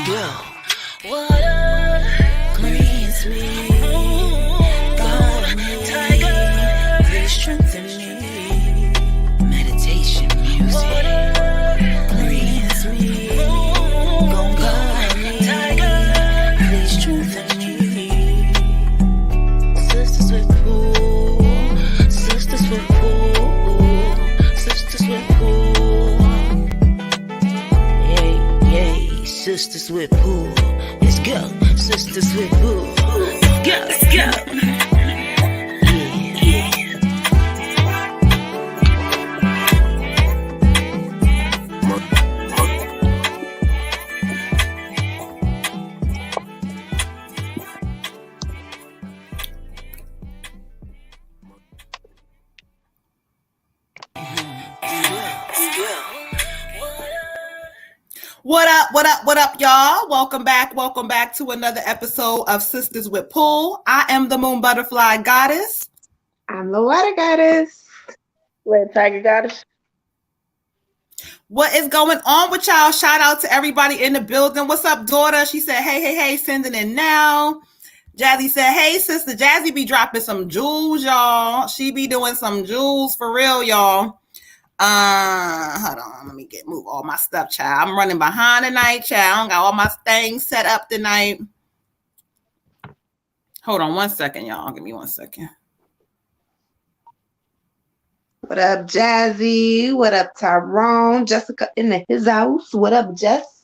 Yo, water cleans me. God, tiger, please strengthen me. Meditation music cleans me. God, tiger, please strengthen me. Sisters with pool, sisters with pool, sisters with pool. Yay, sisters with pool. Let's go, sisters with pool. Let's go. What up, y'all? Welcome back to another episode of Sistas Wit. I am the Moon Butterfly Goddess. I'm the Water Goddess. Red Tiger Goddess. What is going on with y'all? Shout out to everybody in the building. What's up, daughter? She said, hey, sending in now. Jazzy said, hey, sister. Jazzy be dropping some jewels, y'all. She be doing some jewels for real, y'all. Hold on. Let me move all my stuff, child. I'm running behind tonight, child. I got all my things set up tonight. Hold on 1 second, y'all. Give me 1 second. What up, Jazzy? What up, Tyrone? Jessica in his house. What up, Jess?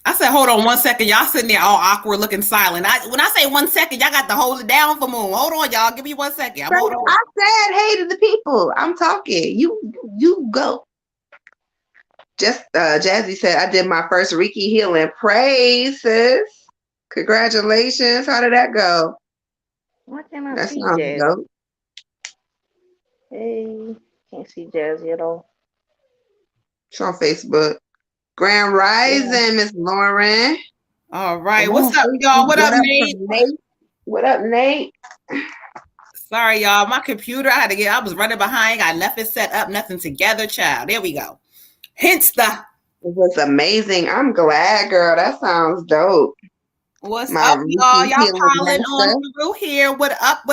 I said, hold on 1 second. Y'all sitting there all awkward, looking silent. When I say 1 second, y'all got to hold it down for Moon. Hold on, y'all. Give me 1 second. I said hey to the people. I'm talking. You go. Just Jazzy said, I did my first Reiki healing. Praise, sis. Congratulations. How did that go? Why can't I That see sounds Jazzy? dope. Hey, can't see Jazzy at all. It's on Facebook. Grand Rising, Miss Lauren. All right. What's up, y'all? What up, Nate? What up, Nate? Sorry, y'all. My computer, I was running behind. Got nothing set up, nothing together, child. There we go. Hence it was amazing. I'm glad, girl. That sounds dope. What's up, y'all? Y'all piling on through here. What up,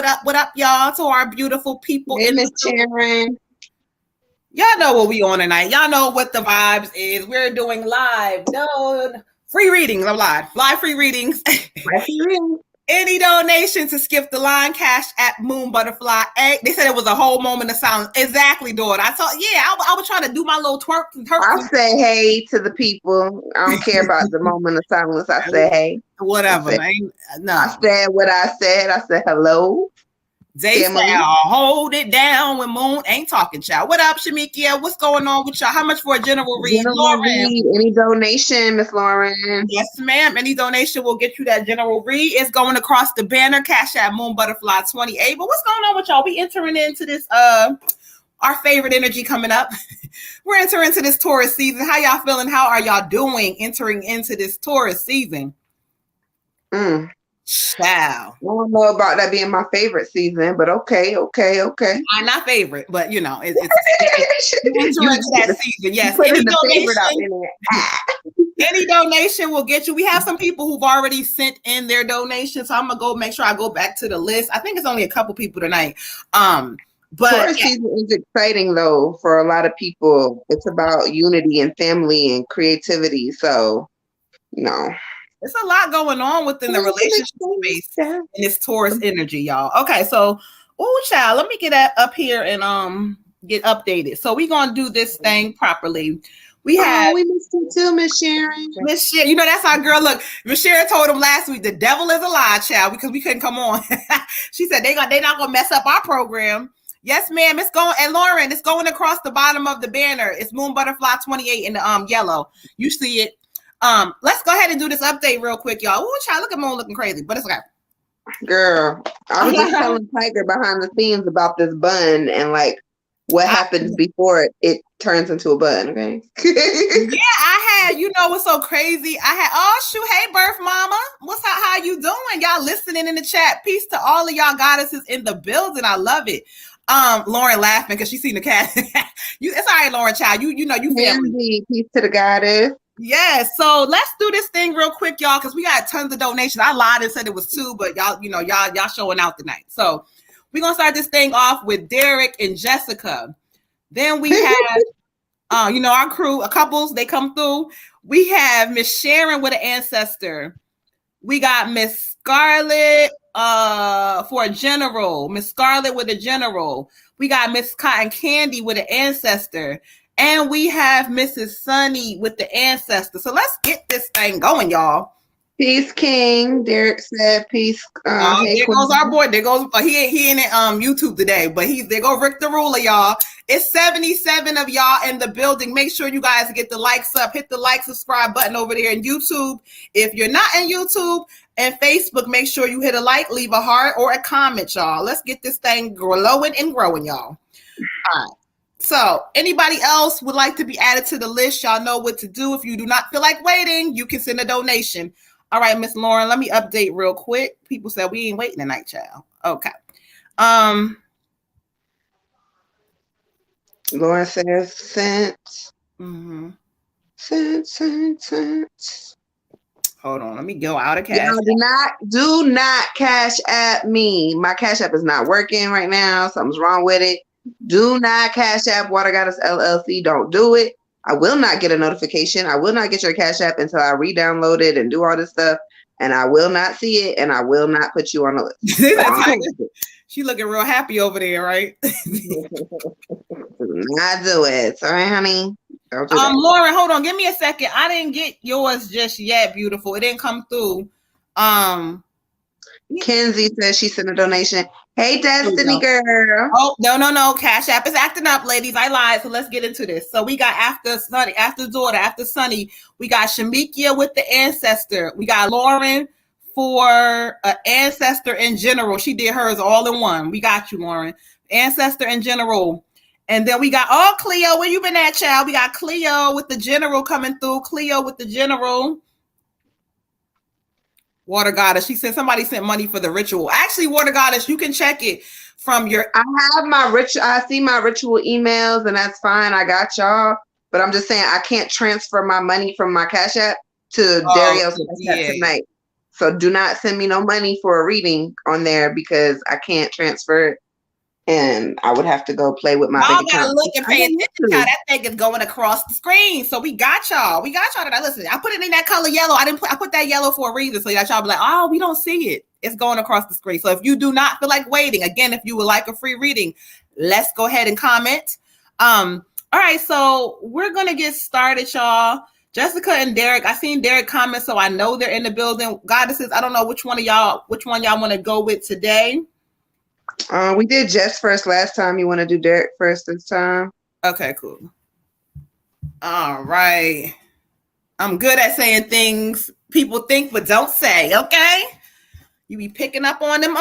y'all? To our beautiful people. Hey, Miss Sharon. Y'all know what we on tonight. Y'all know what the vibes is. We're doing live. Free readings. I'm live. Live free readings. Any donation to skip the line, cash at Moon Butterfly. They said it was a whole moment of silence. Exactly, daughter. I was trying to do my little twerk. I say hey to the people. I don't care about the moment of silence. I say hey. Whatever. I said what I said. I said hello. They say, hold it down when Moon ain't talking, child. What up, Shamikia? What's going on with y'all? How much for a general read? Any donation, Miss Lauren? Yes, ma'am. Any donation will get you that general read. It's going across the banner, cash at Moon Butterfly 28. But what's going on with y'all? We entering into this our favorite energy coming up. We're entering into this Taurus season. How y'all feeling? How are y'all doing entering into this Taurus season? Child. I don't know about that being my favorite season, but okay. I'm not favorite, but you know, it's that season. Yes. Any donation will get you. We have some people who've already sent in their donations, so I'm gonna make sure I go back to the list. I think it's only a couple people tonight. But Taurus season is exciting though for a lot of people. It's about unity and family and creativity. So, there's a lot going on within the relationship space in this Taurus energy, y'all. Okay, so, child, let me get that up here and get updated. So we're gonna do this thing properly. We missed you too, Miss Sharon. Miss Sharon, that's our girl. Look, Miss Sharon told him last week the devil is a lie, child, because we couldn't come on. She said they're not gonna mess up our program. Yes, ma'am. It's going, and Lauren, it's going across the bottom of the banner. It's Moon Butterfly 28 in the yellow. You see it. Let's go ahead and do this update real quick, y'all. Child, look at Moon looking crazy, but it's okay. Girl, I was just telling Tiger behind the scenes about this bun, and what happened before it turns into a bun, okay? Yeah, I had, you know what's so crazy? I had, oh shoot, hey birth mama. How you doing? Y'all listening in the chat. Peace to all of y'all goddesses in the building. I love it. Lauren laughing because she seen the cat. It's all right, Lauren child. You know you family. Peace to the goddess. Yes, so let's do this thing real quick, y'all, because we got tons of donations. I lied and said it was 2, but y'all, y'all showing out tonight. So we're gonna start this thing off with Derek and Jessica. Then we have our crew, a couples, they come through. We have Miss Sharon with an ancestor. We got Miss Scarlett for a general. Miss Scarlett with a general. We got Miss Cotton Candy with an ancestor. And we have Mrs. Sunny with the ancestor. So let's get this thing going, y'all. Peace, King. Derek said peace. Hey, there goes our boy. There goes he ain't YouTube today, but there go Rick the Ruler, y'all. It's 77 of y'all in the building. Make sure you guys get the likes up. Hit the like, subscribe button over there in YouTube. If you're not in YouTube and Facebook, make sure you hit a like, leave a heart or a comment, y'all. Let's get this thing glowing and growing, y'all. All right. So anybody else would like to be added to the list? Y'all know what to do. If you do not feel like waiting, you can send a donation. All right, Miss Lauren, let me update real quick. People said we ain't waiting tonight, child. Okay. Lauren says sent. Mm-hmm. Sent. Hold on, let me go out of cash. Do not cash app me. My cash app is not working right now. Something's wrong with it. Do not cash app Water Goddess LLC. Don't do it. I will not get a notification. I will not get your cash app until I re-download it and do all this stuff. And I will not see it. And I will not put you on the list. She looking real happy over there, right? Do not do it. Sorry, honey. Don't do that. Lauren, hold on. Give me a second. I didn't get yours just yet, beautiful. It didn't come through. Kenzie says she sent a donation. Hey, Destiny girl. Oh, no. Cash App is acting up, ladies. I lied. So let's get into this. So we got after daughter, after Sunny, we got Shamikia with the ancestor. We got Lauren for ancestor in general. She did hers all in one. We got you, Lauren. Ancestor in general. And then we got, Cleo, where you been at, child? We got Cleo with the general coming through. Cleo with the general. Water Goddess. She said somebody sent money for the ritual. Actually, Water Goddess, you can check it from your. I have my ritual. I see my ritual emails, and that's fine. I got y'all. But I'm just saying I can't transfer my money from my Cash App to Dario's Cash App tonight. So do not send me no money for a reading on there because I can't transfer it. And I would have to go play with my bank account. Look and pay attention how that thing is going across the screen. So we got y'all. Tonight. Listen, I put it in that color yellow. I put that yellow for a reason. So y'all be like, oh, we don't see it. It's going across the screen. So if you do not feel like waiting, again, if you would like a free reading, let's go ahead and comment. All right, so we're gonna get started, y'all. Jessica and Derek, I seen Derek comment, so I know they're in the building. Goddesses, I don't know which one y'all want to go with today. We did Jess first last time. You want to do Derek first this time? Okay, cool. All right. I'm good at saying things people think but don't say, okay? You be picking up on them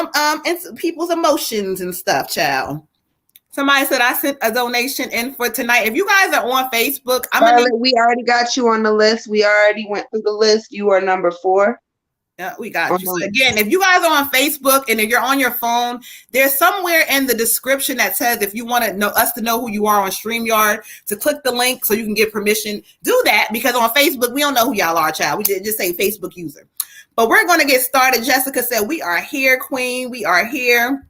people's emotions and stuff, child. Somebody said I sent a donation in for tonight. If you guys are on Facebook, we already got you on the list. We already went through the list. You are number 4. Yeah, we got you. So again, if you guys are on Facebook and if you're on your phone, there's somewhere in the description that says if you want to know us to know who you are on StreamYard, to click the link so you can get permission. Do that because on Facebook, we don't know who y'all are, child. We just say Facebook user. But we're going to get started. Jessica said, we are here, Queen. We are here.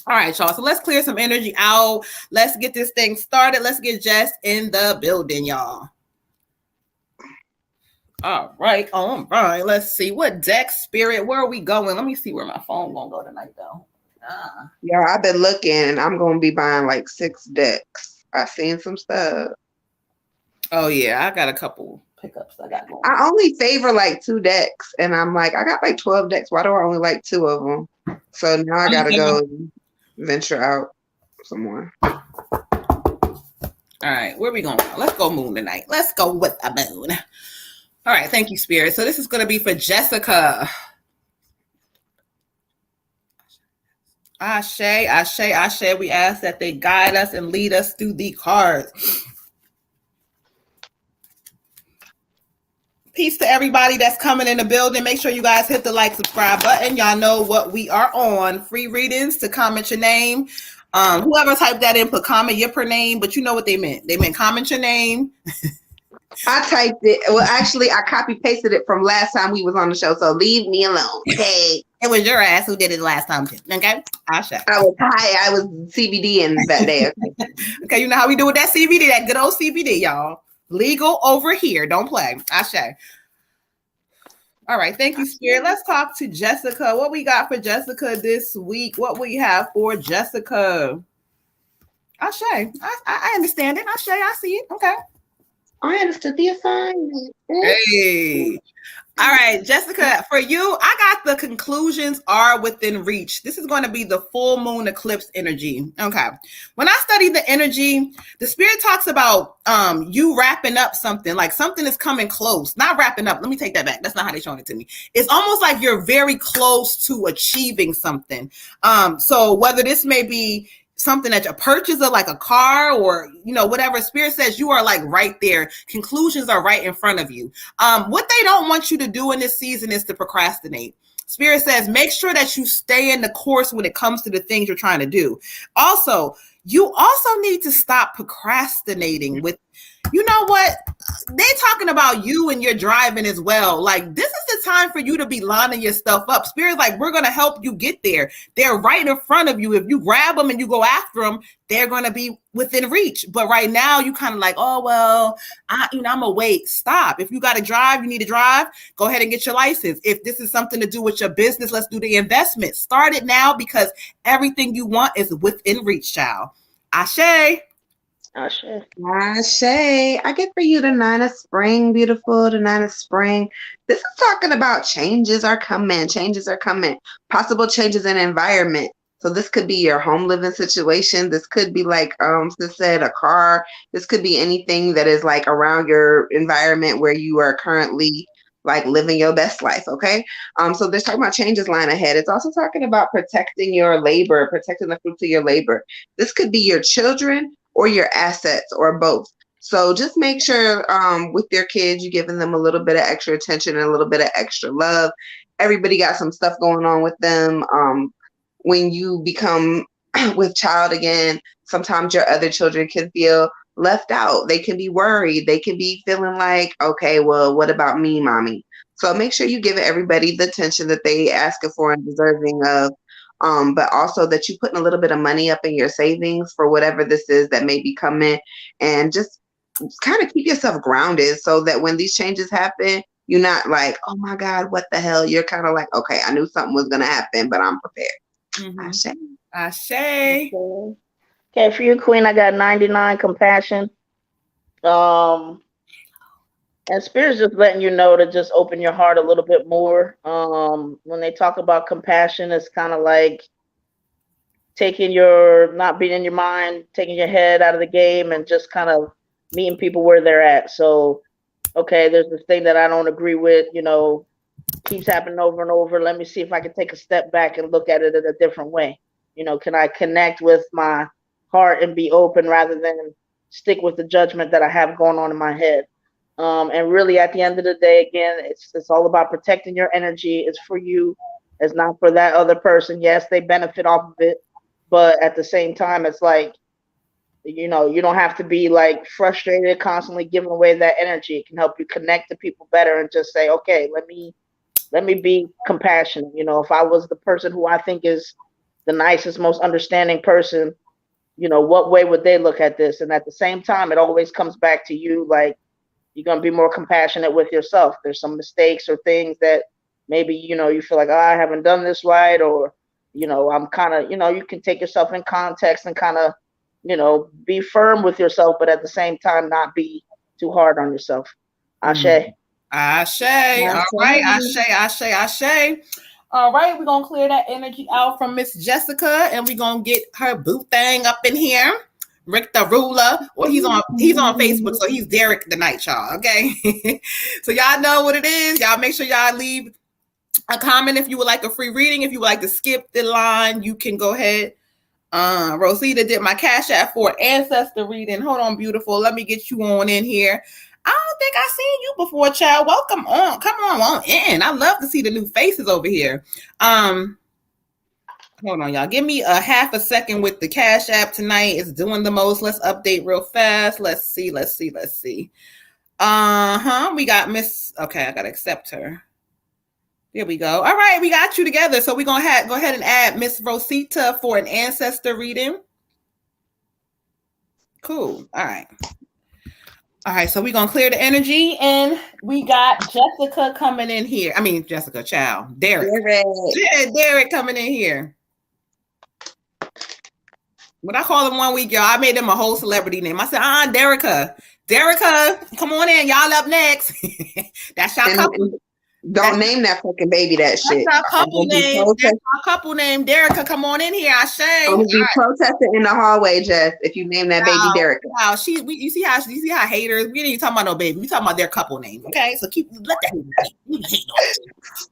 All right, y'all. So let's clear some energy out. Let's get this thing started. Let's get Jess in the building, y'all. All right. Let's see what deck spirit. Where are we going? Let me see where my phone gonna go tonight, though. Yeah, I've been looking, and I'm gonna be buying like 6 decks. I've seen some stuff. Oh yeah, I got a couple pickups I got going. I only favor like 2 decks, and I'm like, I got like 12 decks. Why do I only like 2 of them? So now I gotta go venture out some more. All right, where we going? Let's go moon tonight. Let's go with the moon. All right, thank you, Spirit. So this is going to be for Jessica. Ashe, Ashe, Ashe. We ask that they guide us and lead us through the cards. Peace to everybody that's coming in the building. Make sure you guys hit the like, subscribe button. Y'all know what we are on. Free readings to comment your name. Whoever typed that in, put comment your per name, but you know what they meant. They meant comment your name. I typed it. Well, actually, I copy pasted it from last time we was on the show. So leave me alone. Okay. It was your ass who did it last time too. Okay. Ashe. I was high. I was CBD in that day. Okay. Okay, you know how we do with that CBD, that good old CBD, y'all. Legal over here. Don't play. Ashe. All right. Thank you, Spirit. Let's talk to Jessica. What we got for Jessica this week? What we have for Jessica? Ashe. I understand it. Ashe. I see it. Okay. I understood the assignment. Hey. All right, Jessica, for you, I got the conclusions are within reach. This is going to be the full moon eclipse energy. Okay. When I study the energy, the spirit talks about you wrapping up something, like something is coming close. Not wrapping up. Let me take that back. That's not how they're showing it to me. It's almost like you're very close to achieving something. So whether this may be something that you purchase, like a car or, whatever, spirit says you are like right there. Conclusions are right in front of you. What they don't want you to do in this season is to procrastinate. Spirit says, make sure that you stay in the course when it comes to the things you're trying to do. Also, you also need to stop procrastinating with, you know what? They talking about you and your driving as well. Like, this is the time for you to be lining your stuff up. Spirit's like, we're going to help you get there. They're right in front of you. If you grab them and you go after them, they're going to be within reach. But right now, you kind of like, oh, well, I'm going to wait. Stop. If you got to drive, you need to drive. Go ahead and get your license. If this is something to do with your business, let's do the investment. Start it now because everything you want is within reach, child. Ashe. Ashe. I get for you the 9 of spring, beautiful, the 9 of spring. This is talking about changes are coming. Possible changes in environment. So this could be your home living situation. This could be like sis said, a car. This could be anything that is like around your environment where you are currently like living your best life. Okay. So they're talking about changes lying ahead. It's also talking about protecting your labor, protecting the fruits of your labor. This could be your children or your assets or both. So just make sure with your kids, you're giving them a little bit of extra attention and a little bit of extra love. Everybody got some stuff going on with them. When you become with child again, sometimes your other children can feel left out. They can be worried. They can be feeling like, okay, well, what about me, mommy? So make sure you give everybody the attention that they asking for and deserving of. But also that you putting a little bit of money up in your savings for whatever this is that may be coming, and just kind of keep yourself grounded so that when these changes happen, you're not like, oh my God, what the hell? You're kind of like, okay, I knew something was going to happen, but I'm prepared. Mm-hmm. Ashe. Okay, for you, Queen, I got 99 compassion. And Spirit's just letting you know to just open your heart a little bit more. When they talk about compassion, it's kind of like not being in your mind, taking your head out of the game and just kind of meeting people where they're at. So, okay, there's this thing that I don't agree with, keeps happening over and over. Let me see if I can take a step back and look at it in a different way. Can I connect with my heart and be open rather than stick with the judgment that I have going on in my head? And really, at the end of the day, again, it's all about protecting your energy. It's for you. It's not for that other person. Yes, they benefit off of it. But at the same time, it's like, you don't have to be like frustrated, constantly giving away that energy. It can help you connect to people better and just say, okay, let me be compassionate. If I was the person who I think is the nicest, most understanding person, what way would they look at this? And at the same time, it always comes back to you, like, you're going to be more compassionate with yourself. There's some mistakes or things that maybe, you feel like, oh, I haven't done this right. Or, I'm kind of, you can take yourself in context and kind of, be firm with yourself, but at the same time, not be too hard on yourself. Ashe. Ashe. All right. Ashe. All right. We're going to clear that energy out from Miss Jessica and we're going to get her boo thing up in here. Rick the Ruler, or he's on Facebook, so he's Derek the Night, y'all. Okay, so y'all know what it is. Y'all make sure y'all leave a comment if you would like a free reading. If you would like to skip the line, you can go ahead. Rosita did my Cash App for ancestor reading. Hold on, beautiful. Let me get you on in here. I don't think I've seen you before, child. Welcome on. Come on in. I love to see the new faces over here. Hold on, y'all. Give me a half a second with the Cash App tonight. It's doing the most. Let's update real fast. Let's see. We got Miss. Okay, I gotta accept her. There we go. All right, we got you together. So we're gonna go ahead and add Miss Rosita for an ancestor reading. Cool. All right. So we're gonna clear the energy, and we got Jessica coming in here. I mean, Jessica, child, Derek. Derek coming in here. What I call him one week, y'all, I made him a whole celebrity name. I said, Derica, come on in. Y'all up next. That's y'all couple. Don't name that fucking baby that shit. That's our couple name. That's our couple name. Derica, come on in here. I'm gonna be protesting in the hallway, Jess, if you name that baby Derica. Wow, you see how haters. We ain't even talking about no baby. We talking about their couple name. Okay, so let that hate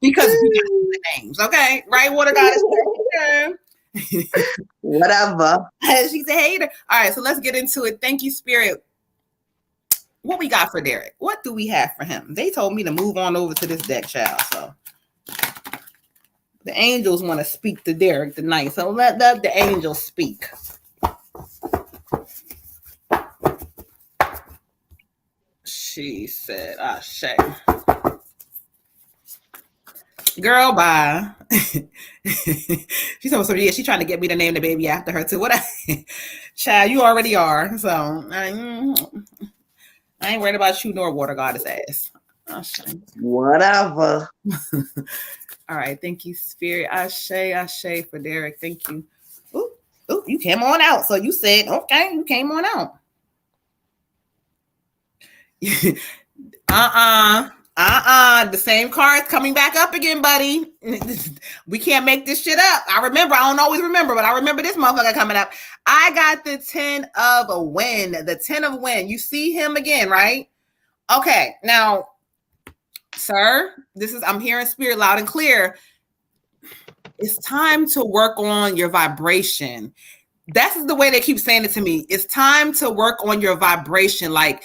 because we got the names. Okay, right? Water goddess. Whatever. She's a hater. All right, so let's get into it. Thank you, Spirit. What we got for Derek? What do we have for him? They told me to move on over to this deck, child. So the angels want to speak to Derek tonight. So let the angels speak. She said, Ashe. Girl, bye. She told me, yeah, she's trying to get me to name the baby after her too. Child, you already are. So I ain't worried about you nor water goddess ass. Whatever. All right. Thank you, Spirit. Ashe for Derek. Thank you. Ooh, you came on out. So you said, okay, you came on out. The same card's coming back up again, buddy. We can't make this shit up. I don't always remember, but I remember this motherfucker coming up. I got the 10 of Wind. The 10 of Wind. You see him again, right? Okay. Now, sir, I'm hearing Spirit loud and clear. It's time to work on your vibration. That's the way they keep saying it to me. It's time to work on your vibration. Like,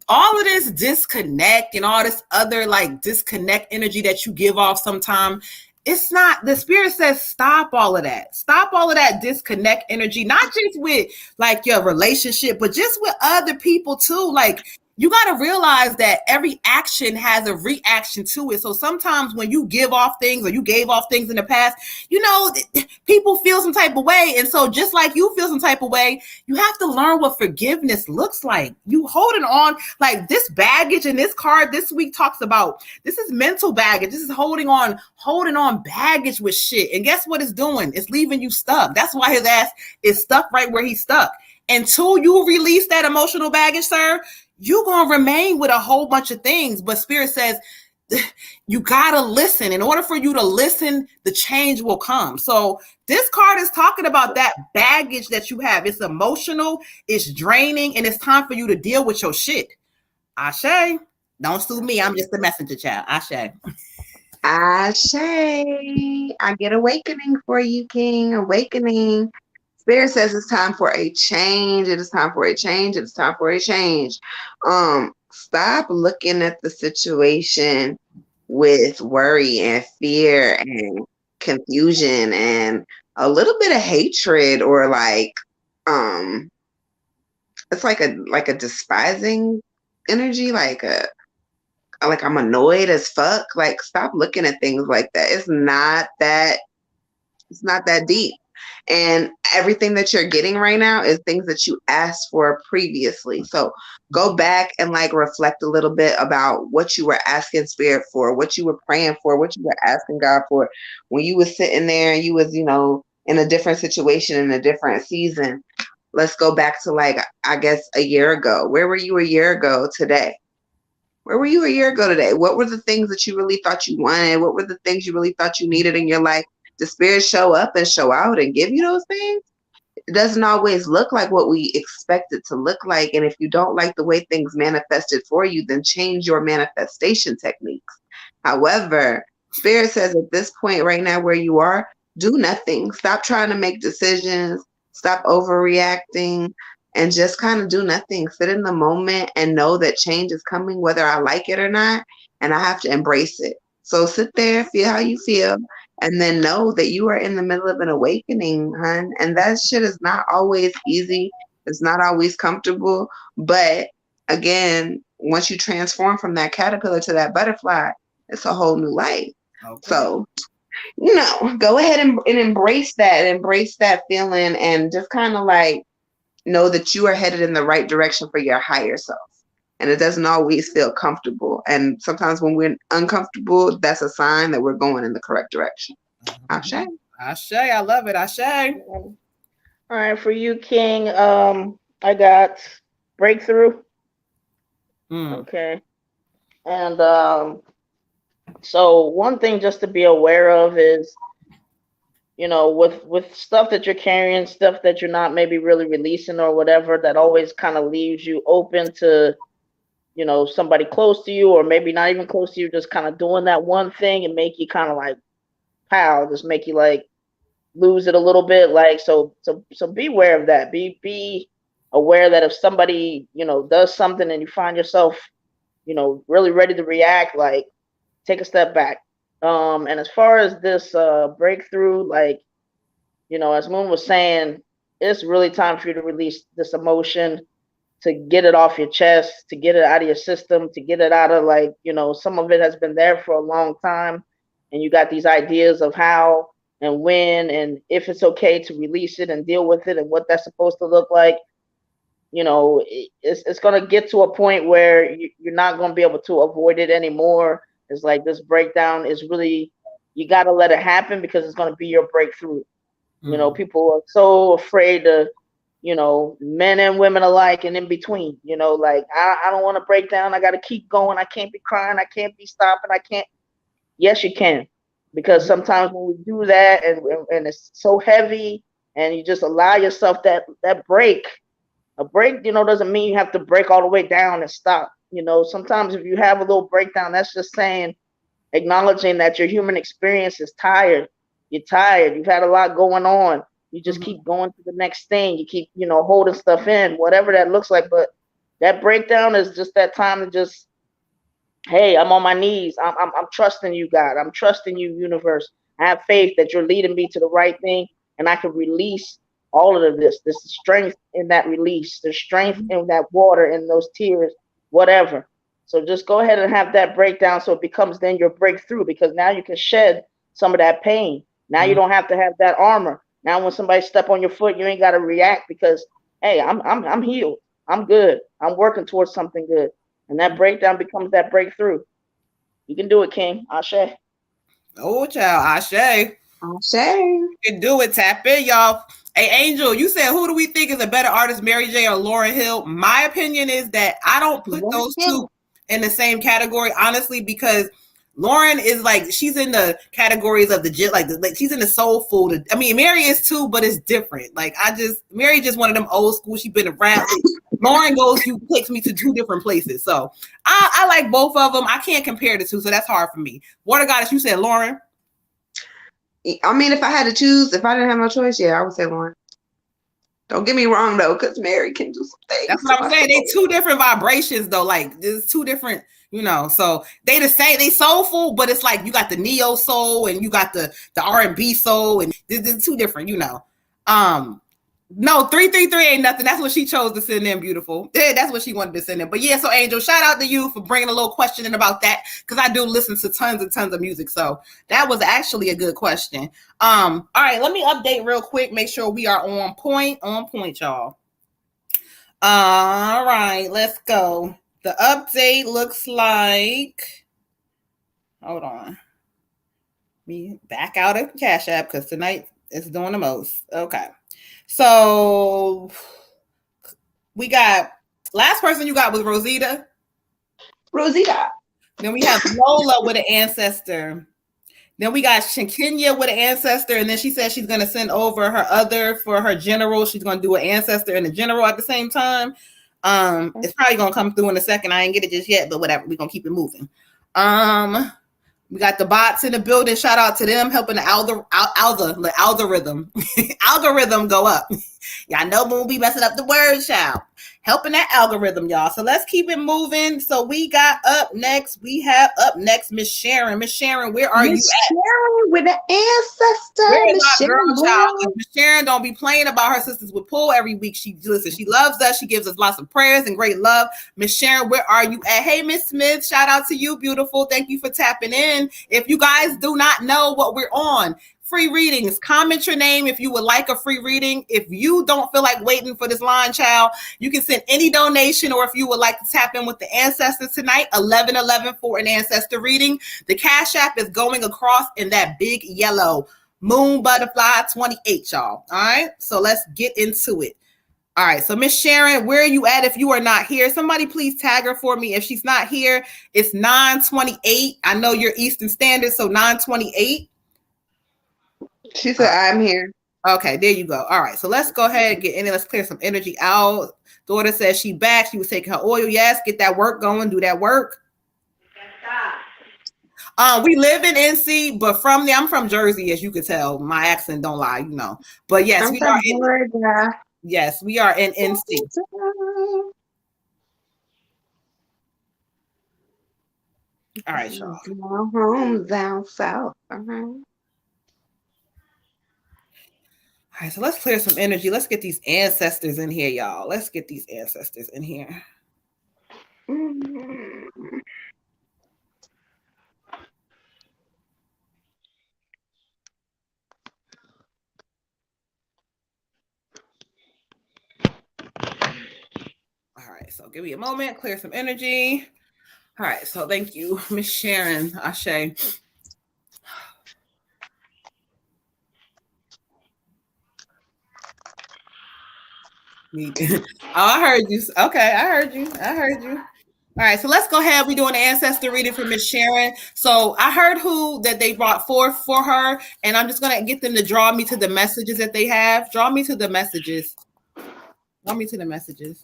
all of this disconnect and all this other like disconnect energy that you give off sometimes, it's not, the Spirit says stop all of that. Stop all of that disconnect energy, not just with like your relationship, but just with other people too. Like, you got to realize that every action has a reaction to it. So sometimes when you give off things or you gave off things in the past, people feel some type of way. And so just like you feel some type of way, you have to learn what forgiveness looks like. You holding on, like this baggage in this card this week talks about, this is mental baggage. This is holding on baggage with shit. And guess what it's doing? It's leaving you stuck. That's why his ass is stuck right where he's stuck. Until you release that emotional baggage, sir, you're going to remain with a whole bunch of things. But Spirit says you got to listen. In order for you to listen, the change will come. So this card is talking about that baggage that you have. It's emotional, it's draining, and it's time for you to deal with your shit. Ashe. Don't sue me. I'm just the messenger, child. Ashe. Ashe. I get awakening for you, King. Awakening. Spirit says it's time for a change. It is time for a change. It is time for a change. Stop looking at the situation with worry and fear and confusion and a little bit of hatred, or like it's like a despising energy, like I'm annoyed as fuck. Like, stop looking at things like that. It's not that deep. And everything that you're getting right now is things that you asked for previously. So go back and like reflect a little bit about what you were asking Spirit for, what you were praying for, what you were asking God for when you was sitting there and you was, in a different situation, in a different season. Let's go back to like, I guess a year ago. Where were you a year ago today? Where were you a year ago today? What were the things that you really thought you wanted? What were the things you really thought you needed in your life? The Spirit show up and show out and give you those things? It doesn't always look like what we expect it to look like. And if you don't like the way things manifested for you, then change your manifestation techniques. However, Spirit says at this point right now where you are, do nothing. Stop trying to make decisions. Stop overreacting and just kind of do nothing. Sit in the moment and know that change is coming, whether I like it or not. And I have to embrace it. So sit there, feel how you feel, and then know that you are in the middle of an awakening, hun. And that shit is not always easy. It's not always comfortable. But again, once you transform from that caterpillar to that butterfly, it's a whole new life. Okay. So, go ahead and embrace that feeling, and just kind of like know that you are headed in the right direction for your higher self. And it doesn't always feel comfortable. And sometimes when we're uncomfortable, that's a sign that we're going in the correct direction. Ashe. Ashe, I love it. Ashe. All right, for you, King. I got breakthrough. Okay, and so one thing just to be aware of is, with stuff that you're carrying, stuff that you're not maybe really releasing or whatever, that always kind of leaves you open to, somebody close to you, or maybe not even close to you, just kind of doing that one thing and make you kind of like, pow, just make you like lose it a little bit. Like, so be aware of that. Be aware that if somebody, does something and you find yourself, really ready to react, like, take a step back. And as far as this breakthrough, like, as Moon was saying, it's really time for you to release this emotion, to get it off your chest, to get it out of your system, to get it out of, like, some of it has been there for a long time, and you got these ideas of how and when and if it's okay to release it and deal with it and what that's supposed to look like. It's going to get to a point where you're not going to be able to avoid it anymore. It's like this breakdown is really, you got to let it happen because it's going to be your breakthrough. People are so afraid of, men and women alike and in between, like, I don't want to break down. I got to keep going. I can't be crying. I can't be stopping. I can't. Yes, you can. Because sometimes when we do that and it's so heavy and you just allow yourself that break, a break, doesn't mean you have to break all the way down and stop. Sometimes if you have a little breakdown, that's just saying, acknowledging that your human experience is tired. You're tired. You've had a lot going on. You just keep going to the next thing. You keep, holding stuff in, whatever that looks like. But that breakdown is just that time to just, hey, I'm on my knees. I'm trusting you, God. I'm trusting you, universe. I have faith that you're leading me to the right thing, and I can release all of this. There's strength in that release. There's strength in that water, in those tears, whatever. So just go ahead and have that breakdown so it becomes then your breakthrough, because now you can shed some of that pain. Now you don't have to have that armor. Now when somebody step on your foot, you ain't got to react because, hey, I'm healed. I'm good. I'm working towards something good. And that breakdown becomes that breakthrough. You can do it, King. Ashe. Oh, child. Ashe. Ashe. You can do it. Tap in, y'all. Hey, Angel, you said, who do we think is a better artist, Mary J. or Lauryn Hill? My opinion is that I don't put those two in the same category, honestly, because Lauryn is like, she's in the categories of the like she's in the soul food. I mean, Mary is too, but it's different. Like Mary just one of them old school. She's been around. Lauren takes me to two different places. So I like both of them. I can't compare the two, so that's hard for me. Water Goddess, you said Lauryn. I mean, if I had to choose, if I didn't have no choice, yeah, I would say Lauryn. Don't get me wrong though, because Mary can do some things. That's what I'm saying. They two different vibrations though. Like there's two different, so they the same, they soulful, but it's like you got the neo soul and you got the R&B soul, and there's two different, No, 333 ain't nothing. That's what she chose to send in, beautiful. Yeah, that's what she wanted to send in. But yeah, so Angel, shout out to you for bringing a little question in about that, because I do listen to tons and tons of music. So that was actually a good question. All right, let me update real quick. Make sure we are on point, y'all. All right, let's go. The update looks like, hold on. Me back out of Cash App because tonight it's doing the most. Okay. So we got, last person you got was Rosita. Then we have Lola with an ancestor. Then we got Kenya with an ancestor. And then she said she's going to send over her other for her general. She's going to do an ancestor and a general at the same time. It's probably going to come through in a second. I ain't get it just yet, but whatever. We're going to keep it moving. We got the bots in the building. Shout out to them helping the algorithm algorithm go up. Y'all know Moon be messing up the word, child. Helping that algorithm, y'all. So let's keep it moving. So we got up next. We have up next Miss Sharon. Miss Sharon, where are you at? Sharon with the ancestor. Where's Miss my girl, Sharon, child? Miss Sharon don't be playing about her sisters with pull every week. She loves us. She gives us lots of prayers and great love. Miss Sharon, where are you at? Hey, Miss Smith, shout out to you, beautiful. Thank you for tapping in. If you guys do not know what we're on, free readings. Comment your name if you would like a free reading. If you don't feel like waiting for this line, child, you can send any donation, or if you would like to tap in with the ancestors tonight, 1111 for an ancestor reading. The Cash App is going across in that big yellow Moon Butterfly 28, y'all. All right, so let's get into it. All right, so Miss Sharon, where are you at if you are not here? Somebody please tag her for me. If she's not here, it's 9:28. I know you're Eastern Standard, so 9:28. She said, I'm here. Okay, there you go. All right, so let's go ahead and get in it. Let's clear some energy out. Daughter says she back. She was taking her oil. Yes, get that work going. Do that work. We live in NC, but I'm from Jersey, as you could tell. My accent don't lie, you know. But yes, we are in Georgia. Yes, we are in NC. All right, y'all. Home down south. All right, so let's clear some energy. Let's get these ancestors in here, y'all. Let's get these ancestors in here. All right, so give me a moment, clear some energy. All right, so thank you, Miss Sharon Ashe. Oh, I heard you. Okay, I heard you. All right, so let's go ahead. We're doing the ancestor reading for Miss Sharon. So I heard who that they brought forth for her, and I'm just gonna get them to draw me to the messages that they have. Draw me to the messages. Draw me to the messages.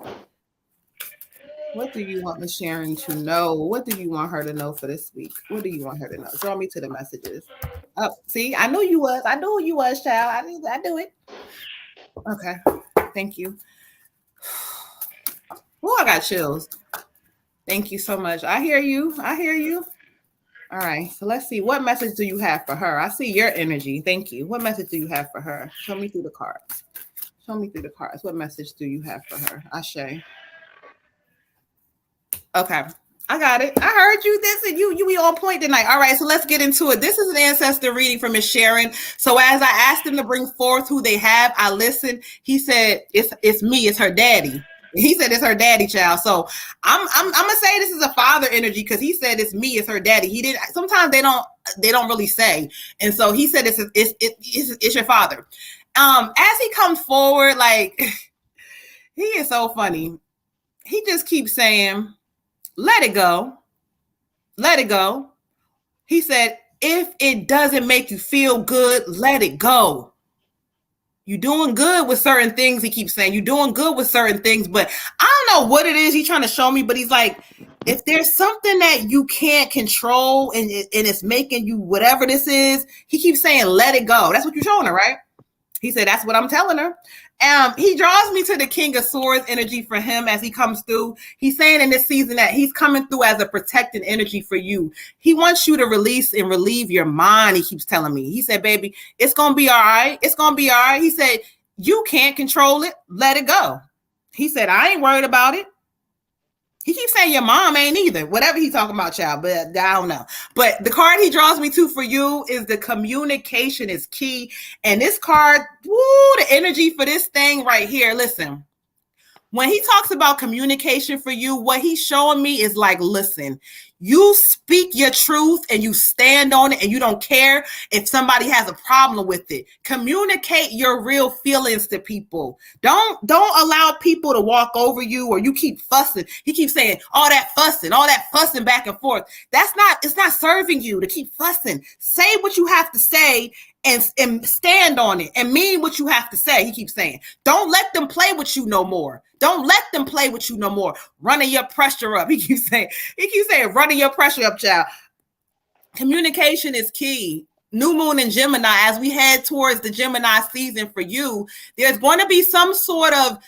What do you want Miss Sharon to know? What do you want her to know for this week? What do you want her to know? Draw me to the messages. Oh, see, I knew you was. I knew who you was, child. I do it. Okay, thank you. Oh, I got chills. Thank you so much. I hear you. All right. So let's see. What message do you have for her? I see your energy. Thank you. What message do you have for her? Show me through the cards. What message do you have for her? Ashe. Okay. I got it. I heard you. This and you be on point tonight. All right, so let's get into it. This is an ancestor reading for Miss Sharon. So as I asked him to bring forth who they have, I listened. He said it's me. It's her daddy. He said it's her daddy, child. So I'm gonna say this is a father energy because he said it's me. It's her daddy. He didn't. Sometimes they don't really say, and so he said it's your father. As he comes forward, like he is so funny. He just keeps saying, let it go. Let it go. He said, if it doesn't make you feel good, let it go. You're doing good with certain things. He keeps saying you're doing good with certain things, but I don't know what it is he's trying to show me, but he's like, if there's something that you can't control and it's making you whatever this is, he keeps saying, let it go. That's what you're showing her, right? He said, that's what I'm telling her. He draws me to the King of Swords energy for him as he comes through. He's saying in this season that he's coming through as a protecting energy for you. He wants you to release and relieve your mind. He keeps telling me. He said, baby, it's going to be all right. It's going to be all right. He said, you can't control it. Let it go. He said, I ain't worried about it. He keeps saying your mom ain't either. Whatever he's talking about, child, but I don't know. But the card he draws me to for you is the communication is key. And this card, woo, the energy for this thing right here. Listen, when he talks about communication for you, what he's showing me is like, listen, you speak your truth and you stand on it and you don't care if somebody has a problem with it. Communicate your real feelings to people. Don't allow people to walk over you or you keep fussing. He keeps saying all that fussing back and forth. It's not serving you to keep fussing. Say what you have to say and stand on it and mean what you have to say. He keeps saying, don't let them play with you no more. Don't let them play with you no more. Running your pressure up. He keeps saying, running your pressure up, child. communication is key. New moon in Gemini, as we head towards the Gemini season for you, there's going to be some sort of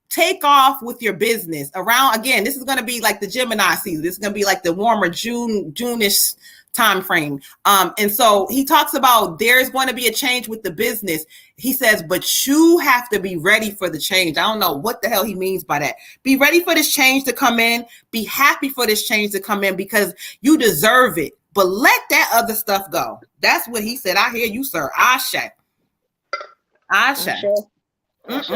take off with your business around. Again, this is going to be like the Gemini season. This is going to be like the warmer June-ish time frame. And so he talks about there's going to be a change with the business. He says, but you have to be ready for the change. I don't know what the hell he means by that. Be ready for this change to come in. Be happy for this change to come in because you deserve it. But let that other stuff go. That's what he said. I hear you, sir. Ashe. Ashe. Ashe.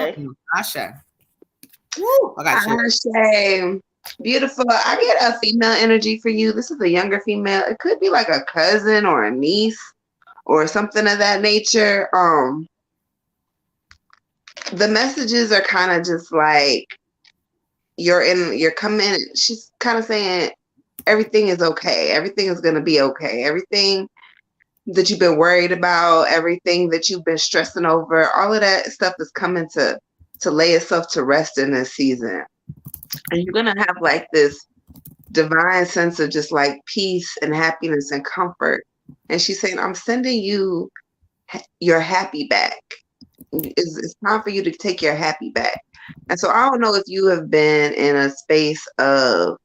Woo, I got you. Ashe. Beautiful. I get a female energy for you. This is a younger female. It could be like a cousin or a niece or something of that nature. The messages are kind of just like you're coming. She's kind of saying everything is okay. Everything is going to be okay. Everything that you've been worried about, everything that you've been stressing over, all of that stuff is coming to lay itself to rest in this season. And you're going to have like this divine sense of just like peace and happiness and comfort. And she's saying, I'm sending you your happy back. It's time for you to take your happy back. And so I don't know if you have been in a space of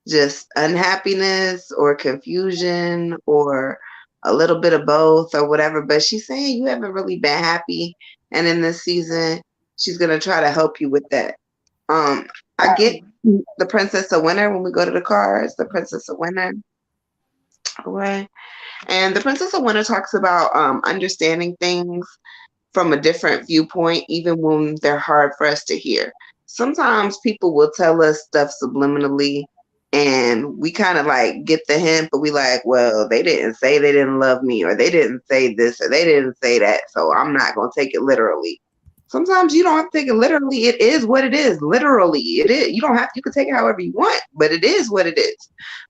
just unhappiness or confusion or a little bit of both or whatever, but she's saying you haven't really been happy. And in this season, she's going to try to help you with that. I get the Princess of Winter when we go to the cards, the Princess of Winter. Okay. And the Princess of Winter talks about understanding things from a different viewpoint, even when they're hard for us to hear. Sometimes people will tell us stuff subliminally and we kind of like get the hint, but we like, well, they didn't say they didn't love me, or they didn't say this, or they didn't say that, so I'm not going to take it literally. Sometimes you don't have to take it literally. It is what it is. Literally, it is. You don't have to, you can take it however you want, but it is what it is.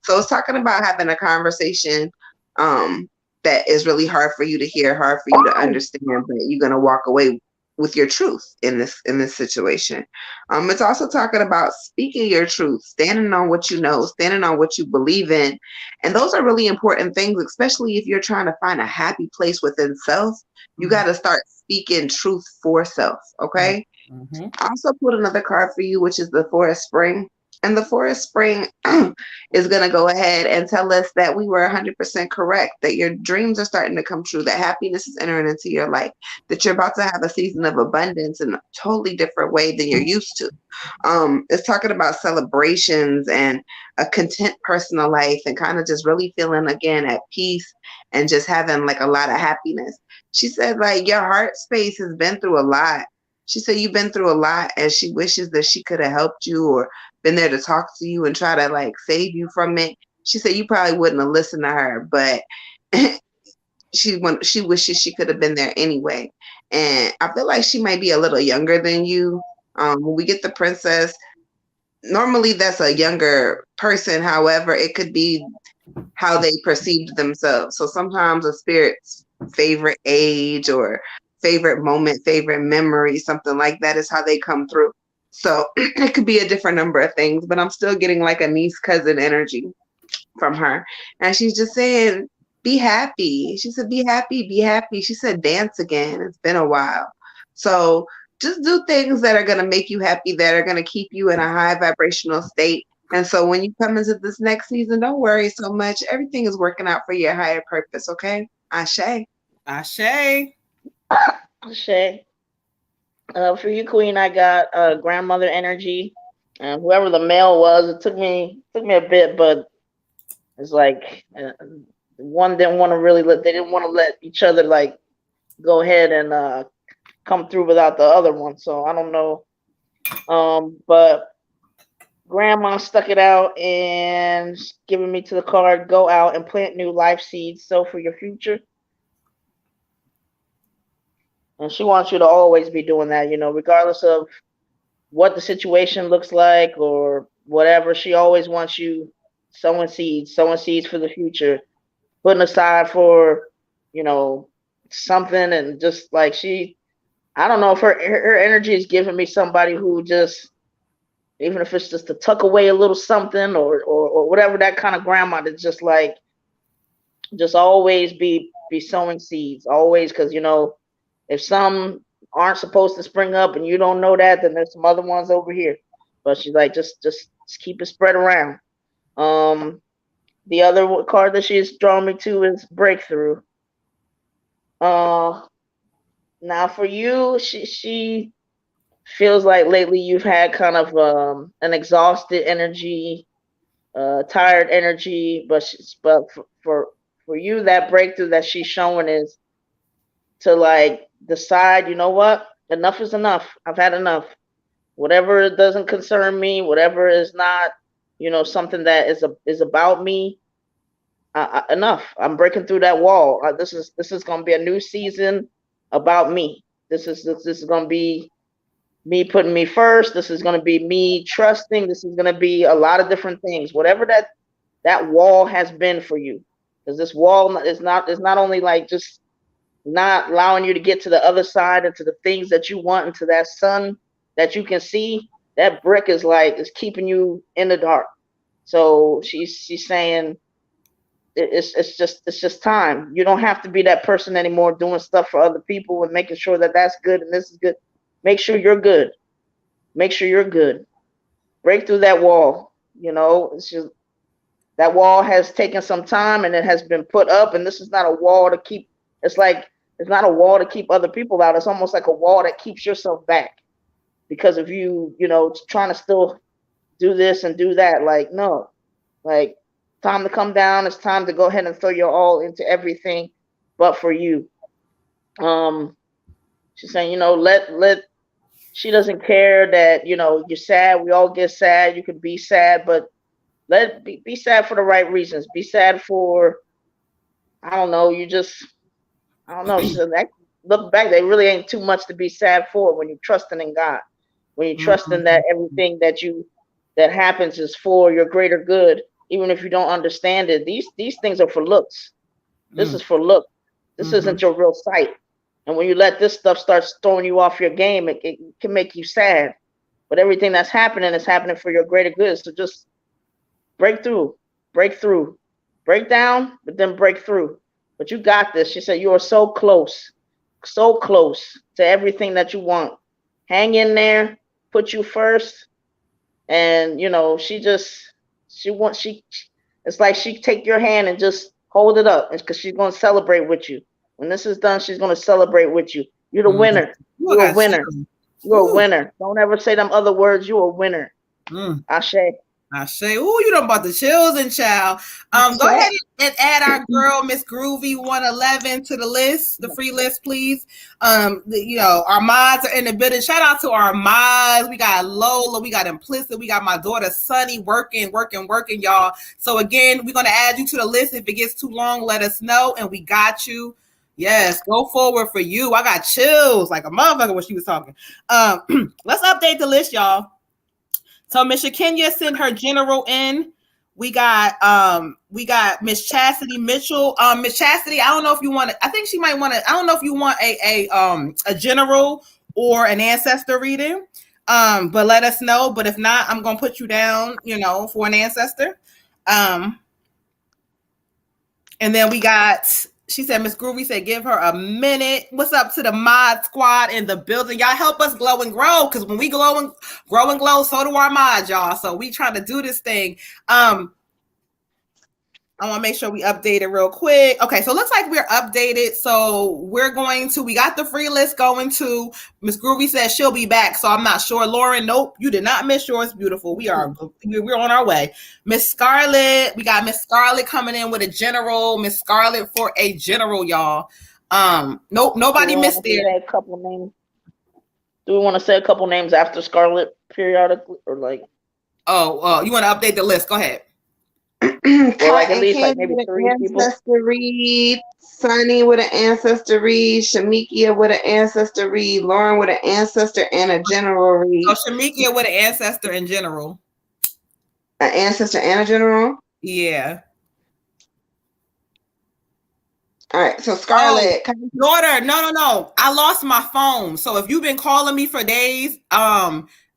So it's talking about having a conversation that is really hard for you to hear, hard for you to understand, but you're going to walk away with your truth in this situation. It's also talking about speaking your truth, standing on what you know, standing on what you believe in. And those are really important things, especially if you're trying to find a happy place within self. You got to start speaking truth for self. Okay. Mm-hmm. I also put another card for you, which is the Forest Spring. And the Forest Spring is going to go ahead and tell us that we were 100% correct, that your dreams are starting to come true, that happiness is entering into your life, that you're about to have a season of abundance in a totally different way than you're used to. It's talking about celebrations and a content personal life and kind of just really feeling, again, at peace and just having like a lot of happiness. She said, like, your heart space has been through a lot. She said you've been through a lot, and she wishes that she could have helped you or been there to talk to you and try to like save you from it. She said you probably wouldn't have listened to her, but she wishes she could have been there anyway. And I feel like she might be a little younger than you. When we get the princess, normally that's a younger person. However, it could be how they perceived themselves. So sometimes a spirit's favorite age or favorite moment, favorite memory, something like that is how they come through. So it could be a different number of things, but I'm still getting like a niece cousin energy from her. And she's just saying, be happy. She said, be happy, be happy. She said, dance again. It's been a while. So just do things that are going to make you happy, that are going to keep you in a high vibrational state. And so when you come into this next season, don't worry so much. Everything is working out for your higher purpose. Okay. Ashe. Ashe. Ashe. For you, Queen, I got grandmother energy, and whoever the male was, it took me a bit, but it's like one didn't want to they didn't want to let each other like go ahead and come through without the other one. So I don't know, but grandma stuck it out and giving me to the card, go out and plant new life seeds, sow for your future. And she wants you to always be doing that, you know, regardless of what the situation looks like or whatever. She always wants you sowing seeds for the future, putting aside for, you know, something. And just like I don't know if her energy is giving me somebody who just, even if it's just to tuck away a little something or whatever, that kind of grandma that's just like, just always be sowing seeds, always, because if some aren't supposed to spring up and you don't know that, then there's some other ones over here. But she's like, just keep it spread around. The other card that she's drawn me to is breakthrough. Now for you, she feels like lately you've had kind of an exhausted energy, tired energy, but for you, that breakthrough that she's showing is to like decide, you know what, enough is enough. I've had enough. Whatever doesn't concern me, whatever is not, something that is about me. Enough. I'm breaking through that wall. This is going to be a new season about me. This is going to be me putting me first. This is going to be me trusting. This is going to be a lot of different things. Whatever that wall has been for you, because this wall is not only like just not allowing you to get to the other side and to the things that you want and to that sun that you can see. That brick is keeping you in the dark. So she's saying it's just time. You don't have to be that person anymore doing stuff for other people and making sure that that's good and this is good. Make sure you're good. Make sure you're good. Break through that wall. It's just that wall has taken some time and it has been put up, and this is not a wall to keep. It's not a wall to keep other people out. It's almost like a wall that keeps yourself back because of you, trying to still do this and do that. No, time to come down. It's time to go ahead and throw your all into everything, but for you. She's saying, let. She doesn't care that you're sad. We all get sad. You can be sad, but be sad for the right reasons. Be sad for, I don't know. I don't know. She said, look back. There really ain't too much to be sad for when you're trusting in God. When you're trusting that everything that happens is for your greater good. Even if you don't understand it, these things are for looks. This is for look. This isn't your real sight. And when you let this stuff start throwing you off your game, it can make you sad. But everything that's happening is happening for your greater good. So just break through, break down, but then break through. But you got this. She said you are so close to everything that you want. Hang in there, put you first. And it's like she take your hand and just hold it up because she's going to celebrate with you. When this is done, she's going to celebrate with you. You're the winner. You're a winner. You're a winner. Don't ever say them other words. You're a winner. Ashe. Ooh, you done bought the children, child. Go ahead and add our girl, Miss Groovy 111 to the list, the free list, please. Our mods are in the building. Shout out to our mods. We got Lola, we got Implicit, we got my daughter Sunny working, y'all. So again, we're gonna add you to the list. If it gets too long, let us know, and we got you. Yes, go forward for you. I got chills like a motherfucker when she was talking. Let's update the list, y'all. So Miss Kenya sent her general in. We got Miss Chastity Mitchell. Miss Chastity, I don't know if you want to. I think she might want to. I don't know if you want a general or an ancestor reading. But let us know. But if not, I'm gonna put you down. For an ancestor. And then we got. She said, Miss Groovy said, give her a minute. What's up to the mod squad in the building? Y'all help us glow and grow, because when we grow and glow, so do our mods, y'all. So we trying to do this thing. I want to make sure we update it real quick. Okay, so it looks like we're updated. So we got the free list going to. Miss Groovy says she'll be back, so I'm not sure. Lauren, nope, you did not miss yours. Beautiful. We're on our way. Miss Scarlett, we got Miss Scarlett coming in with a general. Miss Scarlett for a general, y'all. Nope, nobody missed it. Do we want to say a couple names after Scarlett periodically, or like? Oh, you want to update the list? Go ahead. Well, at least maybe 3 people. Ancestor read, Sunny with an ancestor read, Shamikia with an ancestor read, Lauren with an ancestor and a general read. Oh, Shamikia with an ancestor and general. An ancestor and a general? Yeah. All right, so Scarlett. Daughter, no. I lost my phone. So if you've been calling me for days,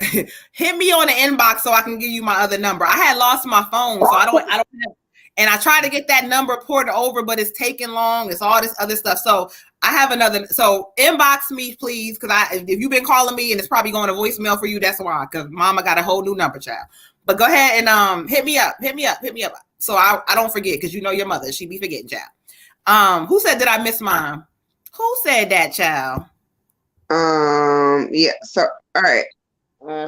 hit me on the inbox so I can give you my other number. I had lost my phone, so I don't have And I try to get that number ported over, but it's taking long. It's all this other stuff. So I have another. So inbox me, please, because if you've been calling me and it's probably going to voicemail for you, that's why. Because Mama got a whole new number, child. But go ahead and hit me up. So I don't forget, because you know your mother. She be forgetting, child. Who said, did I miss mine? Who said that, child? Yeah. So all right.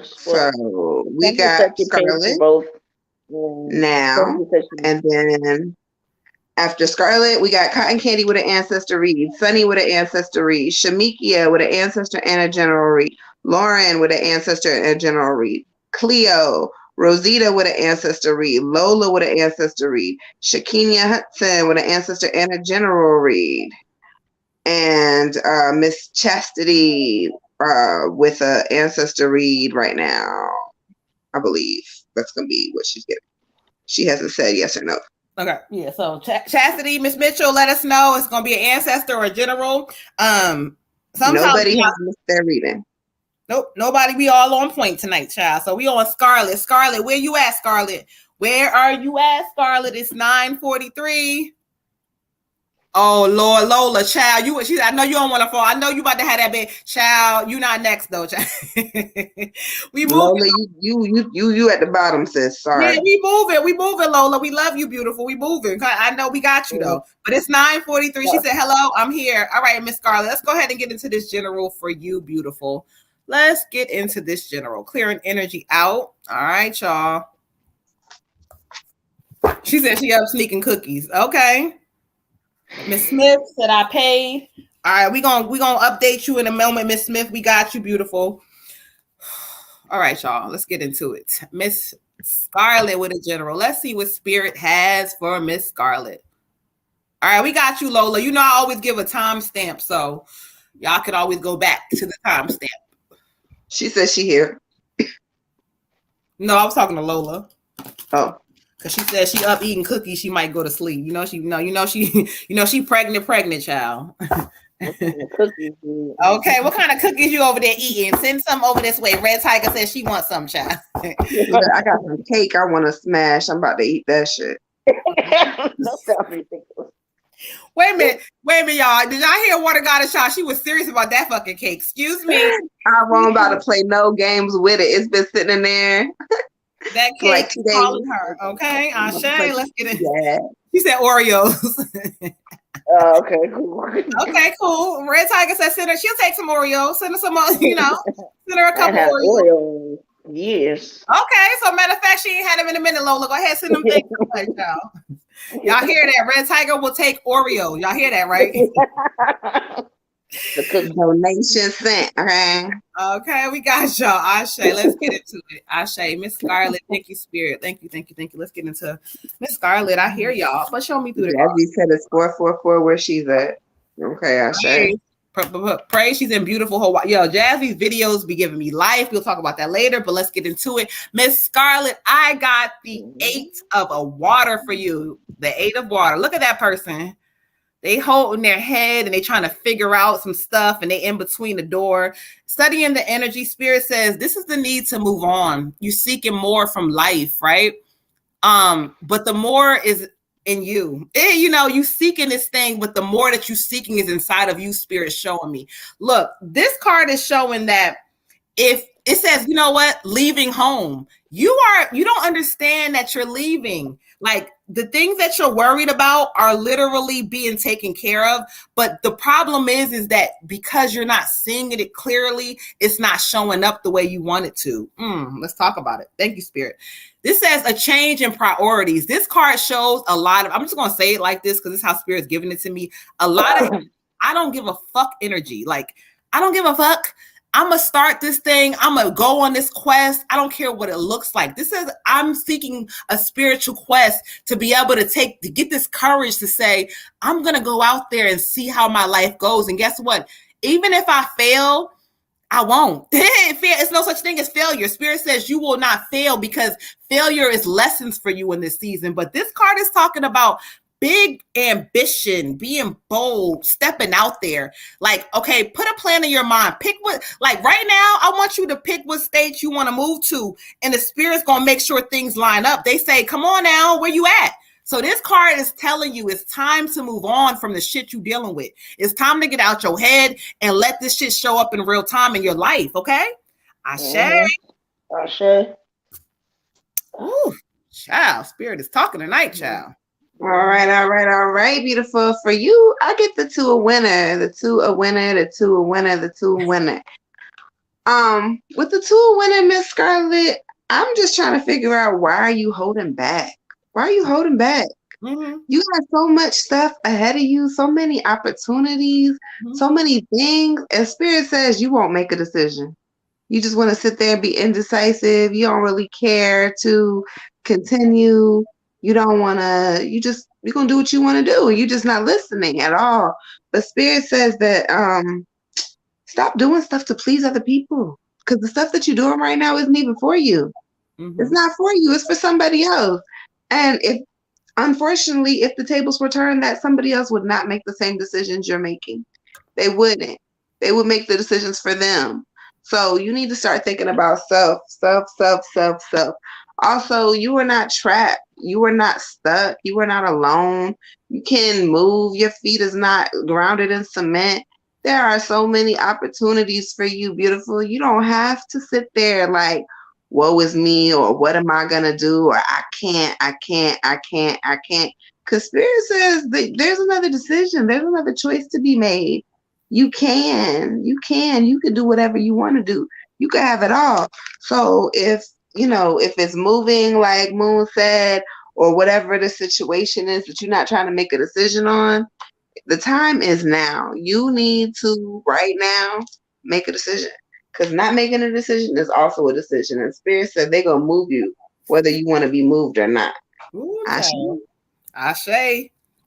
So we got Scarlett now, and then after Scarlett, we got Cotton Candy with an ancestor read, Sunny with an ancestor read, Shamikia with an ancestor and a general read, Lauren with an ancestor and a general read, Cleo, Rosita with an ancestor read, Lola with an ancestor read, Shakinia Hudson with an ancestor and a general read, and Miss Chastity with an ancestor read right now. I believe that's gonna be what she's getting. She hasn't said yes or no. Okay, yeah. So Chastity, Miss Mitchell, let us know. It's gonna be an ancestor or a general. Nobody has missed their reading. Nope, nobody. We all on point tonight, child. So we on Scarlett. Scarlett, where you at, Scarlett? Where are you at, Scarlett? It's 9:43. Oh Lord, Lola, child, I know you don't want to fall. I know you about to have that big child. You not next though, child. We moving. Lola, you at the bottom, sis. Sorry. Yeah, we moving, Lola. We love you, beautiful. We moving. I know we got you though. But it's 9:43. She said, "Hello, I'm here." All right, Miss Scarlett, let's go ahead and get into this general for you, beautiful. Let's get into this general. Clearing energy out. All right, y'all. She said she up sneaking cookies. Okay. Miss Smith said I paid. All right, we gonna update you in a moment, Miss Smith. We got you, beautiful. All right, y'all. Let's get into it. Miss Scarlett with a general. Let's see what Spirit has for Miss Scarlett. All right, we got you, Lola. You know I always give a timestamp, so y'all could always go back to the timestamp. She said she here. No, I was talking to Lola. Oh. Cause she said she up eating cookies, she might go to sleep. She pregnant child. Okay, what kind of cookies you over there eating? Send some over this way. Red Tiger says she wants some, child. I got some cake I want to smash. I'm about to eat that shit. That sounds ridiculous. Wait a minute, y'all. Did y'all hear Water Goddess Shaw? She was serious about that fucking cake. Excuse me. I won't about to play no games with it. It's been sitting in there. That kid like calling her, okay? Ashe, let's get it. Yeah. She said Oreos. Okay, cool. Okay, cool. Red Tiger said send her. She'll take some Oreos. Send her some, send her a couple Oreos. Yes. Okay, so matter of fact, she ain't had them in a minute, Lola. Go ahead, send them things. Y'all hear that? Red Tiger will take Oreos. Y'all hear that, right? The donation sent. Okay, we got y'all. Ashe, let's get into it. Ashe, Miss Scarlett, thank you, Spirit. Thank you. Let's get into Miss Scarlett. I hear y'all, but show me through the cards. Jazzy said it's 444 where she's at. Okay, Ashe. Pray she's in beautiful Hawaii. Yo, Jazzy's videos be giving me life. We'll talk about that later, but let's get into it. Miss Scarlett, I got the 8 of a water for you. The 8 of water. Look at that person. They holding their head and they trying to figure out some stuff and they in between the door. Studying the energy, Spirit says this is the need to move on. You seeking more from life, right? But the more is in you. You seeking this thing, but the more that you seeking is inside of you, Spirit showing me. Look, this card is showing that if it says, you know what, leaving home, you don't understand that you're leaving. Like the things that you're worried about are literally being taken care of. But the problem is that because you're not seeing it clearly, it's not showing up the way you want it to. Let's talk about it. Thank you, Spirit. This says a change in priorities. This card shows a lot of, I'm just going to say it like this because this is how Spirit's giving it to me. A lot of, I don't give a fuck energy. Like, I don't give a fuck. I'm going to start this thing. I'm going to go on this quest. I don't care what it looks like. This is, I'm seeking a spiritual quest to be able to get this courage to say, I'm going to go out there and see how my life goes. And guess what? Even if I fail, I won't. It's no such thing as failure. Spirit says you will not fail because failure is lessons for you in this season. But this card is talking about big ambition, being bold, stepping out there. Like, okay, put a plan in your mind. Pick what, like right now, I want you to pick what state you want to move to. And the Spirit's going to make sure things line up. They say, come on now, where you at? So this card is telling you it's time to move on from the shit you're dealing with. It's time to get out your head and let this shit show up in real time in your life, okay? Ashe. Ashe. Ooh, child. Spirit is talking tonight, child. All right, beautiful. For you, I get the 2 a winner, the 2 a winner, the 2 a winner, the 2 a winner. With the 2 a winner, Miss Scarlett, I'm just trying to figure out, why are you holding back? Why are you holding back? Mm-hmm. You got so much stuff ahead of you, so many opportunities, so many things. And Spirit says you won't make a decision. You just want to sit there and be indecisive. You don't really care to continue. You don't want to, you're going to do what you want to do. You're just not listening at all. But Spirit says that stop doing stuff to please other people, because the stuff that you're doing right now isn't even for you. It's not for you. It's for somebody else. And unfortunately, if the tables were turned, that somebody else would not make the same decisions you're making. They wouldn't. They would make the decisions for them. So you need to start thinking about self. Also, you are not trapped. You are not stuck. You are not alone. You can move. Your feet is not grounded in cement. There are so many opportunities for you, beautiful. You don't have to sit there like, woe is me, or what am I going to do? Or I can't. Because Spirit says that there's another decision. There's another choice to be made. You can do whatever you want to do. You can have it all. So if it's moving like Moon said, or whatever the situation is that you're not trying to make a decision on, the time is now. You need to right now make a decision, because not making a decision is also a decision. And Spirit said they're going to move you whether you want to be moved or not. Ooh, Ashe.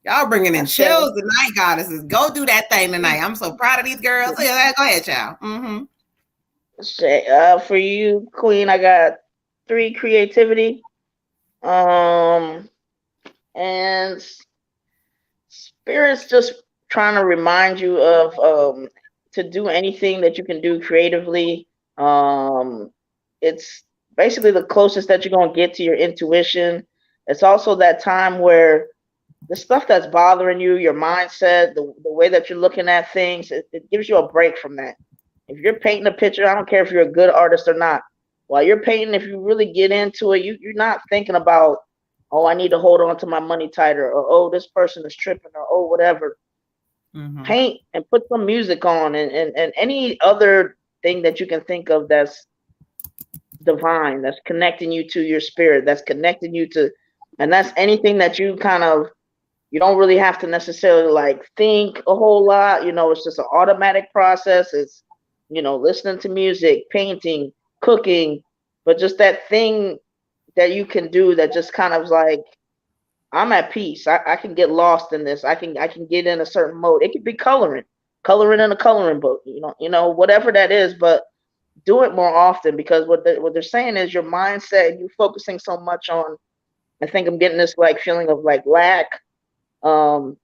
Y'all bringing in chills tonight, goddesses. Go do that thing tonight. I'm so proud of these girls. Yeah, go ahead, child. For you, Queen, I got 3 creativity. And Spirit's just trying to remind you of to do anything that you can do creatively. It's basically the closest that you're gonna get to your intuition. It's also that time where the stuff that's bothering you, your mindset, the way that you're looking at things, it gives you a break from that. If you're painting a picture, I don't care if you're a good artist or not. While you're painting, if you really get into it, you're not thinking about, oh, I need to hold on to my money tighter, or oh, this person is tripping, or oh, whatever. Paint and put some music on, and any other thing that you can think of that's divine, that's connecting you to your spirit, that's connecting you to, and that's anything that you you don't really have to necessarily like think a whole lot. It's just an automatic process. It's, listening to music, painting, cooking, but just that thing that you can do that just kind of like, I'm at peace. I can get lost in this. I can get in a certain mode. It could be coloring in a coloring book, whatever that is, but do it more often, because what they're saying is your mindset, you focusing so much on, I think I'm getting this like feeling of like lack. So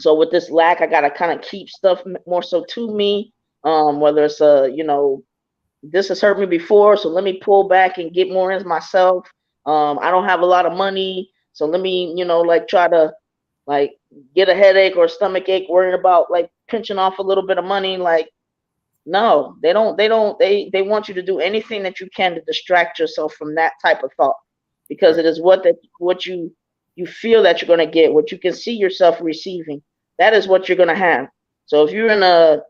with this lack, I gotta kind of keep stuff more so to me. Whether it's this has hurt me before, so let me pull back and get more into myself. I don't have a lot of money, so let me, like try to like get a headache or a stomach ache worrying about like pinching off a little bit of money. Like, no, they want you to do anything that you can to distract yourself from that type of thought, because it is what you feel that you're going to get, what you can see yourself receiving. That is what you're going to have. So if you're in a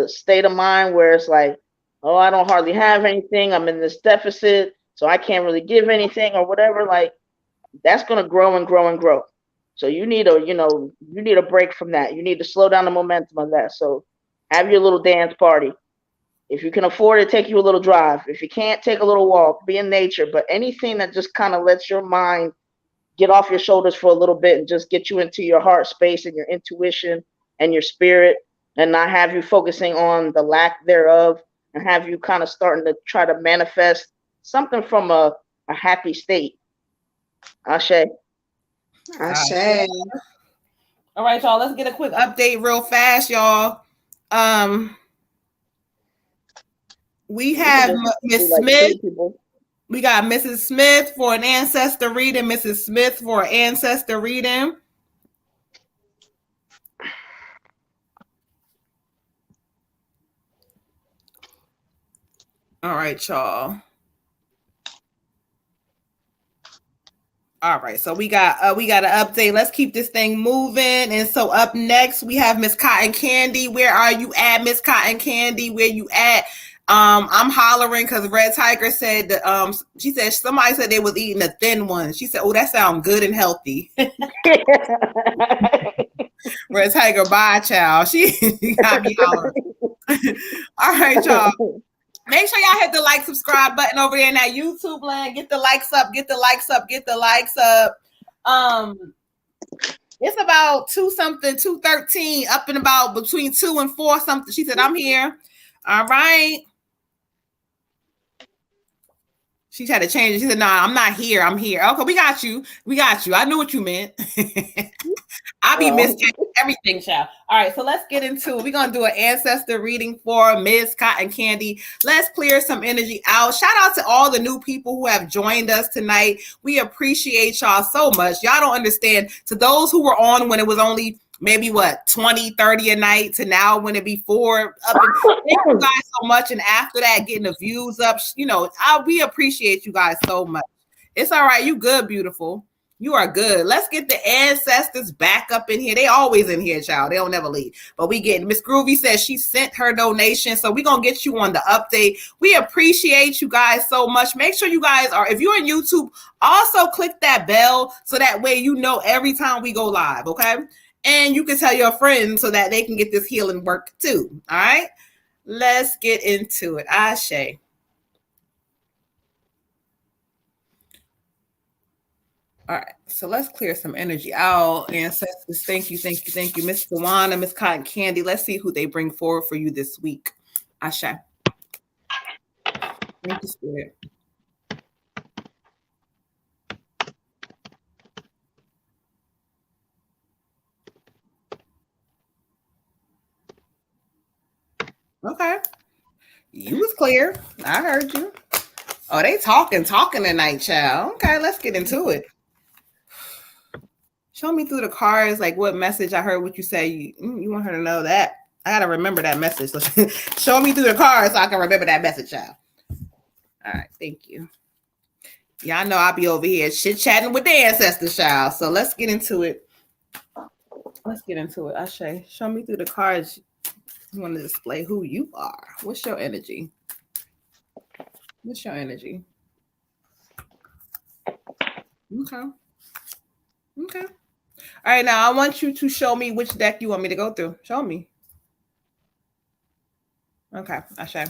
state of mind where it's like, oh, I don't hardly have anything, I'm in this deficit, so I can't really give anything or whatever, like that's going to grow and grow and grow. So you need a break from that. You need to slow down the momentum of that. So have your little dance party. If you can afford it, take you a little drive. If you can't, take a little walk, be in nature, but anything that just kind of lets your mind get off your shoulders for a little bit and just get you into your heart space and your intuition and your spirit, and not have you focusing on the lack thereof, and have you kind of starting to try to manifest something from a happy state. Ashe. Ashe. All right, y'all, let's get a quick update real fast, y'all. We have Miss Smith. We got Mrs. Smith for an ancestor reading. Mrs. Smith for an ancestor reading. All right, y'all. All right, so we got an update. Let's keep this thing moving. And so up next we have Miss Cotton Candy. Where are you at, Miss Cotton Candy? Where you at? I'm hollering because Red Tiger said that, she said somebody said they was eating a thin one. She said, "Oh, that sounds good and healthy." Red Tiger, bye, child. She got me hollering. All right, y'all. Make sure y'all hit the like, subscribe button over there in that YouTube land. Get the likes up, get the likes up, get the likes up. It's about 2:13, up and about between 2 and 4 something. She said, "I'm here." All right. She tried to change it. She said, "Nah, I'm not here. I'm here." Okay, we got you. We got you. I knew what you meant. I be mistaking everything, child. All right, so let's get into it. We're going to do an ancestor reading for Ms. Cotton Candy. Let's clear some energy out. Shout out to all the new people who have joined us tonight. We appreciate y'all so much. Y'all don't understand. To those who were on when it was only maybe 20, 30 a night to now when it be 4 up. Thank you guys so much. And after that, getting the views up, we appreciate you guys so much. It's all right. You good, beautiful. You are good. Let's get the ancestors back up in here. They always in here, child. They don't never leave. But we get Miss Groovy says she sent her donation. So we're going to get you on the update. We appreciate you guys so much. Make sure you guys if you're on YouTube, also click that bell so that way you know every time we go live, okay? And you can tell your friends so that they can get this healing work too. All right? Let's get into it. Ashe. All right, so let's clear some energy out. Ancestors, thank you. Miss Tawana, Miss Cotton Candy. Let's see who they bring forward for you this week. Ashe. Thank you, Spirit. Okay. You was clear. I heard you. Oh, they talking tonight, child. Okay, let's get into it. Show me through the cards, like what message. I heard what you say. You want her to know that. I gotta remember that message. So show me through the cards so I can remember that message, child. All right, thank you. Y'all know I'll be over here chit-chatting with the ancestors, child. So let's get into it. Ashe, show me through the cards. You want to display who you are. What's your energy? Okay. All right, now I want you to show me which deck you want me to go through. Show me. Okay, Ashe.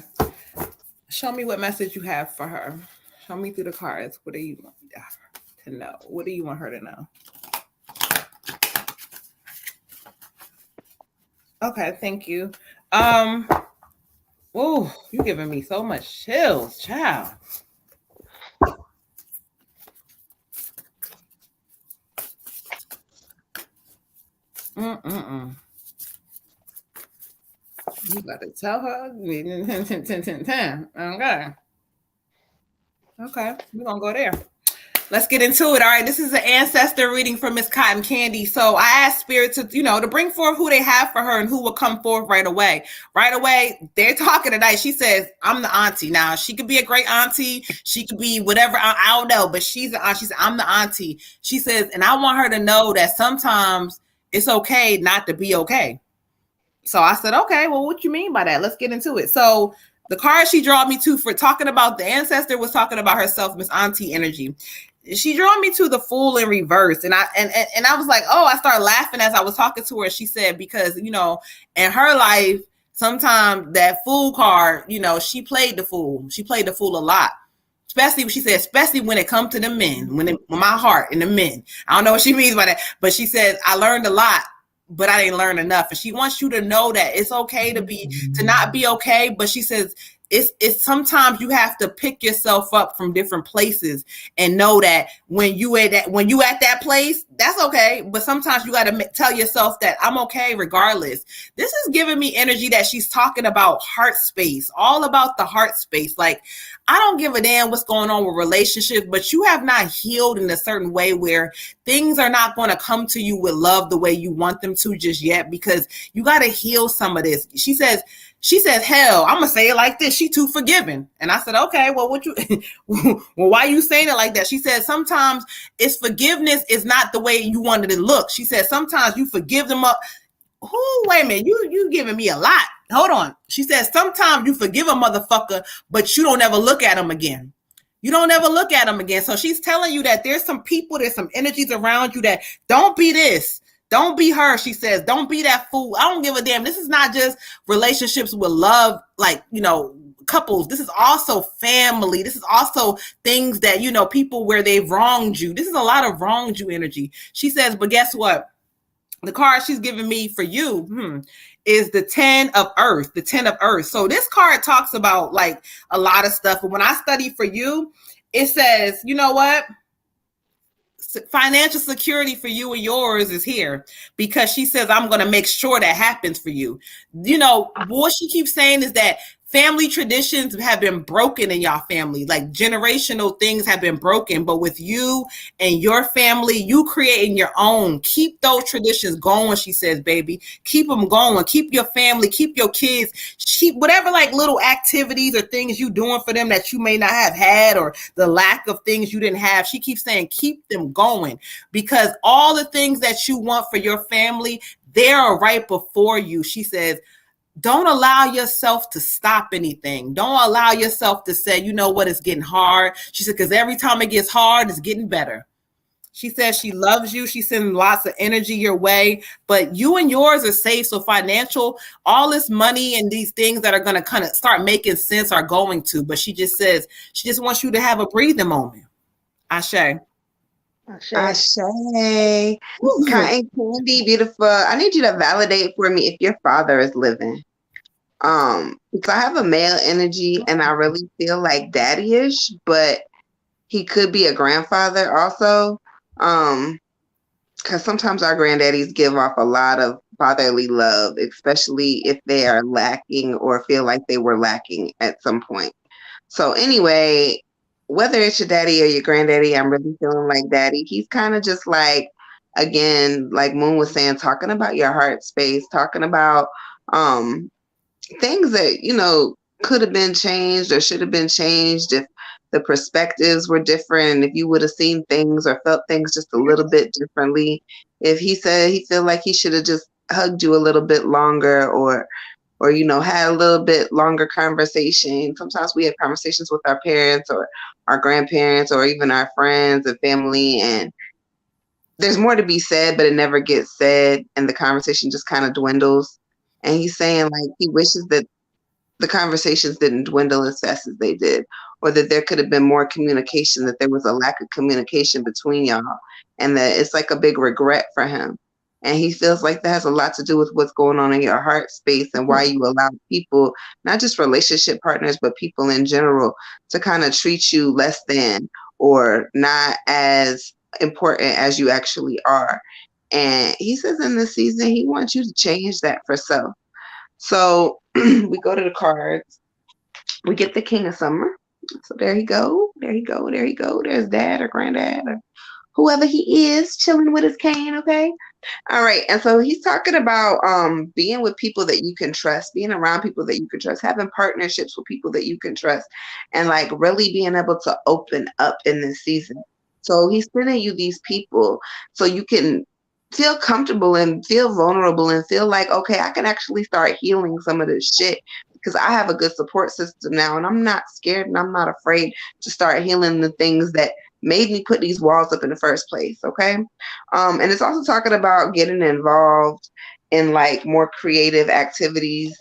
Show me what message you have for her. Show me through the cards. What do you want to know? What do you want her to know? Okay, thank you. Oh, you're giving me so much chills, child. You got to tell her. Okay, we're gonna go there. Let's get into it. All right, this is an ancestor reading from Miss Cotton Candy. So I asked Spirit to, to bring forth who they have for her and who will come forth right away. Right away, they're talking tonight. She says, "I'm the auntie." Now, she could be a great auntie. She could be whatever. I don't know, but she's an aunt. She said, "I'm the auntie." She says, and I want her to know that sometimes it's okay not to be okay. So I said, okay, well, what you mean by that? Let's get into it. So the card she drew me to for talking about the ancestor was talking about herself, Miss Auntie energy. She drew me to the Fool in reverse. And I was like, oh, I started laughing as I was talking to her. She said, because, in her life, sometimes that Fool card, she played the Fool. She played the Fool a lot. Especially when it comes to the men, when my heart and the men. I don't know what she means by that, but she says, I learned a lot, but I didn't learn enough. And she wants you to know that it's okay to not be okay. But she says, it's sometimes you have to pick yourself up from different places and know that when you at that place, that's okay. But sometimes you got to tell yourself that I'm okay regardless. This is giving me energy that she's talking about heart space, all about the heart space. Like, I don't give a damn what's going on with relationships, but you have not healed in a certain way where things are not going to come to you with love the way you want them to just yet, because you got to heal some of this. She says, hell, I'm going to say it like this. She too forgiving. And I said, okay, well, well, why are you saying it like that? She said, sometimes it's forgiveness is not the way you wanted it to look. She said, sometimes you forgive them up. Wait a minute, you giving me a lot. Hold on. She says, sometimes you forgive a motherfucker, but you don't ever look at them again. You don't ever look at them again. So she's telling you that there's some people, there's some energies around you that don't be this. Don't be her. She says, don't be that fool. I don't give a damn. This is not just relationships with love, like, couples. This is also family. This is also things that, people where they've wronged you. This is a lot of wronged you energy. She says, but guess what? The card she's giving me for you is the 10 of Earth, the 10 of Earth. So this card talks about like a lot of stuff. But when I study for you, it says, you know what? Financial security for you and yours is here, because she says, I'm going to make sure that happens for you. What she keeps saying is that family traditions have been broken in y'all family. Like generational things have been broken, but with you and your family, you creating your own. Keep those traditions going, she says, baby. Keep them going. Keep your family, keep your kids, keep whatever like little activities or things you doing for them that you may not have had, or the lack of things you didn't have. She keeps saying, keep them going, because all the things that you want for your family, they're right before you. She says, don't allow yourself to stop anything. Don't allow yourself to say, you know what, it's getting hard. She said, because every time it gets hard, it's getting better. She says she loves you. She's sending lots of energy your way, but you and yours are safe. So financial, all this money and these things that are going to kind of start making sense are going to, but she just says, she just wants you to have a breathing moment. Ashe. Ashe. Cotton Candy, beautiful. I need you to validate for me if your father is living. Because I have a male energy and I really feel like daddy-ish, but he could be a grandfather also. Because sometimes our granddaddies give off a lot of fatherly love, especially if they are lacking or feel like they were lacking at some point. So anyway, whether it's your daddy or your granddaddy, I'm really feeling like daddy. He's kind of just like, again, like Moon was saying, talking about your heart space, talking about things that, could have been changed or should have been changed if the perspectives were different, if you would have seen things or felt things just a little bit differently. If he said he felt like he should have just hugged you a little bit longer, or had a little bit longer conversation. Sometimes we have conversations with our parents or our grandparents or even our friends and family, and there's more to be said, but it never gets said, and the conversation just kind of dwindles. And he's saying like he wishes that the conversations didn't dwindle as fast as they did, or that there could have been more communication, that there was a lack of communication between y'all, and that it's like a big regret for him. And he feels like that has a lot to do with what's going on in your heart space and why you allow people, not just relationship partners, but people in general, to kind of treat you less than or not as important as you actually are. And he says in this season, he wants you to change that for self. So we go to the cards. We get the King of Summer. So there you go. There you go. There you go. There's dad or granddad or whoever he is chilling with his cane, okay? All right. And so he's talking about being with people that you can trust, being around people that you can trust, having partnerships with people that you can trust, and like really being able to open up in this season. So he's sending you these people so you can feel comfortable and feel vulnerable and feel like, okay, I can actually start healing some of this shit because I have a good support system now, and I'm not scared and I'm not afraid to start healing the things that made me put these walls up in the first place. Okay. And it's also talking about getting involved in like more creative activities.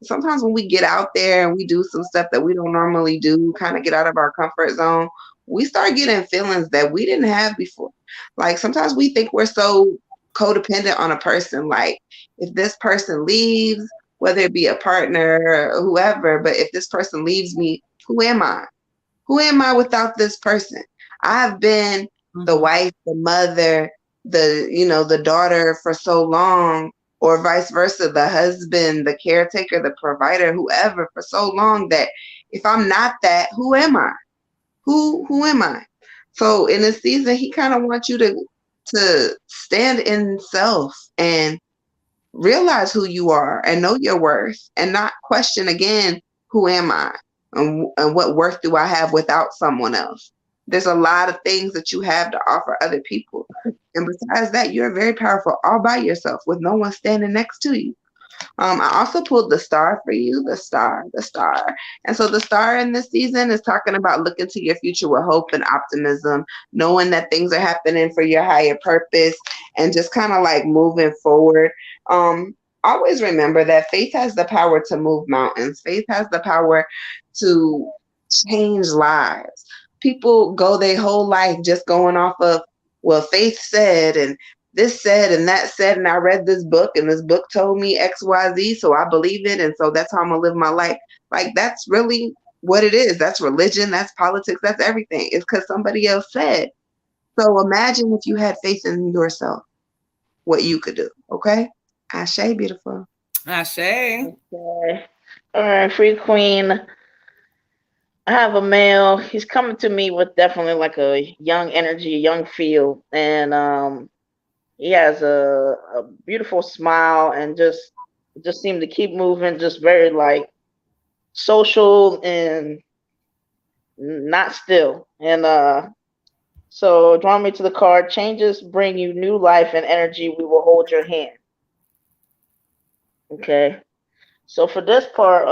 Sometimes when we get out there and we do some stuff that we don't normally do, kind of get out of our comfort zone, we start getting feelings that we didn't have before. Like sometimes we think we're so codependent on a person. Like if this person leaves, whether it be a partner or whoever. But if this person leaves me, who am I? Who am I without this person? I've been the wife, the mother, the daughter for so long, or vice versa, the husband, the caretaker, the provider, whoever for so long that if I'm not that, who am I? Who am I? So in this season, he kind of wants you to stand in self and realize who you are and know your worth and not question again, who am I? And what worth do I have without someone else? There's a lot of things that you have to offer other people. And besides that, you're very powerful all by yourself with no one standing next to you. I also pulled the star for you, the star. And so the star in this season is talking about looking to your future with hope and optimism, knowing that things are happening for your higher purpose and just kind of like moving forward. Always remember that faith has the power to move mountains. Faith has the power to change lives. People go their whole life just going off of, well, faith said, and this said, and that said, and I read this book, and this book told me XYZ, so I believe it, and so that's how I'm gonna live my life. Like, that's really what it is. That's religion, that's politics, that's everything. It's because somebody else said. So imagine if you had faith in yourself, what you could do, okay? Ashe, beautiful. Ashe. Okay. All right, free queen. I have a male. He's coming to me with definitely like a young energy, young feel, and he has a beautiful smile and just seems to keep moving, just very like social and not still. And so draw me to the card. Changes bring you new life and energy. We will hold your hand. Okay. So for this part,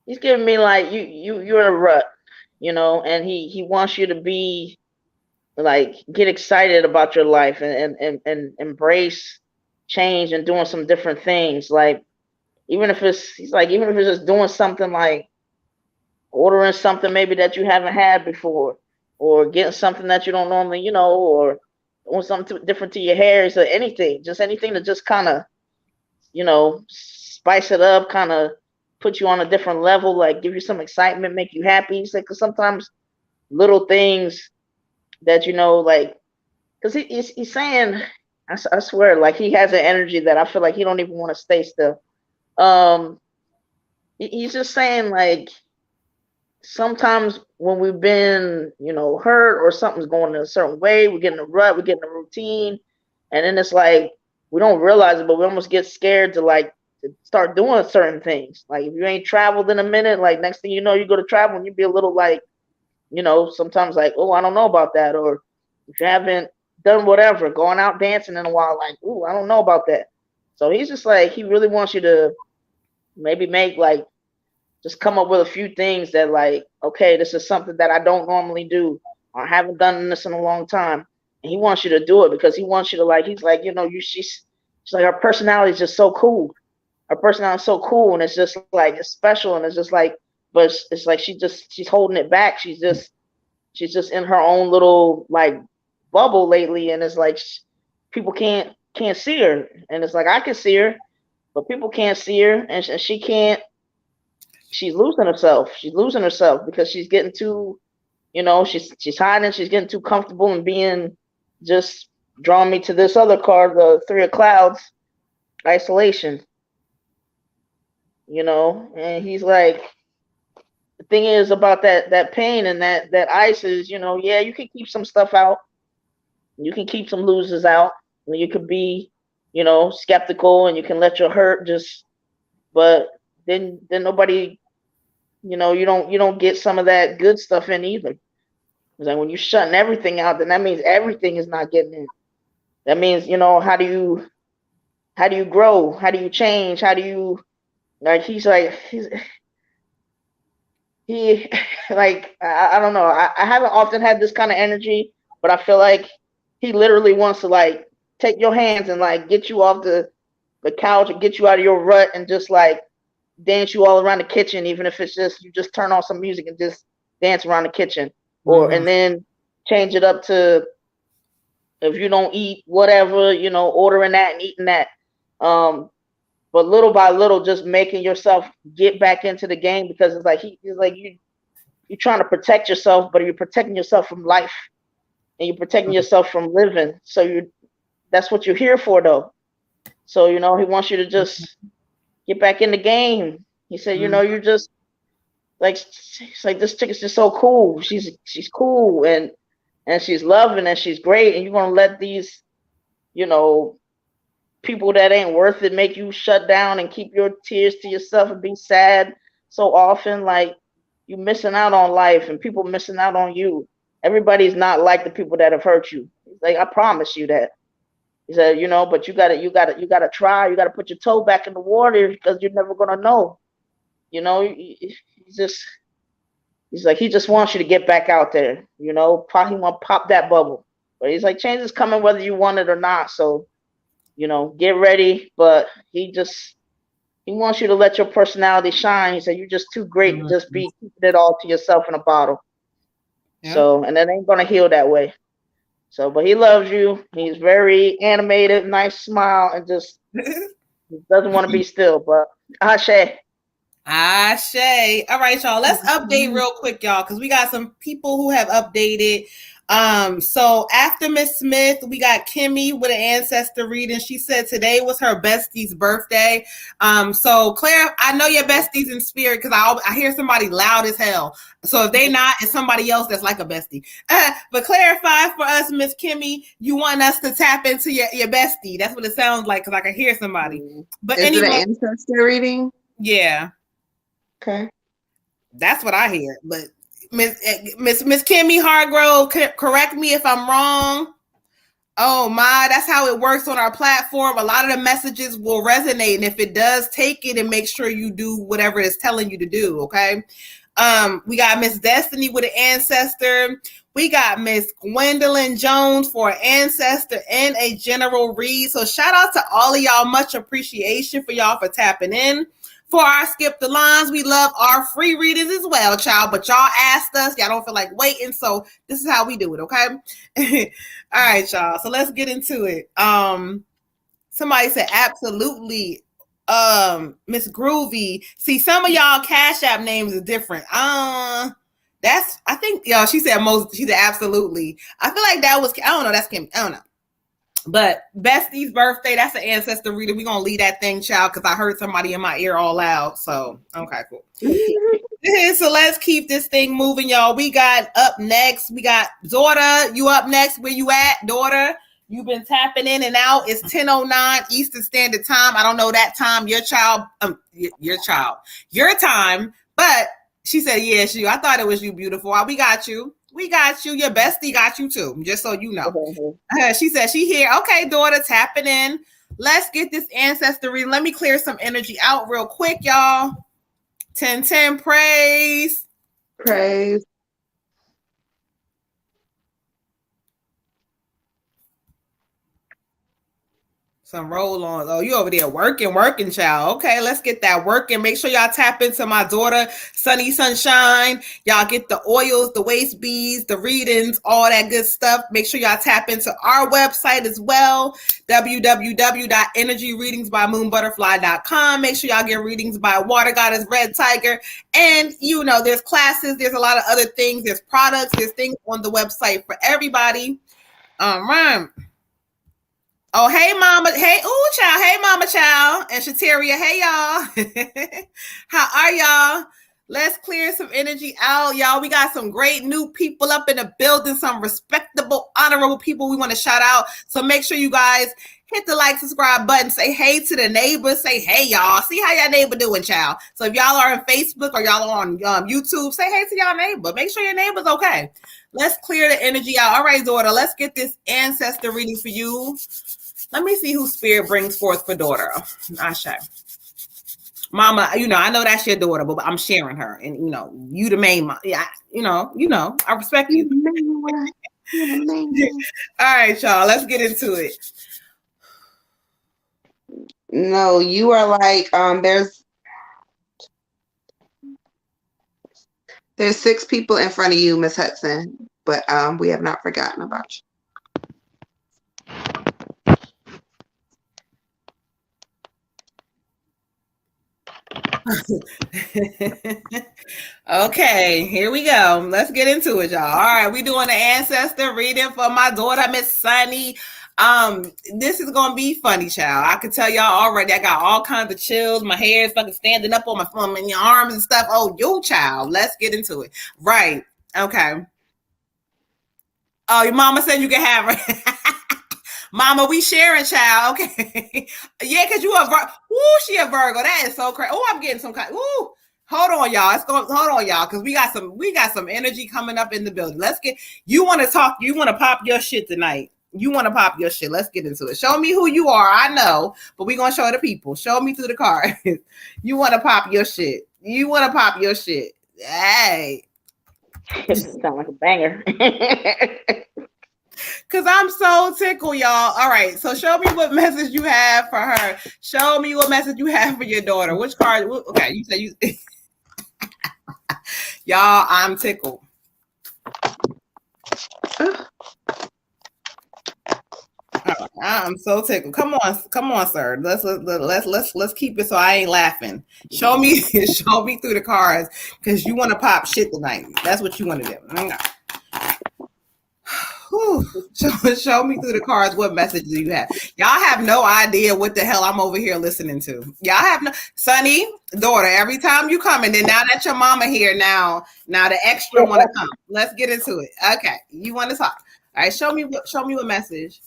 he's giving me like you're in a rut, and he wants you to be like get excited about your life and embrace change and doing some different things. Like even if it's just doing something like ordering something maybe that you haven't had before, or getting something that you don't normally, or doing something different to your hair, so anything to just kind of, spice it up, kind of put you on a different level, like give you some excitement, make you happy. It's like, 'cause sometimes little things that, like, because he's saying, I swear, like he has an energy that I feel like he don't even want to stay still. He's just saying like, sometimes when we've been, hurt or something's going in a certain way, we get in a rut, we get in a routine, and then it's like we don't realize it, but we almost get scared to start doing certain things. Like if you ain't traveled in a minute, like next thing you know, you go to travel and you be a little like, sometimes like, oh, I don't know about that, or if you haven't done whatever, going out dancing in a while, like, oh, I don't know about that. So he's just like, he really wants you to maybe make like just come up with a few things that like, okay, this is something that I don't normally do, or I haven't done this in a long time. And he wants you to do it because he wants you to like, he's like, she's like, her personality is just so cool. Her personality is so cool. And it's just like, it's special. And it's just like, but it's like, she's holding it back. She's just in her own little like bubble lately. And it's like, people can't see her. And it's like, I can see her, but people can't see her. And she can't. She's losing herself. She's losing herself because she's getting too, she's hiding. She's getting too comfortable and being just drawing me to this other card, the Three of Clouds, isolation. And he's like, the thing is about that pain and that ice is, yeah, you can keep some stuff out. You can keep some losers out. You could be, skeptical, and you can let your hurt just, but then nobody, you don't get some of that good stuff in either. It's like when you're shutting everything out, then that means everything is not getting in. That means, how do you grow? How do you change? How do you, like, he like, I don't know. I haven't often had this kind of energy, but I feel like he literally wants to like take your hands and like get you off the couch and get you out of your rut and just like dance you all around the kitchen, even if it's just you just turn on some music and just dance around the kitchen, or and then change it up to, if you don't eat whatever, ordering that and eating that. But little by little, just making yourself get back into the game, because it's like he's like you're trying to protect yourself, but you're protecting yourself from life, and you're protecting yourself from living. So that's what you're here for, though. So he wants you to just get back in the game. He said, you're just like, it's like, this chick is just so cool. She's cool, and she's loving, and she's great, and you're gonna let these people that ain't worth it make you shut down and keep your tears to yourself and be sad so often. Like, you missing out on life, and people missing out on you. Everybody's not like the people that have hurt you. He's like, I promise you that. He said, but you gotta try. You gotta put your toe back in the water, because you're never gonna know. He's like, he just wants you to get back out there. Probably want to pop that bubble. But he's like, change is coming whether you want it or not. So, get ready. But he wants you to let your personality shine. He said, you're just too great to just be keeping it all to yourself in a bottle. Yeah. So, and it ain't gonna heal that way. So, but he loves you. He's very animated, nice smile, and just doesn't want to be still. But Ashe. Ashe. All right, y'all. Let's update real quick, y'all, because we got some people who have updated. So after Miss Smith, we got Kimmy with an ancestor reading. She said today was her bestie's birthday. So Claire, I know your bestie's in spirit, because I hear somebody loud as hell. So if they not, it's somebody else that's like a bestie. But clarify for us, Miss Kimmy, you want us to tap into your bestie. That's what it sounds like, because I can hear somebody. But is anyway, it an ancestor reading? Yeah. Okay. That's what I hear. But Miss Kimmy Hargrove, correct me if I'm wrong. Oh my, that's how it works on our platform. A lot of the messages will resonate, and if it does, take it and make sure you do whatever it's telling you to do. Okay. We got Miss Destiny with an ancestor. We got Miss Gwendolyn Jones for an ancestor and a general read. So shout out to all of y'all. Much appreciation for y'all for tapping in. For our Skip the Lines, we love our free readings as well, child. But y'all asked us. Y'all don't feel like waiting. So this is how we do it, okay? All right, y'all. So let's get into it. Somebody said absolutely. Miss Groovy. See, some of y'all Cash App names are different. I think y'all, she said absolutely. I feel like that was, I don't know, that's Kim. I don't know. But Bestie's birthday, that's an ancestor reader. We're gonna leave that thing, child, because I heard somebody in my ear all loud. So okay, cool. So let's keep this thing moving, y'all. We got up next. We got daughter. You up next? Where you at, daughter? You've been tapping in and out. It's 10:09 Eastern Standard Time. I don't know that time. Your time. But she said, yeah, it's you. I thought it was you, beautiful. We got you. We got you. Your bestie got you too, just so you know. She said she here. Okay, daughter, tapping in. Let's get this ancestor reading. Let me clear some energy out real quick, y'all. 1010 praise. Praise. Some roll on. Oh, you over there working, child. Okay, let's get that working. Make sure y'all tap into my daughter, Sunny Sunshine. Y'all get the oils, the waist beads, the readings, all that good stuff. Make sure y'all tap into our website as well, www.energyreadingsbymoonbutterfly.com. Make sure y'all get readings by Water Goddess Red Tiger. And, there's classes. There's a lot of other things. There's products. There's things on the website for everybody. Right. Oh, hey, mama. Hey, ooh, child. Hey, mama, child. And Shateria, hey, y'all. How are y'all? Let's clear some energy out, y'all. We got some great new people up in the building, some respectable, honorable people we want to shout out. So make sure you guys hit the like, subscribe button. Say hey to the neighbors. Say hey, y'all. See how y'all neighbor doing, child. So if y'all are on Facebook or y'all are on YouTube, say hey to y'all neighbor. Make sure your neighbor's okay. Let's clear the energy out. All right, daughter. Let's get this ancestor reading for you. Let me see who spirit brings forth for daughter. Ashe. Mama, I know that's your daughter, but I'm sharing her. And, you the main mom. Yeah, I respect you. All right, y'all. Let's get into it. No, you are like, there's 6 people in front of you, Miss Hudson, but we have not forgotten about you. Okay, here we go. Let's get into it, y'all. All right, we doing the ancestor reading for my daughter, Miss Sunny. This is gonna be funny, child. I can tell y'all already. I got all kinds of chills. My hair is fucking standing up on my in your arms and stuff. Oh, yo, child. Let's get into it. Right. Okay. Oh, your mama said you can have her. Mama, we sharing, child. Okay. Yeah, because you a Virgo. Ooh, she a Virgo. That is so crazy. Oh, I'm getting some kind. Ooh. Hold on, y'all. Hold on, y'all, because we got some energy coming up in the building. Let's get. You want to talk? You want to pop your shit tonight? You want to pop your shit? Let's get into it. Show me who you are. I know, but we're gonna show the people. Show me through the cards. You want to pop your shit? You want to pop your shit? Hey. Sound like a banger. Cause I'm so tickled, y'all. All right, so show me what message you have for her. Show me what message you have for your daughter. Which card? Okay, you said you. Y'all, I'm tickled. Oh, I'm so tickled. Come on, sir. Let's keep it so I ain't laughing. Show me through the cards because you want to pop shit tonight. That's what you want to do. Show me through the cards what message do you have. Y'all have no idea what the hell I'm over here listening to. Y'all have no. Sonny, daughter, every time you come, and then now that your mama here, now the extra want to come. Let's get into it. Okay, you want to talk. All right, show me what message.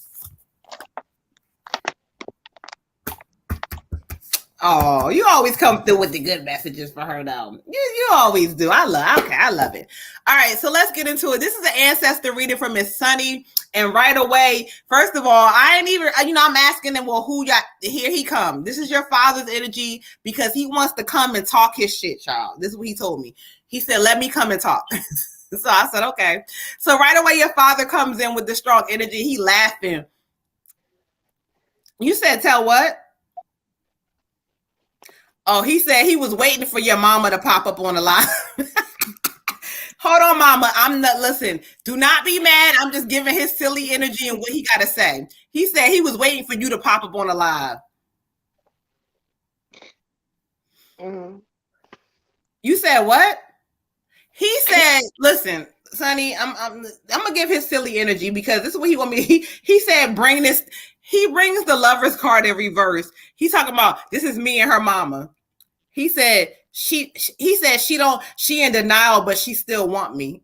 Oh, you always come through with the good messages for her, though. You always do. I love it. All right, so let's get into it. This is an ancestor reading from Miss Sunny, and right away, first of all, I ain't even, I'm asking him, well, who y'all? Here he come. This is your father's energy because he wants to come and talk his shit, child. This is what he told me. He said, "Let me come and talk." So I said, "Okay." So right away, your father comes in with the strong energy. He laughing. You said, "Tell what?" Oh, he said he was waiting for your mama to pop up on the live. Hold on, mama. I'm not, listen, do not be mad. I'm just giving his silly energy and what he got to say. He said he was waiting for you to pop up on the live. Mm-hmm. You said what? He said, listen, Sonny, I'm gonna give his silly energy because this is what he want me. He said, bring this. He brings the Lover's card in reverse. He's talking about this is me and her mama. He said she in denial, but she still want me.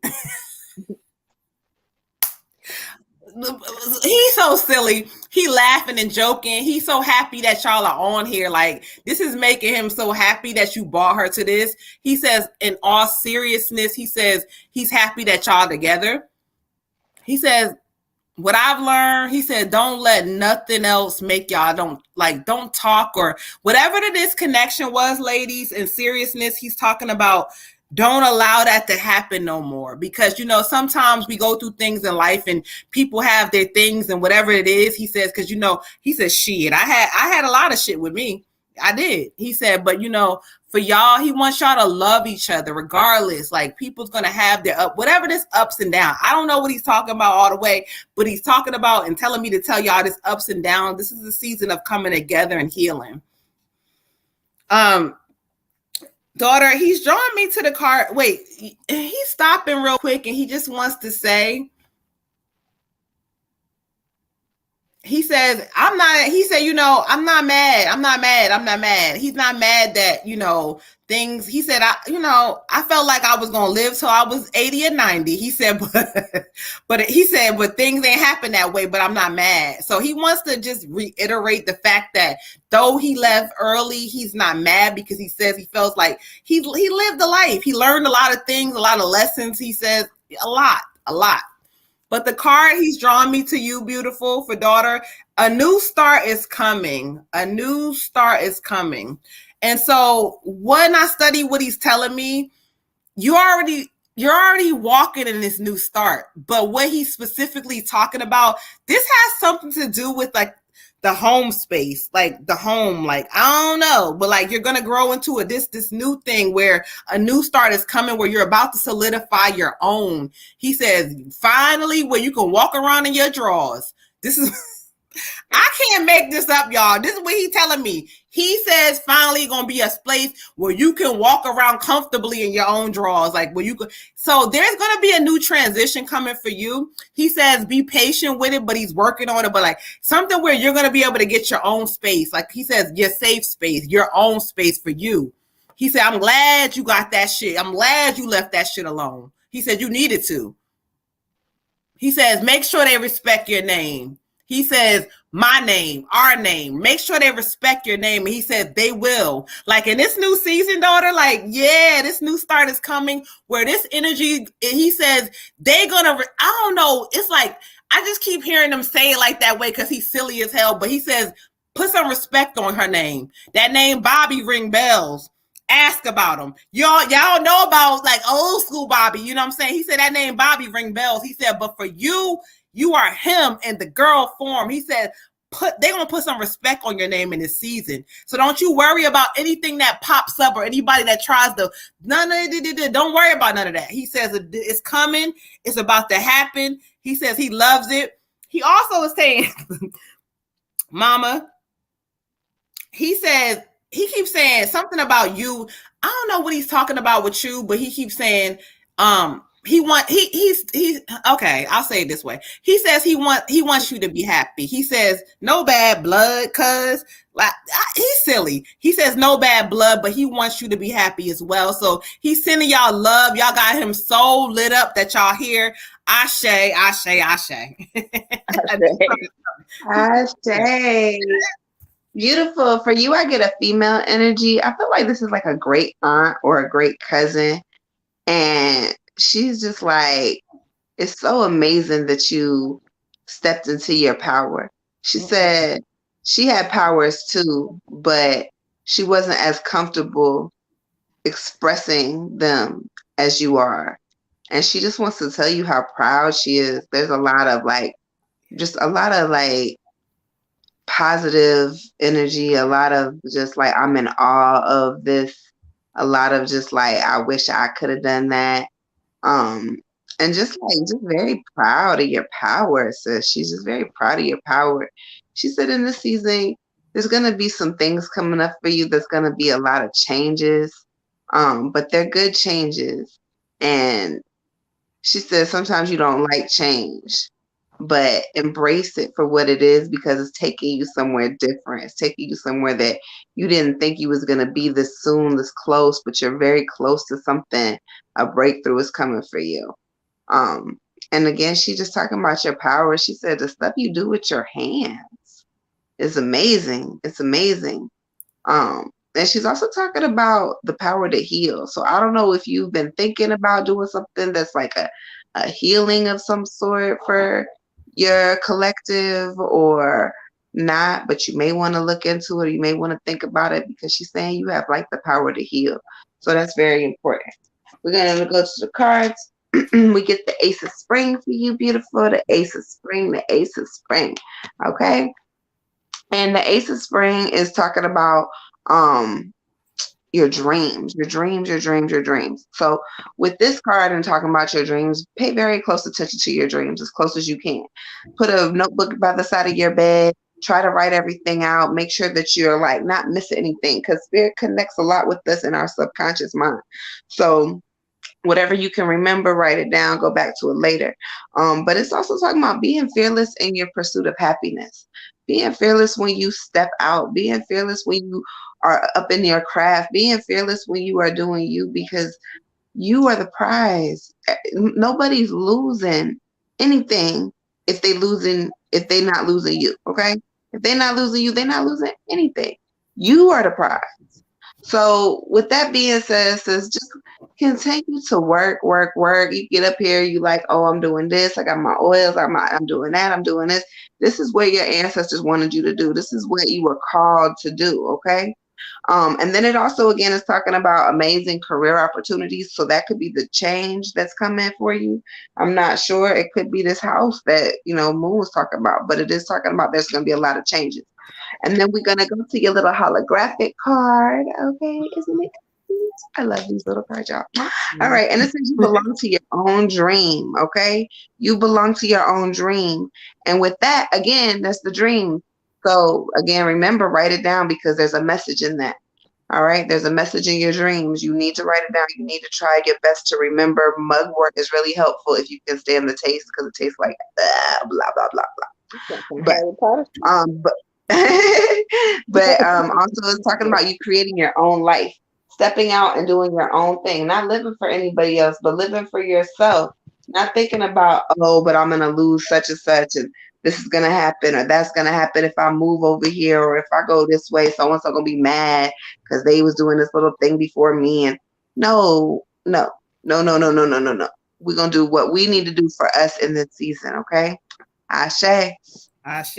He's so silly. He laughing and joking. He's so happy that y'all are on here. Like, this is making him so happy that you brought her to this. He says, in all seriousness, he says he's happy that y'all together. He says, what I've learned, he said, don't let nothing else make y'all don't talk or whatever the disconnection was, ladies, in seriousness, he's talking about don't allow that to happen no more because, sometimes we go through things in life and people have their things and whatever it is, he says, because, he says, shit, I had a lot of shit with me. I did. He said, but, for y'all, he wants y'all to love each other regardless. Like, people's going to have their whatever this ups and downs. I don't know what he's talking about all the way, but he's talking about and telling me to tell y'all this ups and downs. This is the season of coming together and healing. Daughter, he's drawing me to the card. Wait, he's stopping real quick and he just wants to say, he says, I'm not mad. I'm not mad. He's not mad that, things. He said, I felt like I was going to live till I was 80 or 90. He said, but things ain't happen that way, but I'm not mad. So he wants to just reiterate the fact that though he left early, he's not mad because he says he feels like he lived a life. He learned a lot of things, a lot of lessons. He says a lot. But the card he's drawn me to you, beautiful, for daughter, a new start is coming. A new start is coming. And so when I study what he's telling me, you're already walking in this new start. But what he's specifically talking about, this has something to do with like the home space, like the home, like, I don't know, but like you're going to grow into this new thing where a new start is coming where you're about to solidify your own. He says, finally, where you can walk around in your drawers. This is I can't make this up, y'all. This is what he's telling me. He says finally gonna be a place where you can walk around comfortably in your own drawers, like where you could. So there's gonna be a new transition coming for you. He says be patient with it, but he's working on it. But like something where you're gonna be able to get your own space. Like he says, your safe space, your own space for you. He said, I'm glad you got that shit. I'm glad you left that shit alone. He said you needed to. He says, make sure they respect your name. He says, my name, our name. Make sure they respect your name. And he said, they will. Like in this new season, daughter, like, yeah, this new start is coming where this energy, he says, they gonna, I don't know. It's like, I just keep hearing him say it like that way because he's silly as hell. But he says, put some respect on her name. That name, Bobby, ring bells. Ask about him. Y'all know about like old school Bobby. You know what I'm saying? He said that name Bobby ring bells. He said, but for you, you are him in the girl form. He said, they're gonna put some respect on your name in this season. So don't you worry about anything that pops up or anybody that tries to don't worry about none of that. He says it's coming, it's about to happen. He says he loves it. He also is saying, Mama, he says, he keeps saying something about you. I don't know what he's talking about with you, but he keeps saying, he's okay. I'll say it this way. He says he wants you to be happy. He says no bad blood, cuz like he's silly. He says no bad blood, but he wants you to be happy as well. So he's sending y'all love. Y'all got him so lit up that y'all hear Ashe, Ashe, Ashe. Ashe. Beautiful. For you, I get a female energy. I feel like this is like a great aunt or a great cousin. And she's just like, it's so amazing that you stepped into your power. She said she had powers too, but she wasn't as comfortable expressing them as you are. And she just wants to tell you how proud she is. There's a lot of like, just a lot of like, positive energy, a lot of just like I'm in awe of this, a lot of just like I wish I could have done that, and just very proud of your power, sis. She's just very proud of your power. She said in this season there's gonna be some things coming up for you. There's gonna be a lot of changes, but they're good changes. And she said sometimes you don't like change, but embrace it for what it is because it's taking you somewhere different. It's taking you somewhere that you didn't think you was going to be this soon, this close, but you're very close to something. A breakthrough is coming for you. And again, she just talking about your power. She said the stuff you do with your hands is amazing. It's amazing. And she's also talking about the power to heal. So I don't know if you've been thinking about doing something that's like a healing of some sort for your collective or not, but you may want to look into it, or you may want to think about it because she's saying you have like the power to heal. So that's very important. We're going to go to the cards. We get the Ace of Spring for you, beautiful. The Ace of Spring, the Ace of Spring. Okay. And the Ace of Spring is talking about your dreams. So with this card and talking about your dreams, pay very close attention to your dreams, as close as you can. Put a notebook by the side of your bed. Try to write everything out. Make sure that you're like not missing anything, because spirit connects a lot with us in our subconscious mind. So whatever you can remember, write it down, go back to it later. But it's also talking about being fearless in your pursuit of happiness. Being fearless when you step out. Being fearless when you are up in your craft. Being fearless when you are doing you, because you are the prize. Nobody's losing anything if they're not losing you. Okay? If they're not losing you, they're not losing anything. You are the prize. So with that being said, sis, just continue to work. You get up here, you like, oh, I'm doing this. I got my oils. I'm doing that. I'm doing this. This is what your ancestors wanted you to do. This is what you were called to do. Okay. And then it also, again, is talking about amazing career opportunities. So that could be the change that's coming for you. I'm not sure. It could be this house that, Moon was talking about, but it is talking about there's going to be a lot of changes. And then we're going to go to your little holographic card. Okay. Isn't it? I love these little cards, y'all. All right. And it says you belong to your own dream. Okay. You belong to your own dream. And with that, again, that's the dream. So again, remember, write it down because there's a message in that. All right. There's a message in your dreams. You need to write it down. You need to try your best to remember. Mugwort is really helpful if you can stand the taste because it tastes like blah, blah, blah, blah. Some But Harry Potter. but but also it's talking about you creating your own life, stepping out and doing your own thing, not living for anybody else, but living for yourself. Not thinking about, oh, but I'm gonna lose such and such, and this is gonna happen, or that's gonna happen if I move over here, or if I go this way, so and so gonna be mad because they was doing this little thing before me. And no, no, no, no, no, no, no, no, no. We're gonna do what we need to do for us in this season, okay? Ashe. Ashe.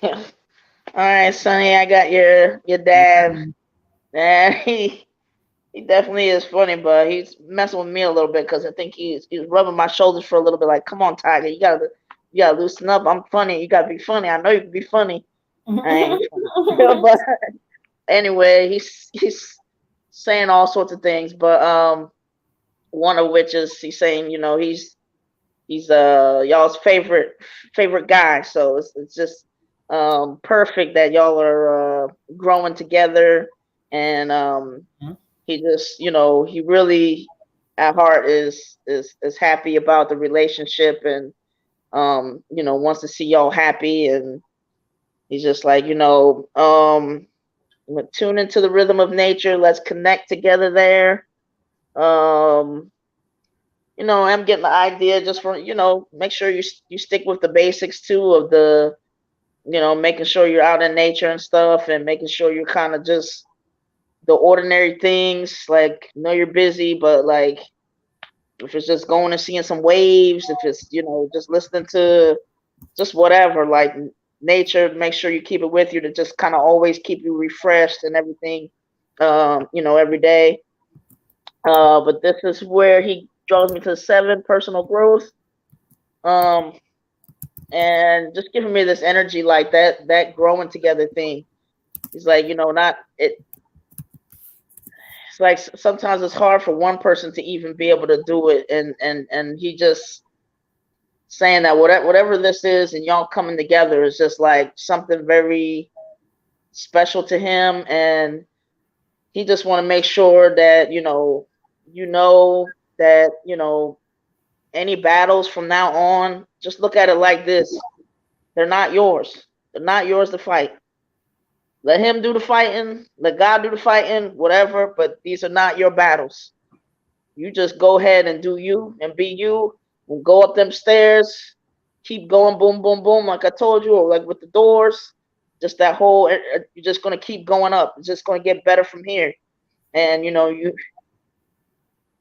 All right, Sonny, I got your dad. And he definitely is funny, but he's messing with me a little bit because I think he's rubbing my shoulders for a little bit. Like, come on, Tiger, you gotta loosen up. I'm funny. You gotta be funny. I know you can be funny. I ain't funny. But anyway, he's saying all sorts of things, but one of which is he's saying, you know, he's y'all's favorite guy. So it's just perfect that y'all are growing together, and he just, you know, he really at heart is happy about the relationship, and you know, wants to see y'all happy, and he's just like, you know, tune into the rhythm of nature. Let's connect together there. You know, I'm getting the idea just for, you know, make sure you stick with the basics too of the, you know, making sure you're out in nature and stuff, and making sure you're kind of just the ordinary things. Like, know you're busy, but like if it's just going and seeing some waves, if it's, you know, just listening to just whatever, like nature, make sure you keep it with you to just kind of always keep you refreshed and everything, you know, every day. But this is where he draws me to 7, personal growth. And just giving me this energy like that growing together thing. He's like, you know, not it. It's like sometimes it's hard for one person to even be able to do it, and he just saying that whatever this is, and y'all coming together is just like something very special to him, and he just want to make sure that you know that you know any battles from now on, just look at it like this: they're not yours. They're not yours to fight. Let him do the fighting. Let God do the fighting. Whatever. But these are not your battles. You just go ahead and do you and be you. And go up them stairs. Keep going. Boom, boom, boom. Like I told you, or like with the doors. Just that whole. You're just gonna keep going up. It's just gonna get better from here. And you know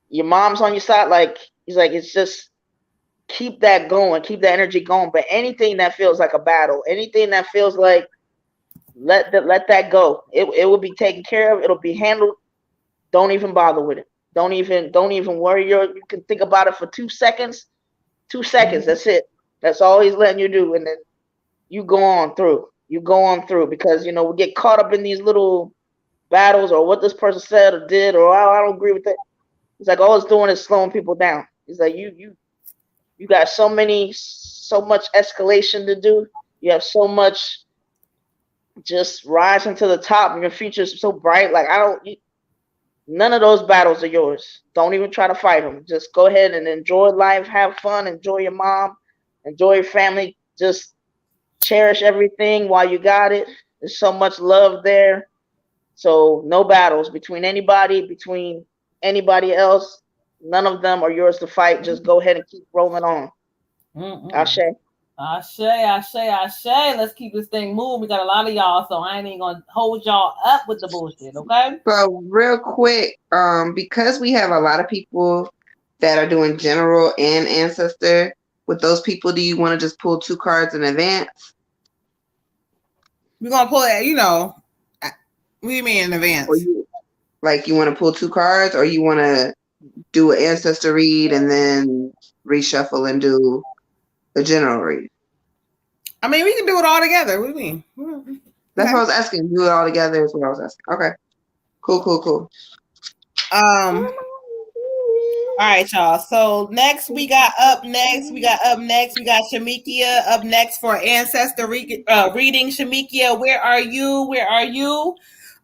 your mom's on your side. Like he's like, it's just keep that going. Keep that energy going. But anything that feels like a battle, anything that feels like let that go. It will be taken care of. It'll be handled. Don't even bother with it. Don't even worry. You can think about it for 2 seconds. 2 seconds. That's it. That's all he's letting you do, and then you go on through. You go on through because you know we get caught up in these little battles or what this person said or did or I don't agree with that. It's like all it's doing is slowing people down. It's like you got so much escalation to do. You have so much just rising to the top, and your future's so bright. Like none of those battles are yours. Don't even try to fight them. Just go ahead and enjoy life, have fun, enjoy your mom, enjoy your family. Just cherish everything while you got it. There's so much love there. So no battles between anybody else. None of them are yours to fight. Just go ahead and keep rolling on. Ashe. Ashe. Let's keep this thing moving. We got a lot of y'all, so I ain't even gonna hold y'all up with the bullshit, okay? So real quick, because we have a lot of people that are doing general and ancestor, with those people, do you want to just pull 2 cards in advance? We're gonna pull it, you know. What do you mean in advance? Or you want to pull 2 cards, or you want to do an ancestor read and then reshuffle and do a general read? I mean, we can do it all together. What do you mean? That's what I was asking. Do it all together is what I was asking. Okay. Cool. All right, y'all. So we got Shamikia up next for ancestor reading. Shamikia, where are you?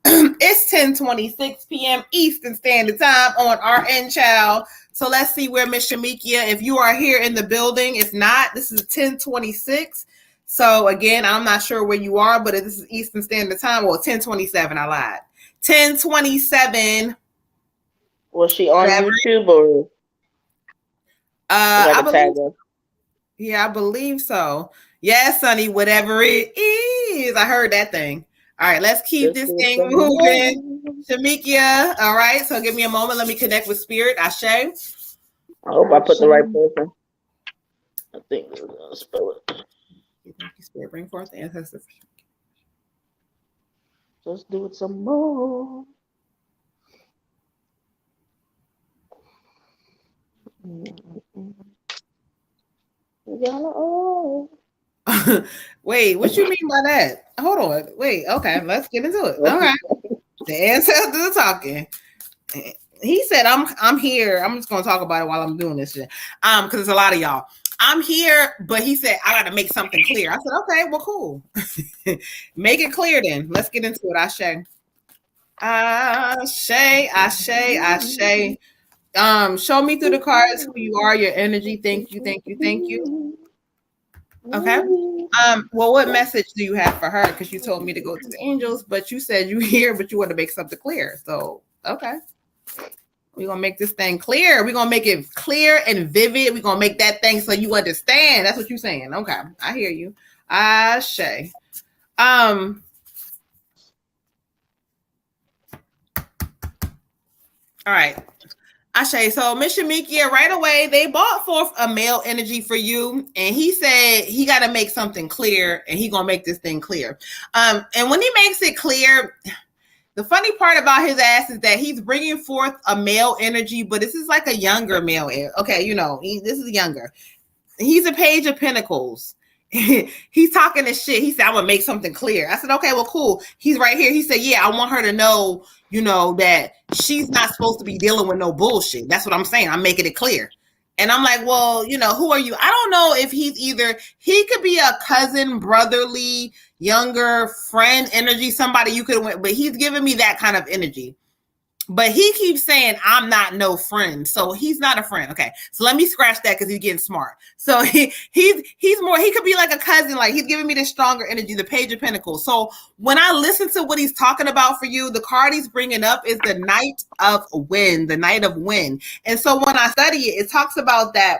It's 10:26 p.m. Eastern Standard Time on RN Child. So let's see where Miss Shamikia, if you are here in the building. If not, this is 10:26. So again, I'm not sure where you are, but this is Eastern Standard Time. Well, 10:27. I lied. 10:27. Was she on YouTube or? I believe. Yeah, I believe so. Yes, Sonny, whatever it is. I heard that thing. All right, let's keep this thing moving. Shamikia, all right, so give me a moment. Let me connect with Spirit. Ashe. I hope I put the right person. I think we're going to spell it. Thank you, Spirit. Bring forth the ancestor. Let's do it some more. Wait, what you mean by that? Hold on. Wait, okay, let's get into it. All right. The ancestors are talking. He said, I'm here. I'm just gonna talk about it while I'm doing this shit. Because there's a lot of y'all. I'm here, but he said I gotta make something clear. I said, okay, well, cool. Make it clear then. Let's get into it. Ashe. Show me through the cards who you are, your energy. Thank you. Okay. Well, what message do you have for her? Because you told me to go to the angels, but you said you here, but you want to make something clear. So, okay. We're going to make this thing clear. We're going to make it clear and vivid. We're going to make that thing so you understand. That's what you're saying. Okay. I hear you. Ashe. All right. Ashe, so Miss Shamikia, right away, they brought forth a male energy for you, and he said he got to make something clear, and he gonna make this thing clear. And when he makes it clear, the funny part about his ass is that he's bringing forth a male energy, but this is like a younger male. Okay, this is younger. He's a Page of Pentacles. He's talking this shit. He said, I'm gonna make something clear. I said, okay, well, cool. He's right here. He said, yeah, I want her to know, that she's not supposed to be dealing with no bullshit. That's what I'm saying. I'm making it clear. And I'm like, well, who are you? I don't know if he could be a cousin, brotherly, younger friend energy, somebody you could have went, but he's giving me that kind of energy. But he keeps saying, I'm not no friend. So he's not a friend. Okay. So let me scratch that because he's getting smart. So he's more, he could be like a cousin. Like he's giving me this stronger energy, the Page of Pentacles. So when I listen to what he's talking about for you, the card he's bringing up is the Knight of Wind, the Knight of Wind. And so when I study it, it talks about that,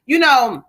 you got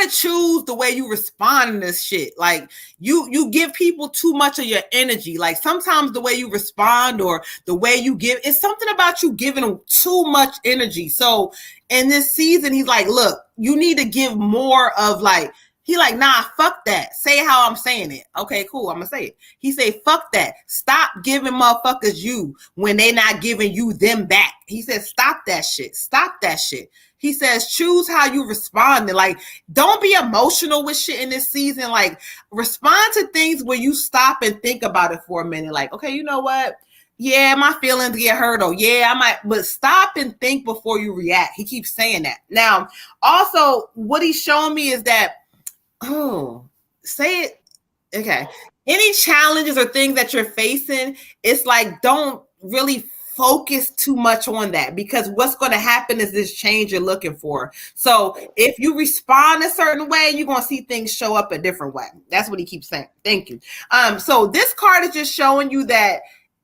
to choose the way you respond to this shit. Like you give people too much of your energy. Like sometimes the way you respond or the way you give, it's something about you giving them too much energy. So in this season, he's like, look, you need to give more of like, he like, nah, fuck that. Say how I'm saying it. Okay, cool. I'm gonna say it. He say, fuck that. Stop giving motherfuckers you when they not giving you them back. He says, stop that shit. Stop that shit. He says, choose how you respond. Like, don't be emotional with shit in this season. Like, respond to things where you stop and think about it for a minute. Like, okay, you know what? Yeah, my feelings get hurt. Oh, yeah, I might. But stop and think before you react. He keeps saying that. Now, also, what he's showing me is that, say it. Okay. Any challenges or things that you're facing, it's like, don't really focus too much on that, because what's going to happen is this change you're looking for. So if you respond a certain way, you're going to see things show up a different way. That's what he keeps saying. Thank you. So this card is just showing you that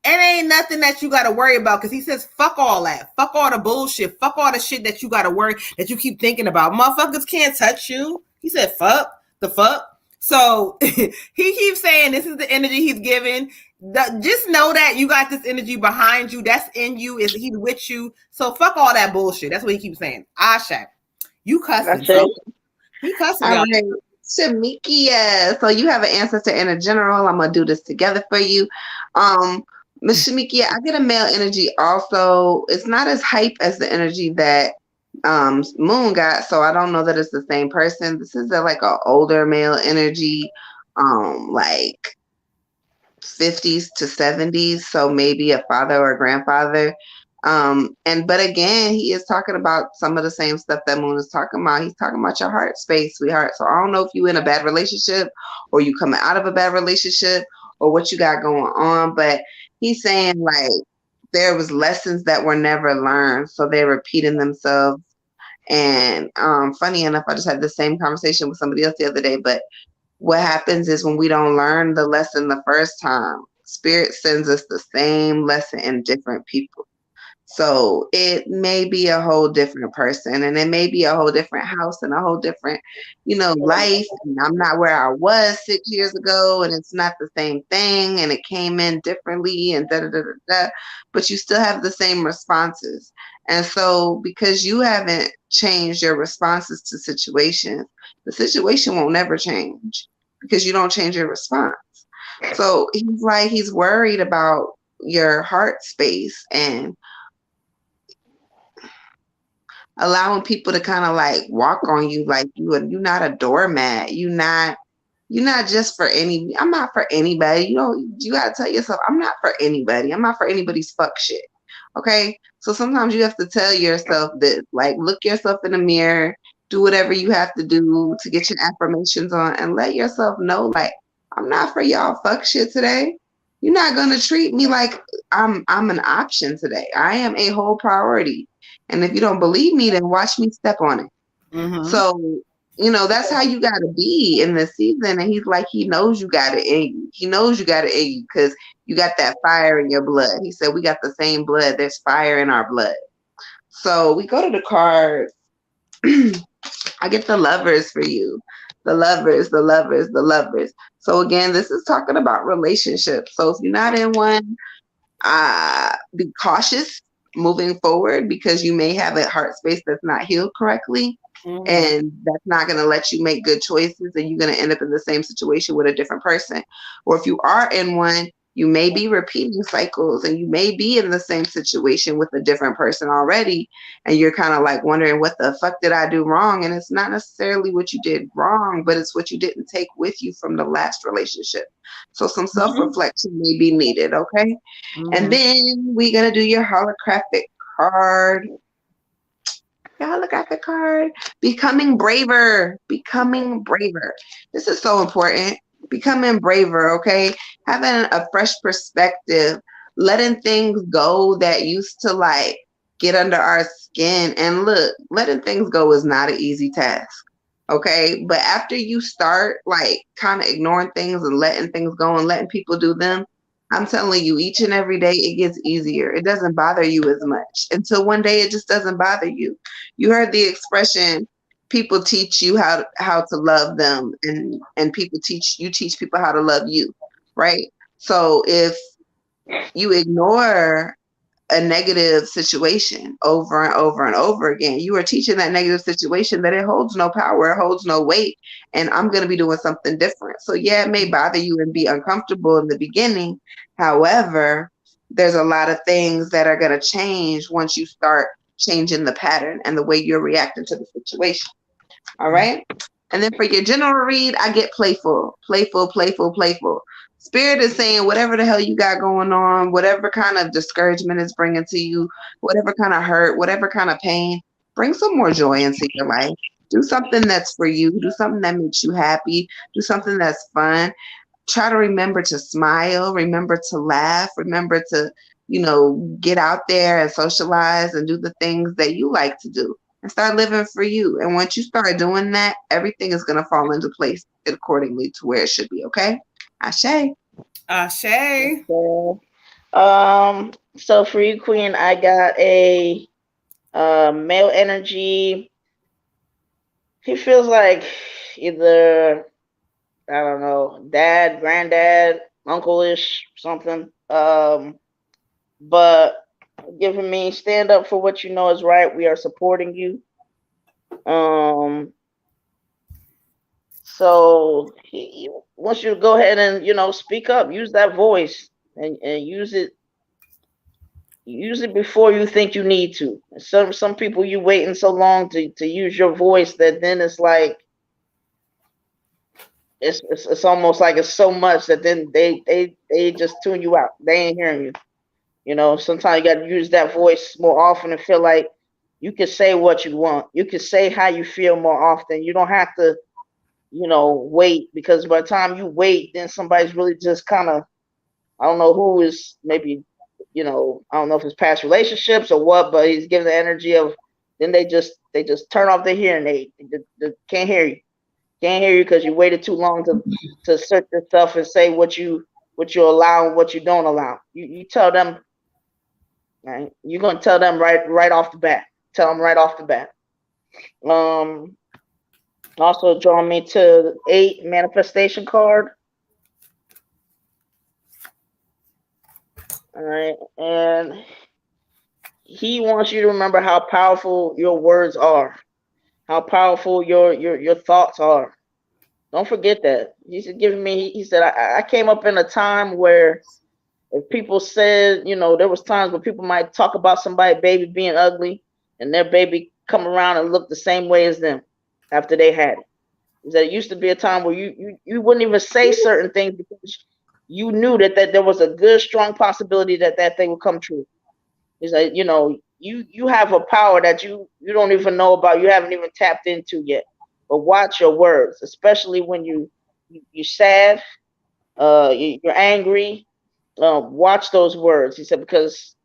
it ain't nothing that you got to worry about, because he says, fuck all that. Fuck all the bullshit. Fuck all the shit that you got to worry, that you keep thinking about. Motherfuckers can't touch you. He said, fuck the fuck. So he keeps saying this is the energy he's giving. Just know that you got this energy behind you. That's in you. Is he's with you. So fuck all that bullshit. That's what he keeps saying. Ashe. You cussing. So he cussing. All right. Shamikia. So you have an ancestor and a general. I'm gonna do this together for you. Miss Shamikia, I get a male energy also. It's not as hype as the energy that Moon got, so I don't know that it's the same person. This is like an older male energy, like 50s to 70s, so maybe a father or a grandfather. But again, he is talking about some of the same stuff that Moon is talking about. He's talking about your heart space, sweetheart. So I don't know if you in a bad relationship or you coming out of a bad relationship or what you got going on, but he's saying like there was lessons that were never learned, so they're repeating themselves. And funny enough, I just had the same conversation with somebody else the other day, but what happens is when we don't learn the lesson the first time, Spirit sends us the same lesson in different people. So it may be a whole different person, and it may be a whole different house and a whole different, life. And I'm not where I was 6 years ago, and it's not the same thing, and it came in differently, and da da da da da. But you still have the same responses. And so, because you haven't changed your responses to situations, the situation won't never change because you don't change your response. So he's worried about your heart space and allowing people to kind of like walk on you like you're not a doormat. You're not just for any. I'm not for anybody. You gotta tell yourself, I'm not for anybody. I'm not for anybody's fuck shit. Okay. So sometimes you have to tell yourself this, like look yourself in the mirror, do whatever you have to do to get your affirmations on and let yourself know, like, I'm not for y'all fuck shit today. You're not gonna treat me like I'm an option today. I am a whole priority. And if you don't believe me, then watch me step on it. Mm-hmm. So, that's how you got to be in this season. And he's like, he knows you got it in you. He knows you got it in you because you got that fire in your blood. He said, we got the same blood. There's fire in our blood. So we go to the cards. I get the lovers for you. The lovers, the lovers, the lovers. So again, this is talking about relationships. So if you're not in one, be cautious moving forward because you may have a heart space that's not healed correctly. Mm-hmm. And that's not going to let you make good choices, and you're going to end up in the same situation with a different person. Or if you are in one, you may be repeating cycles and you may be in the same situation with a different person already. And you're kind of like wondering, what the fuck did I do wrong? And it's not necessarily what you did wrong, but it's what you didn't take with you from the last relationship. So some self-reflection may be needed. Okay. Mm-hmm. And then we're going to do your holographic card. Your holographic card. Becoming braver. Becoming braver. This is so important. Becoming braver, okay? Having a fresh perspective. Letting things go that used to like get under our skin. And look, letting things go is not an easy task. Okay? But after you start like kind of ignoring things and letting things go and letting people do them, I'm telling you, each and every day it gets easier. It doesn't bother you as much until one day it just doesn't bother you. You heard the expression, people teach you how to love them, and people teach people how to love you, right? So if you ignore a negative situation over and over and over again, you are teaching that negative situation that it holds no power, it holds no weight, and I'm going to be doing something different. So yeah, it may bother you and be uncomfortable in the beginning. However, there's a lot of things that are going to change once you start changing the pattern and the way you're reacting to the situation. All right. And then for your general read, I get playful. Spirit is saying whatever the hell you got going on, whatever kind of discouragement is bringing to you, whatever kind of hurt, whatever kind of pain, bring some more joy into your life. Do something that's for you. Do something that makes you happy. Do something that's fun. Try to remember to smile. Remember to laugh. Remember to, get out there and socialize and do the things that you like to do and start living for you. And once you start doing that, everything is going to fall into place accordingly to where it should be. Okay. Ashe. Ashe. So for you, Queen, I got a male energy. He feels like either, I don't know, dad, granddad, uncle-ish, something. But giving me stand up for what you know is right. We are supporting you. So he wants you to go ahead and, speak up, use that voice and use it before you think you need to. Some people, you waiting so long to use your voice that then it's like it's almost like it's so much that then they just tune you out. They ain't hearing you. You know, sometimes you got to use that voice more often and feel like you can say what you want. You can say how you feel more often. You don't have to, wait, because by the time you wait, then somebody's really just kind of, I don't know who is, maybe, I don't know if it's past relationships or what, but he's giving the energy of, then they just turn off their hearing aid. They can't hear you. Can't hear you because you waited too long to assert yourself and say what you allow and what you don't allow. You tell them, right? You're gonna tell them right off the bat. Tell them right off the bat. Um, Also drawing me to the 8 manifestation card. All right, and he wants you to remember how powerful your words are, how powerful your thoughts are. Don't forget that. He's giving me. He said I came up in a time where if people said, there was times where people might talk about somebody baby being ugly, and their baby come around and look the same way as them after they had it. He said it used to be a time where you wouldn't even say certain things because you knew that there was a good strong possibility that thing would come true. He's like, you have a power that you don't even know about, you haven't even tapped into yet. But watch your words, especially when you're sad, you're angry. Watch those words. He said, because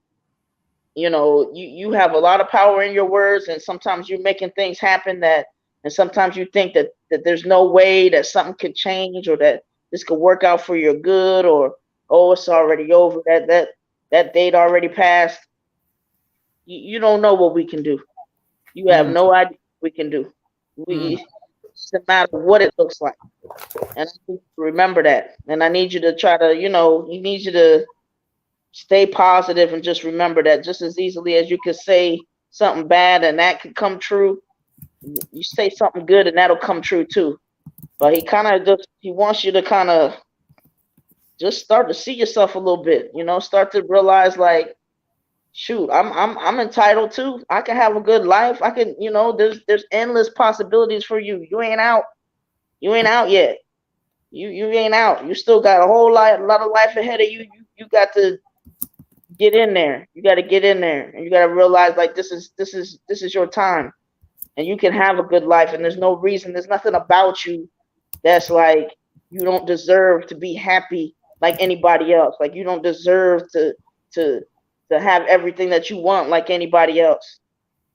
you have a lot of power in your words, and sometimes you're making things happen and sometimes you think that there's no way that something could change or that this could work out for your good, or oh, it's already over, that date already passed. You don't know what we can do. You have no idea what we can do. It's no matter what it looks like. And I need you to remember that. And I need you to try to, you need you to stay positive and just remember that just as easily as you could say something bad and that could come true, you say something good and that'll come true too. But he wants you to kind of just start to see yourself a little bit, start to realize like, shoot, I'm entitled to. I can have a good life. I can, there's endless possibilities for you. You ain't out. You ain't out yet. You ain't out. You still got a lot of life ahead of you. You got to get in there. You got to get in there, and you got to realize like this is your time, and you can have a good life. And there's no reason. There's nothing about you that's like you don't deserve to be happy like anybody else. Like you don't deserve to have everything that you want like anybody else.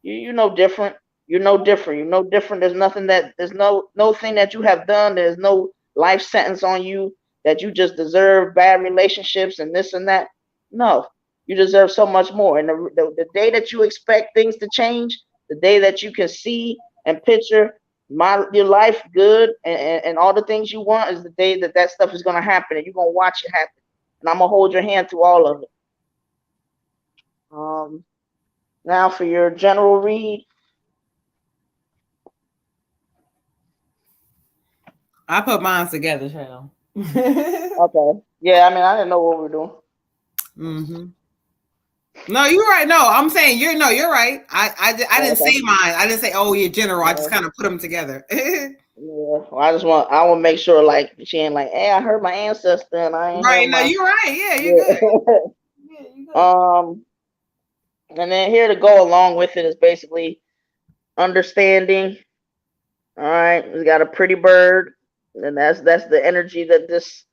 You're no different. You're no different. You're no different. There's no thing that you have done. There's no life sentence on you that you just deserve bad relationships and this and that. No, you deserve so much more. And the day that you expect things to change, the day that you can see and picture your life good and all the things you want is the day that stuff is going to happen, and you're going to watch it happen. And I'm going to hold your hand through all of it. Now for your general read. I put mine together, Cheryl. Okay. Yeah, I mean, I didn't know what we were doing. Mm-hmm. No, you're right. No, I'm saying you're right. I didn't say mine. I didn't say, oh, you're general. I just kind of put them together. Yeah. Well, I want to make sure like she ain't like, hey, I heard my ancestor and I ain't right. heard No, you're right. Yeah, you're good. Yeah, you good. And then here to go along with it is basically understanding. All right, we got a pretty bird, and that's the energy that this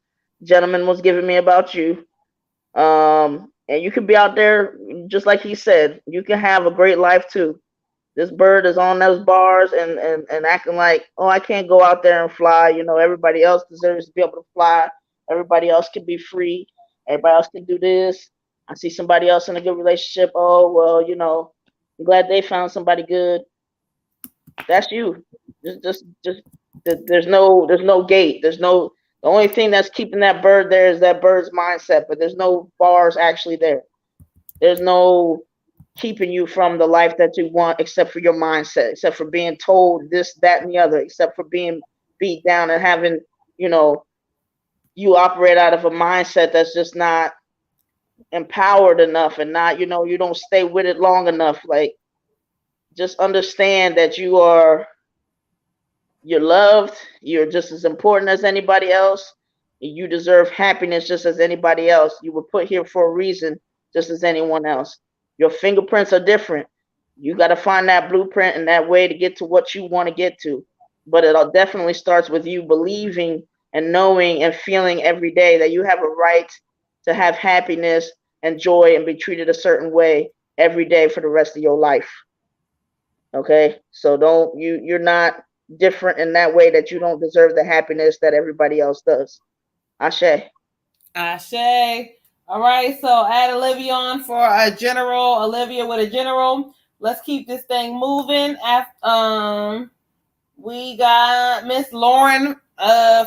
gentleman was giving me about you. And you can be out there just like he said. You can have a great life too. This bird is on those bars and acting like, oh, I can't go out there and fly. Everybody else deserves to be able to fly. Everybody else can be free. Everybody else can do this. I see somebody else in a good relationship. Oh, well, I'm glad they found somebody good. That's you. Just there's no gate. The only thing that's keeping that bird there is that bird's mindset, but there's no bars actually there. There's no keeping you from the life that you want except for your mindset, except for being told this, that, and the other, except for being beat down and having, you operate out of a mindset that's just not empowered enough and not, you don't stay with it long enough. Like, just understand that you are You're loved. You're just as important as anybody else. You deserve happiness just as anybody else. You were put here for a reason, just as anyone else. Your fingerprints are different. You got to find that blueprint and that way to get to what you want to get to. But it all definitely starts with you believing and knowing and feeling every day that you have a right to have happiness and joy and be treated a certain way every day for the rest of your life. Okay? So you're not different in that way that you don't deserve the happiness that everybody else does. Ashe. Ashe. All right, so add Olivia on for a general. Olivia with a general. Let's keep this thing moving. We got Miss Lauren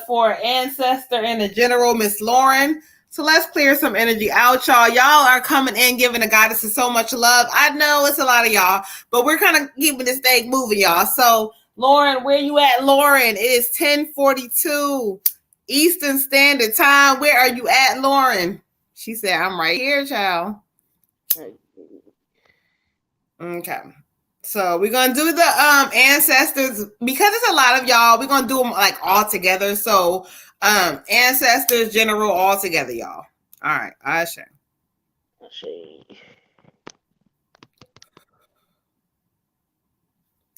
for ancestor and the general, Miss Lauren. So let's clear some energy out, y'all. Y'all are coming in giving the goddesses so much love. I know it's a lot of y'all, but we're kind of keeping this thing moving, y'all. So Lauren, where you at, Lauren? It is 10:42 Eastern Standard Time. Where are you at, Lauren? She said, I'm right here, child. Okay. So we're going to do the ancestors, because it's a lot of y'all, we're going to do them like all together. So ancestors, general, all together, y'all. All right. Ashe.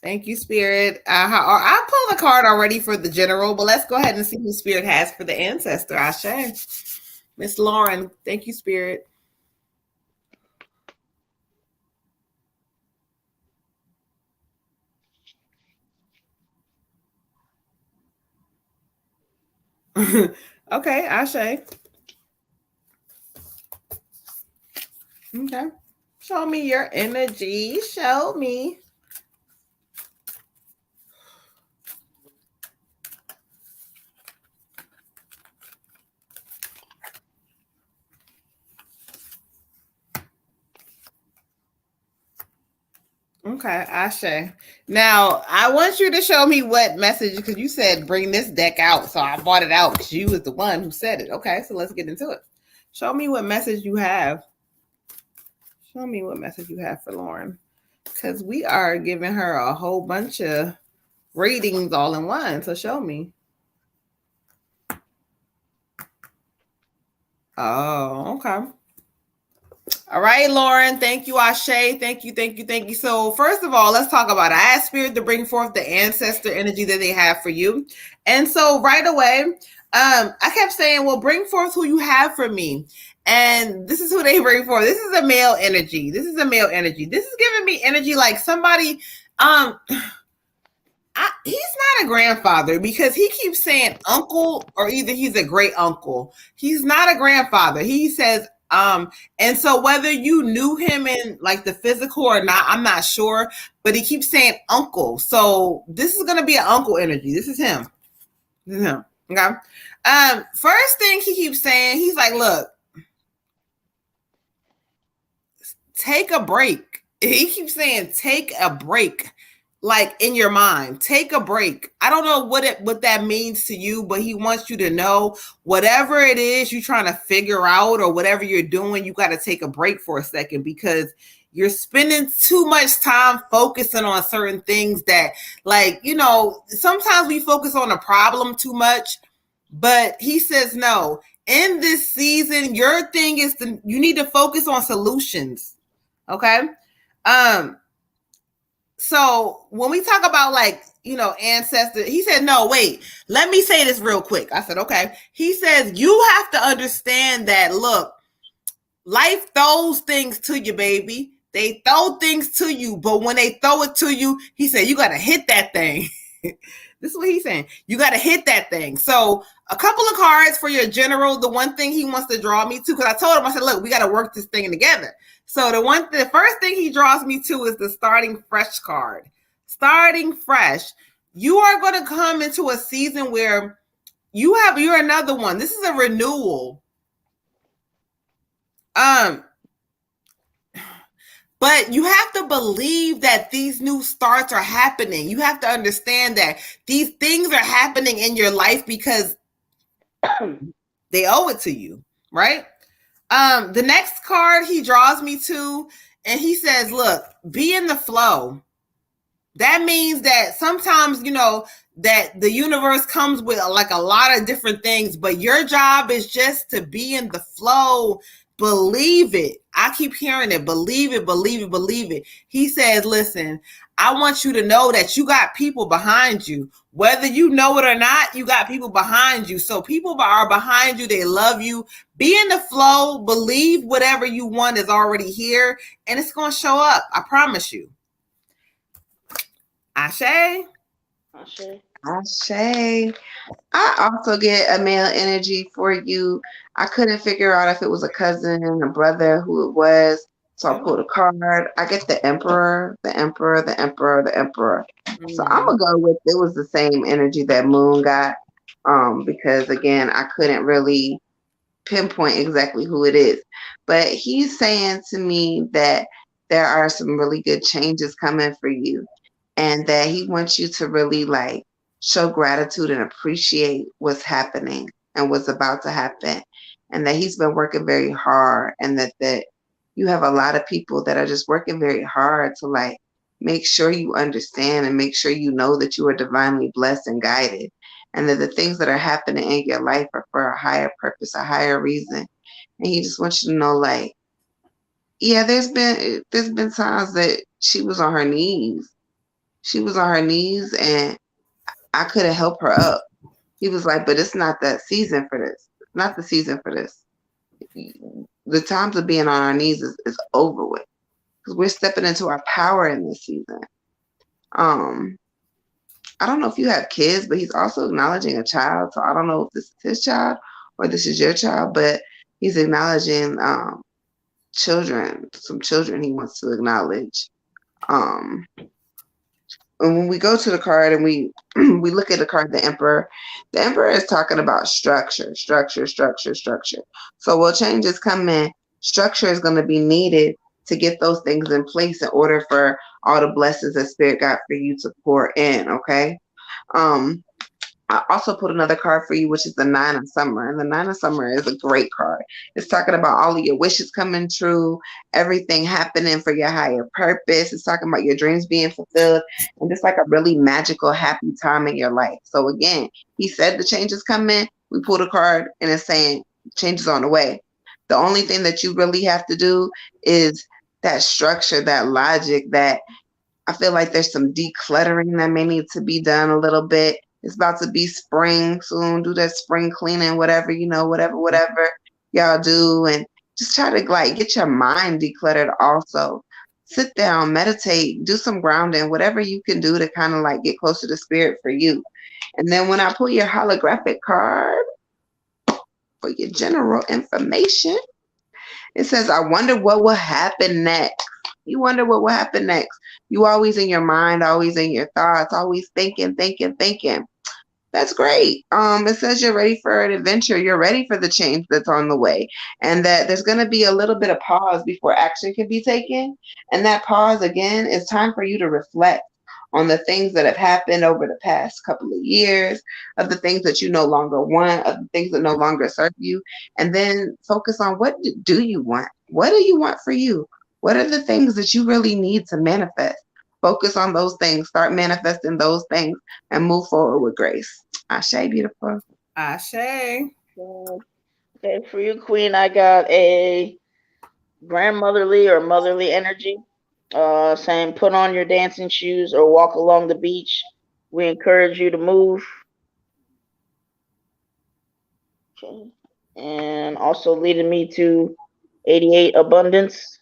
Thank you, Spirit. I pulled a card already for the general, but let's go ahead and see who Spirit has for the ancestor. Ashe. Miss Lauren, thank you, Spirit. Okay, Ashe. Okay. Show me your energy. Show me. Okay, Ashe. Now, I want you to show me what message, because you said bring this deck out. So I bought it out because you was the one who said it. Okay, so let's get into it. Show me what message you have. Show me what message you have for Lauren, because we are giving her a whole bunch of readings all in one. So show me. Oh, okay. All right, Lauren. Thank you, Ashe. Thank you, thank you, thank you. So first of all, let's talk about it. I asked Spirit to bring forth the ancestor energy that they have for you. And so right away, I kept saying, well, bring forth who you have for me. And this is who they bring forth. This is a male energy. This is a male energy. This is giving me energy like somebody, he's not a grandfather, because he keeps saying uncle, or either he's a great uncle. He's not a grandfather. He says, and so whether you knew him in like the physical or not, I'm not sure, but he keeps saying uncle. So this is going to be an uncle energy. This is him. This is him. Okay. First thing he keeps saying, he's like, look, take a break. He keeps saying, take a break. Like in your mind, take a break. I don't know what that means to you, but he wants you to know whatever it is you're trying to figure out or whatever you're doing, you got to take a break for a second, because you're spending too much time focusing on certain things that, like, you know, sometimes we focus on a problem too much, but he says, no, in this season, your thing is you need to focus on solutions. Okay. So when we talk about, like, you know, ancestors, he said, no, wait, let me say this real quick. I said, okay. He says, you have to understand that, look, life throws things to you, baby. They throw things to you, but when they throw it to you, he said, you got to hit that thing. This is what he's saying. You got to hit that thing. So a couple of cards for your general. The one thing he wants to draw me to, because I told him, I said, look, we got to work this thing together. So the first thing he draws me to is the starting fresh card. Starting fresh. You are going to come into a season where you're another one. This is a renewal. But you have to believe that these new starts are happening. You have to understand that these things are happening in your life because they owe it to you, right? The next card he draws me to, and he says, look, be in the flow. That means that sometimes, you know, that the universe comes with like a lot of different things, but your job is just to be in the flow. Believe it. I keep hearing it. Believe it, believe it, believe it. He says, listen, I want you to know that you got people behind you. Whether you know it or not, you got people behind you. So people are behind you. They love you. Be in the flow. Believe whatever you want is already here, and it's going to show up. I promise you. Ashe. Ashe. Ashe. I also get a male energy for you. I couldn't figure out if it was a cousin, a brother, who it was. So I pulled a card. I get the Emperor, the Emperor, the Emperor, the Emperor. So I'm gonna go with it was the same energy that Moon got. Because again, I couldn't really pinpoint exactly who it is. But he's saying to me that there are some really good changes coming for you, and that he wants you to really like show gratitude and appreciate what's happening and what's about to happen, and that he's been working very hard, and that you have a lot of people that are just working very hard to like make sure you understand and make sure you know that you are divinely blessed and guided, and that the things that are happening in your life are for a higher purpose, a higher reason. And he just wants you to know, like, yeah, there's been times that she was on her knees. She was on her knees and I couldn't help her up. He was like, but it's not that season for this. It's not the season for this. The times of being on our knees is over with. Because we're stepping into our power in this season. I don't know if you have kids, but he's also acknowledging a child. So I don't know if this is his child or this is your child, but he's acknowledging children, some children he wants to acknowledge. And when we go to the card and we we look at the card, the Emperor is talking about structure. So while changes come in, structure is going to be needed to get those things in place in order for all the blessings that Spirit got for you to pour in. Okay. I also put another card for you, which is the Nine of Summer. And the Nine of Summer is a great card. It's talking about all of your wishes coming true, everything happening for your higher purpose. It's talking about your dreams being fulfilled, and just like a really magical, happy time in your life. So again, he said the changes coming. We pulled a card and it's saying changes on the way. The only thing that you really have to do is that structure, that logic, that I feel like there's some decluttering that may need to be done a little bit. It's about to be spring soon. Do that spring cleaning, whatever, whatever y'all do. And just try to like get your mind decluttered also. Sit down, meditate, do some grounding, whatever you can do to kind of like get closer to Spirit for you. And then when I pull your holographic card for your general information, it says, I wonder what will happen next. You wonder what will happen next. You always in your mind, always in your thoughts, always thinking. That's great. It says you're ready for an adventure. You're ready for the change that's on the way, and that there's going to be a little bit of pause before action can be taken. And that pause, again, is time for you to reflect on the things that have happened over the past couple of years, of the things that you no longer want, of the things that no longer serve you, and then focus on what do you want? What do you want for you? What are the things that you really need to manifest? Focus on those things, start manifesting those things, and move forward with grace. Ashe, beautiful. Ashe. Okay, for you, Queen, I got a grandmotherly or motherly energy, saying put on your dancing shoes or walk along the beach. We encourage you to move. Okay. And also leading me to 88 abundance.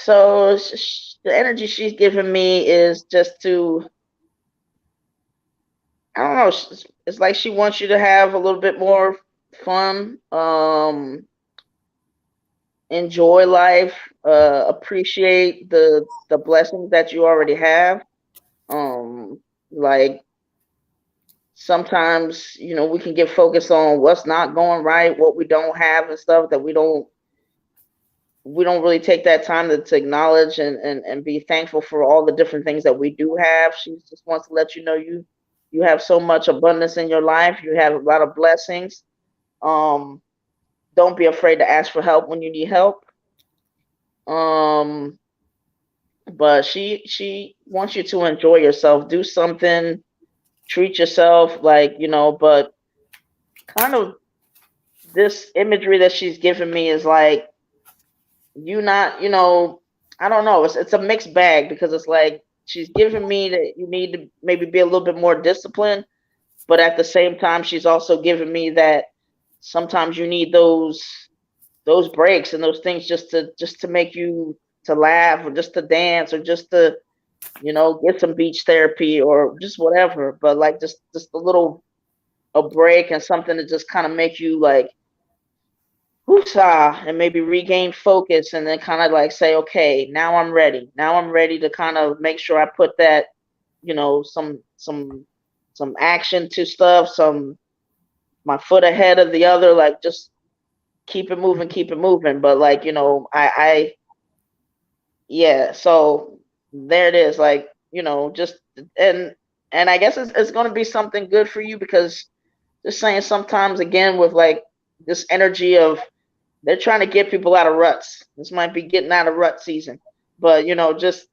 So the energy she's giving me is just to, I don't know, it's like she wants you to have a little bit more fun, enjoy life, appreciate the blessings that you already have. Like sometimes, we can get focused on what's not going right, what we don't have and stuff that we don't really take that time to acknowledge and be thankful for all the different things that we do have. She just wants to let you know you have so much abundance in your life. You have a lot of blessings. Don't be afraid to ask for help when you need help. But she wants you to enjoy yourself, do something, treat yourself, like, but kind of this imagery that she's giving me is like you not, I don't know. It's a mixed bag because it's like she's giving me that you need to maybe be a little bit more disciplined, but at the same time she's also giving me that sometimes you need those breaks and those things just to make you to laugh or just to dance or just to get some beach therapy or just whatever, but like just a break and something to just kind of make you like woosah and maybe regain focus and then kind of like say, okay, now I'm ready. Now I'm ready to kind of make sure I put that, some action to stuff, some my foot ahead of the other, like just keep it moving, keep it moving. But like, I yeah, so there it is, like, just and and I guess it's gonna be something good for you because just saying sometimes again with like this energy of they're trying to get people out of ruts. This might be getting out of rut season. But just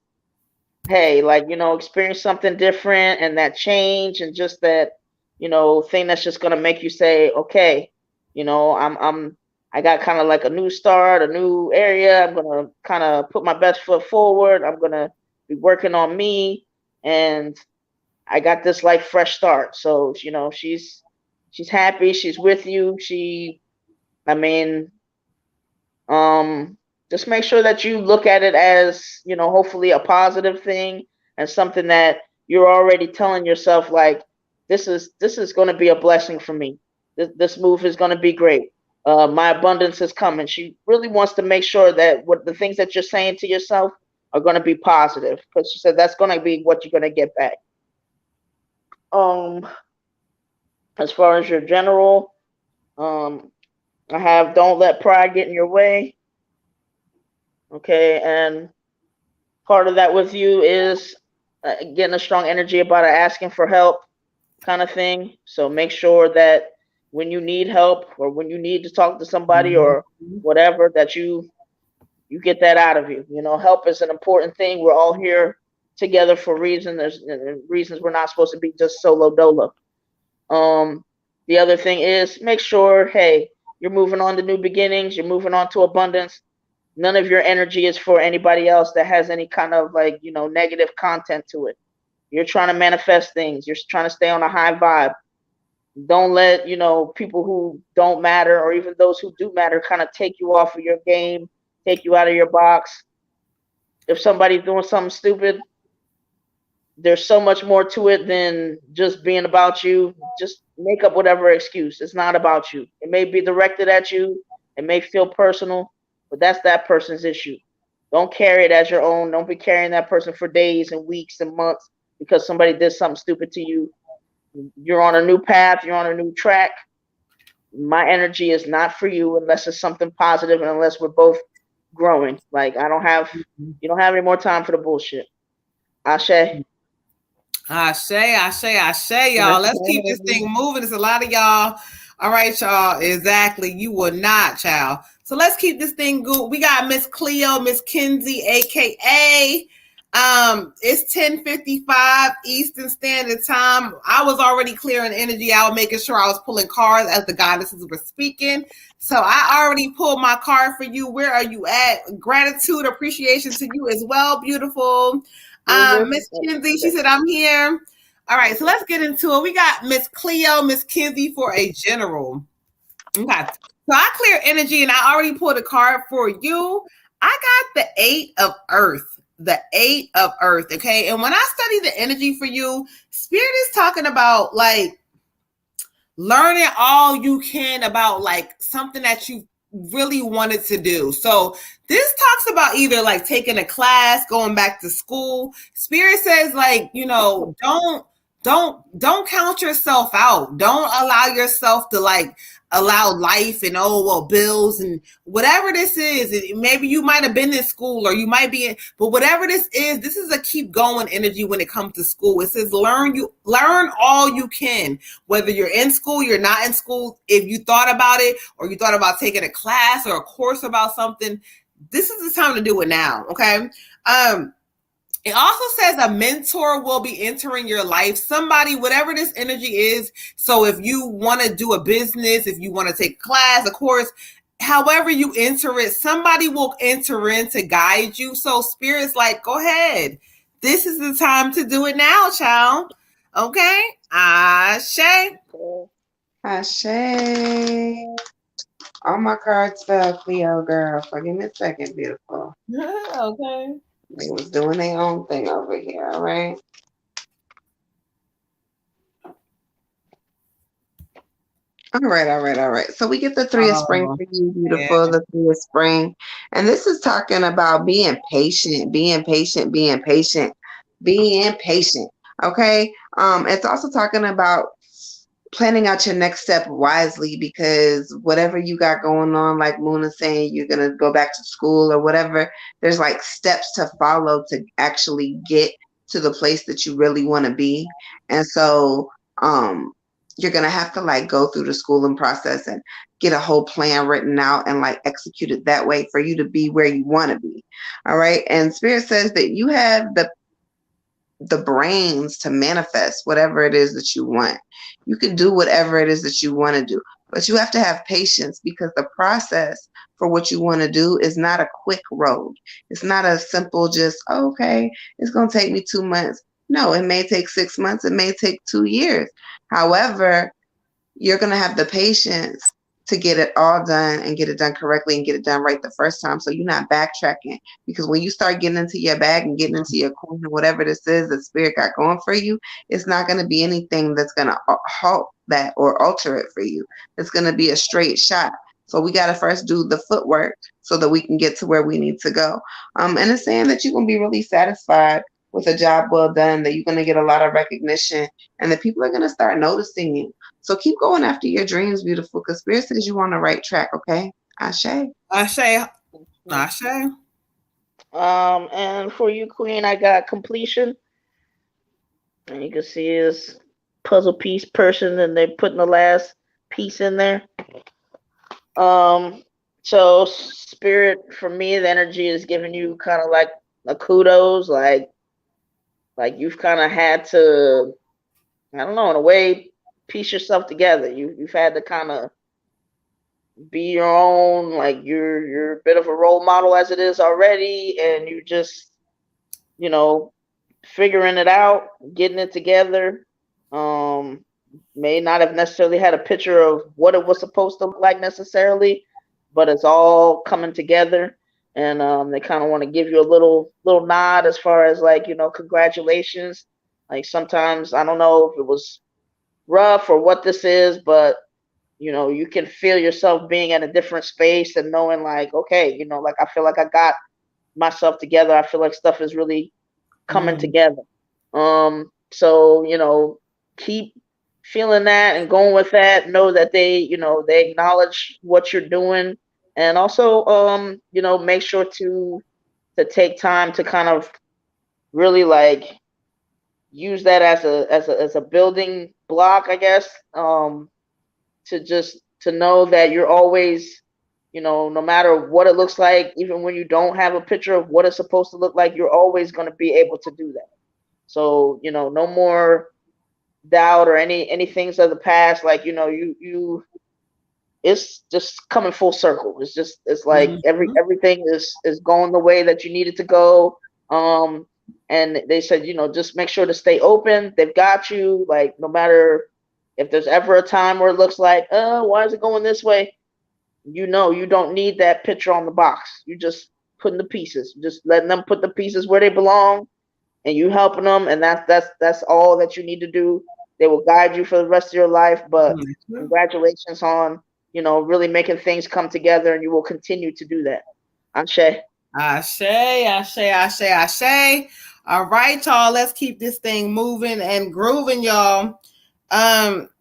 hey, like, experience something different and that change and just that, thing that's just gonna make you say, okay, I got kind of like a new start, a new area. I'm gonna kind of put my best foot forward. I'm gonna be working on me and I got this like fresh start. So, she's happy, she's with you. I mean, just make sure that you look at it as, hopefully a positive thing and something that you're already telling yourself like this is going to be a blessing for me. This move is going to be great. My abundance is coming. She really wants to make sure that what the things that you're saying to yourself are going to be positive because she said that's going to be what you're going to get back. Um, as far as your general, I have don't let pride get in your way. Okay, and part of that with you is getting a strong energy about asking for help kind of thing. So make sure that when you need help or when you need to talk to somebody or whatever, that you get that out of you. Help is an important thing. We're all here together for a reason. There's reasons we're not supposed to be just solo dolo. The other thing is make sure, hey, you're moving on to new beginnings. You're moving on to abundance. None of your energy is for anybody else that has any kind of like, negative content to it. You're trying to manifest things. You're trying to stay on a high vibe. Don't let, people who don't matter or even those who do matter kind of take you off of your game, take you out of your box. If somebody's doing something stupid, there's so much more to it than just being about you. Just make up whatever excuse. It's not about you. It may be directed at you. It may feel personal, but that's that person's issue. Don't carry it as your own. Don't be carrying that person for days and weeks and months because somebody did something stupid to you. You're on a new path. You're on a new track. My energy is not for you unless it's something positive and unless we're both growing. Like you don't have any more time for the bullshit. Ashe. Ashe, y'all. Let's keep this thing moving. There's a lot of y'all. All right, y'all. Exactly. You will not, child. So let's keep this thing good. We got Miss Cleo, Miss Kinsey, aka it's 10:55 Eastern Standard Time. I was already clearing energy out, making sure I was pulling cards as the goddesses were speaking. So I already pulled my card for you. Where are you at? Gratitude, appreciation to you as well. Beautiful. Miss Kinsey, she said, I'm here. All right, so let's get into it. We got Miss Cleo, Miss Kinsey for a general. Okay. So I clear energy and I already pulled a card for you. I got the 8 of Earth. The 8 of Earth. Okay. And when I study the energy for you, Spirit is talking about like learning all you can about like something that you really wanted to do. So this talks about either like taking a class, going back to school. Spirit says like, don't count yourself out. Don't allow yourself to like allow life and bills and whatever this is. Maybe you might have been in school or you might be in, but whatever this is a keep going energy when it comes to school. It says learn all you can, whether you're in school, you're not in school. If you thought about it or you thought about taking a class or a course about something, this is the time to do it now. Okay. It also says a mentor will be entering your life. Somebody, whatever this energy is. So if you want to do a business, if you want to take a class, a course, however you enter it, somebody will enter in to guide you. So Spirit's like, go ahead. This is the time to do it now, child. Okay? Ashe. Ashe. All my cards fell, Cleo girl. So give me a second, beautiful. Okay. They was doing their own thing over here, all right? All right. So we get the Three of Spring for you, beautiful, yeah. the Three of Spring. And this is talking about being patient. Okay. It's also talking about planning out your next step wisely, because whatever you got going on, like Moon is saying, you're going to go back to school or whatever, there's like steps to follow to actually get to the place that you really want to be. And so you're going to have to like go through the schooling process and get a whole plan written out and like execute it that way for you to be where you want to be. All right. And Spirit says that you have the brains to manifest whatever it is that you want. You can do whatever it is that you want to do, but you have to have patience, because the process for what you want to do is not a quick road. It's not a simple just, oh, okay, it's going to take me 2 months. No, it may take 6 months. It may take 2 years. However, you're going to have the patience to get it all done and get it done correctly and get it done right the first time. So you're not backtracking, because when you start getting into your bag and getting into your coin or whatever this is that Spirit got going for you, it's not going to be anything that's going to halt that or alter it for you. It's going to be a straight shot. So we got to first do the footwork so that we can get to where we need to go. And it's saying that you're going to be really satisfied with a job well done, that you're going to get a lot of recognition, and that people are going to start noticing you. So keep going after your dreams, beautiful, because Spirit says you're on the right track, okay? Ashe. And for you, Queen, I got completion. And you can see this puzzle piece person, and they're putting the last piece in there. So Spirit, for me, the energy is giving you kind of like a kudos, like you've kind of had to, I don't know, in a way, piece yourself together. You've had to kind of be your own, like you're a bit of a role model as it is already, and you just, you know, figuring it out, getting it together. May not have necessarily had a picture of what it was supposed to look like necessarily, but it's all coming together. And they kind of want to give you a little nod as far as like, you know, congratulations. Like sometimes, I don't know if it was rough or what this is, but you know, you can feel yourself being in a different space and knowing like, okay, you know, like I feel like I got myself together. I feel like stuff is really coming together. So, you know, keep feeling that and going with that. Know that they, you know, they acknowledge what you're doing, and also, you know, make sure to take time to kind of really like use that as a building block, I guess. To know that you're always, you know, no matter what it looks like, even when you don't have a picture of what it's supposed to look like, you're always going to be able to do that. So, you know, no more doubt or any things of the past. Like, you know, you it's just coming full circle. It's like everything is going the way that you need it to go. And they said, you know, just make sure to stay open. They've got you. Like, no matter if there's ever a time where it looks like, why is it going this way? You know, you don't need that picture on the box. You just putting the pieces, just letting them put the pieces where they belong, and you helping them. And that's all that you need to do. They will guide you for the rest of your life. But congratulations on, you know, really making things come together, and you will continue to do that. Ashe. Ashe. All right, y'all. Let's keep this thing moving and grooving, y'all.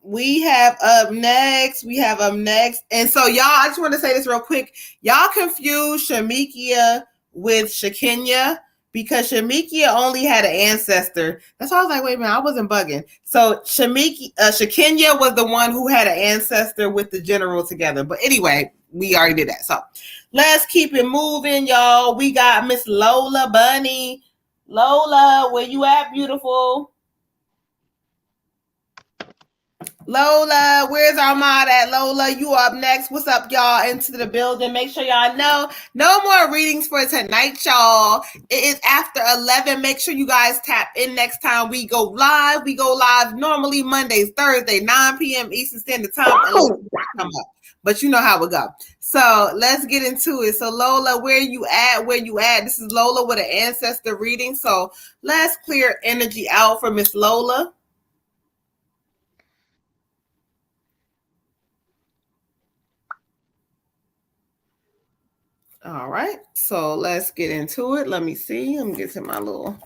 We have up next. And so, y'all, I just want to say this real quick. Y'all confuse Shamikia with Shakenya, because Shamikia only had an ancestor. That's why I was like, wait a minute, I wasn't bugging. So Shakenya was the one who had an ancestor with the general together. But anyway, we already did that. So let's keep it moving, y'all. We got Miss Lola Bunny. Lola, where you at, beautiful? Lola, where's our mod at? Lola, you up next. What's up, y'all? Into the building. Make sure y'all know no more readings for tonight, y'all. It is after 11. Make sure you guys tap in next time we go live. We go live normally Mondays, Thursday, 9 p.m. Eastern Standard Time. Come up. But you know how it go. So let's get into it. So Lola, where you at? Where you at? This is Lola with an ancestor reading. So let's clear energy out for Miss Lola. All right, so let's get into it. Let me see. Let me get to my little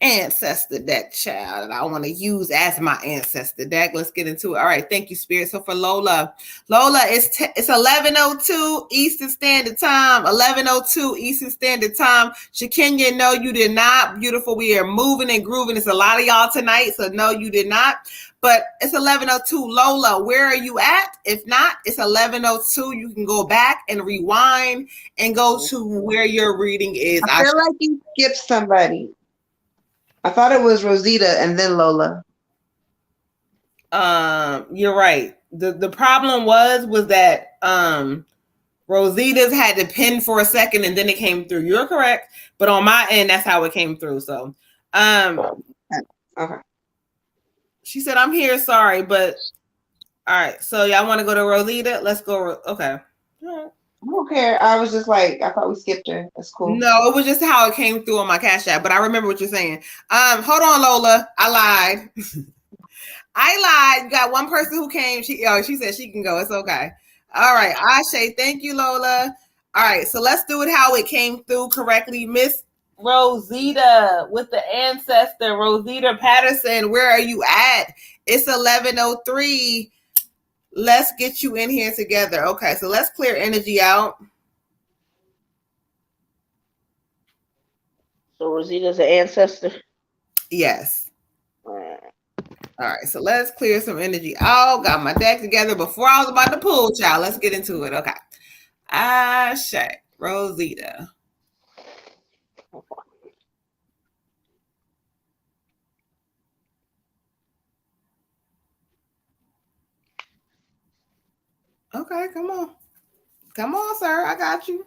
ancestor deck, child, that I want to use as my ancestor deck. Let's get into it. All right, thank you, Spirit. So for Lola, it's 11:02 Eastern Standard Time. 11:02 Eastern Standard Time. Shakenya, no, you did not. Beautiful. We are moving and grooving. It's a lot of y'all tonight, so no, you did not. But it's 11:02. Lola, where are you at? If not, it's 11:02. You can go back and rewind and go to where your reading is. I feel like you skipped somebody. I thought it was Rosita and then Lola. You're right. The problem was that Rosita's had to pin for a second and then it came through. You're correct, but on my end, that's how it came through. So, okay. She said, "I'm here. Sorry, but all right. So y'all want to go to Rosita? Let's go. Okay. All right. I don't care. I was just like, I thought we skipped her. That's cool. No, it was just how it came through on my Cash App, but I remember what you're saying. Hold on, Lola. I lied. I lied. You got one person who came. She said she can go. It's okay. All right. Ashe, thank you, Lola. All right, so let's do it how it came through correctly. Miss Rosita with the ancestor, Rosita Patterson. Where are you at? It's 11:03. Let's get you in here together. Okay, so let's clear energy out. So Rosita's an ancestor? Yes. All right, so let's clear some energy out. Got my deck together before I was about to pull, child. Let's get into it. Okay. Ashe, Rosita. Okay, come on. Come on, sir. I got you.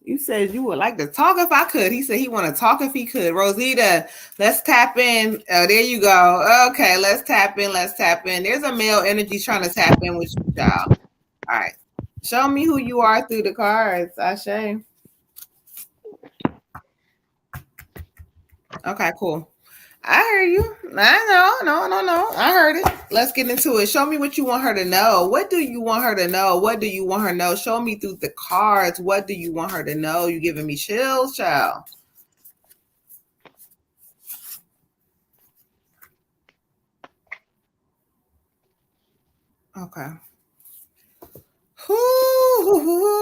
You said you would like to talk if I could. He said he want to talk if he could. Rosita, let's tap in. Oh, there you go. Okay, let's tap in. Let's tap in. There's a male energy trying to tap in with you, child. All right. Show me who you are through the cards, Ashe. Okay, cool. I heard you. I know. No. I heard it. Let's get into it. Show me what you want her to know. What do you want her to know? What do you want her to know? Show me through the cards. What do you want her to know? You giving me chills, child. Okay.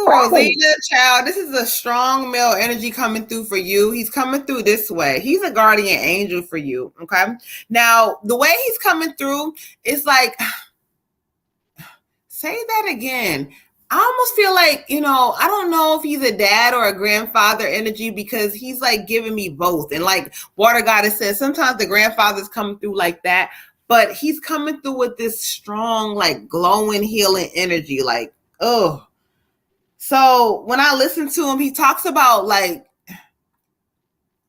Rosita, child, this is a strong male energy coming through for you. He's coming through this way. He's a guardian angel for you. Okay. Now, the way he's coming through, it's like, say that again. I almost feel like, I don't know if he's a dad or a grandfather energy because he's like giving me both. And like Water Goddess says, sometimes the grandfather's coming through like that, but he's coming through with this strong, like glowing, healing energy. Like, oh. So when I listen to him, he talks about like,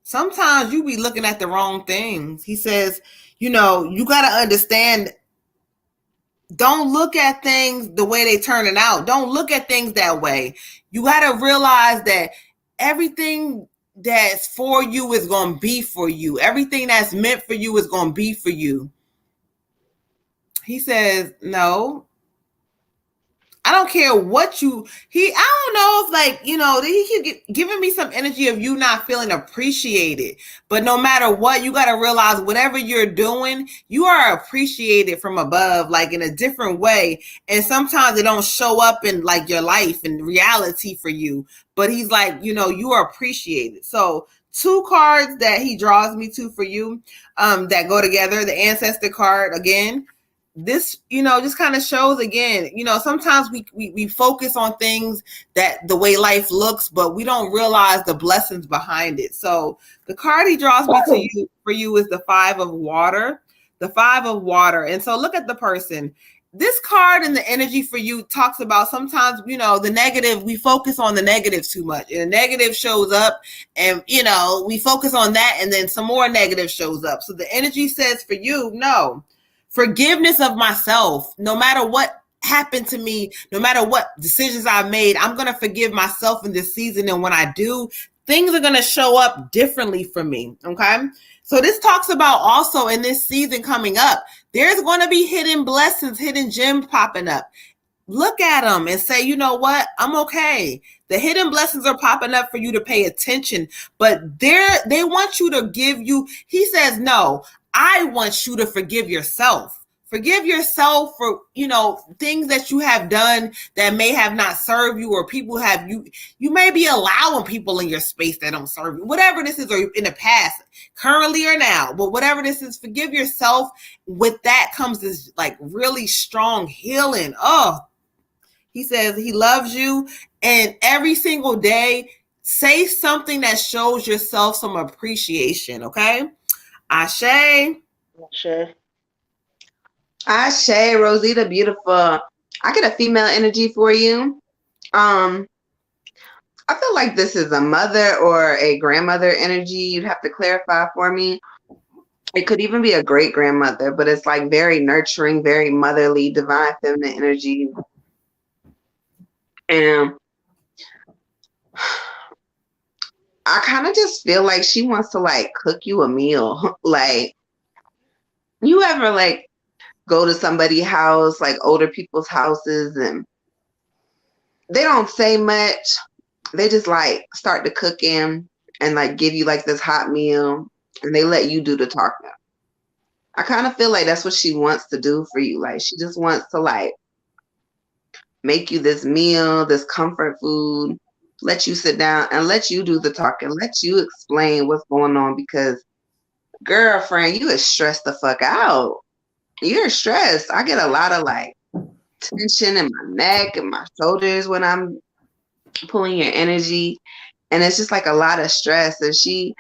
sometimes you be looking at the wrong things. He says, you got to understand, don't look at things the way they turning out. Don't look at things that way. You got to realize that everything that's for you is going to be for you. Everything that's meant for you is going to be for you. He says, no. I don't care what I don't know if like, he keep giving me some energy of you not feeling appreciated. But no matter what, you got to realize whatever you're doing, you are appreciated from above, like in a different way. And sometimes it don't show up in like your life and reality for you. But he's like, you are appreciated. So 2 cards that he draws me to for you that go together. The ancestor card again. this, you know, just kind of shows again, you know, sometimes we focus on things that the way life looks, but we don't realize the blessings behind it. So the card he draws me to you for you is the 5 of water, the 5 of water. And so look at the person. This card and the energy for you talks about sometimes, you know, the negative, we focus on the negative too much, and the negative shows up, and, you know, we focus on that, and then some more negative shows up. So the energy says for you, no, forgiveness of myself. No matter what happened to me, no matter what decisions I made, I'm going to forgive myself in this season. And when I do, things are going to show up differently for me. Okay. So this talks about also in this season coming up, there's going to be hidden blessings, hidden gems popping up. Look at them and say, you know what? I'm okay. The hidden blessings are popping up for you to pay attention, but they want you to give you, he says, no, I want you to forgive yourself. Forgive yourself for, you know, things that you have done that may have not served you, or people have you may be allowing people in your space that don't serve you, whatever this is, or in the past, currently or now, but whatever this is, forgive yourself. With that comes this like really strong healing. Oh, he says he loves you, and every single day, say something that shows yourself some appreciation. Okay. Ashe. Ashe. Ashe, Rosita, beautiful. I get a female energy for you. I feel like this is a mother or a grandmother energy. You'd have to clarify for me. It could even be a great grandmother, but it's like very nurturing, very motherly, divine feminine energy. And I kind of just feel like she wants to like cook you a meal. Like, you ever like go to somebody's house, like older people's houses, and they don't say much. They just like start to cooking and like give you like this hot meal, and they let you do the talking. I kind of feel like that's what she wants to do for you. Like, she just wants to like make you this meal, this comfort food, let you sit down and let you do the talking, let you explain what's going on, because girlfriend, you is stressed the fuck out. You're stressed. I get a lot of like tension in my neck and my shoulders when I'm pulling your energy, and it's just like a lot of stress. And she's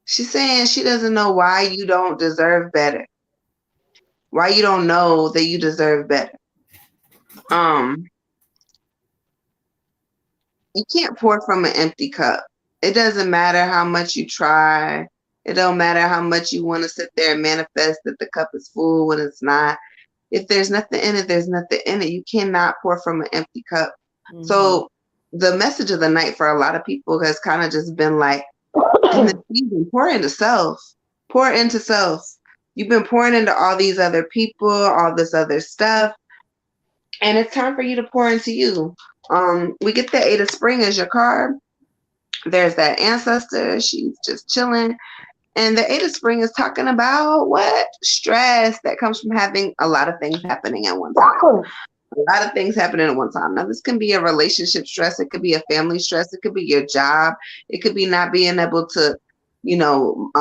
saying she doesn't know why you don't deserve better, why you don't know that you deserve better. You can't pour from an empty cup. It doesn't matter how much you try. It don't matter how much you want to sit there and manifest that the cup is full when it's not. If there's nothing in it, there's nothing in it. You cannot pour from an empty cup. Mm-hmm. So the message of the night for a lot of people has kind of just been like, in the season, pour into self. Pour into self. You've been pouring into all these other people, all this other stuff, and it's time for you to pour into you. We get the 8 of Spring as your card. There's that ancestor. She's just chilling. And the 8 of Spring is talking about what? Stress that comes from having a lot of things happening at one time. A lot of things happening at one time. Now, this can be a relationship stress. It could be a family stress. It could be your job. It could be not being able to, you know,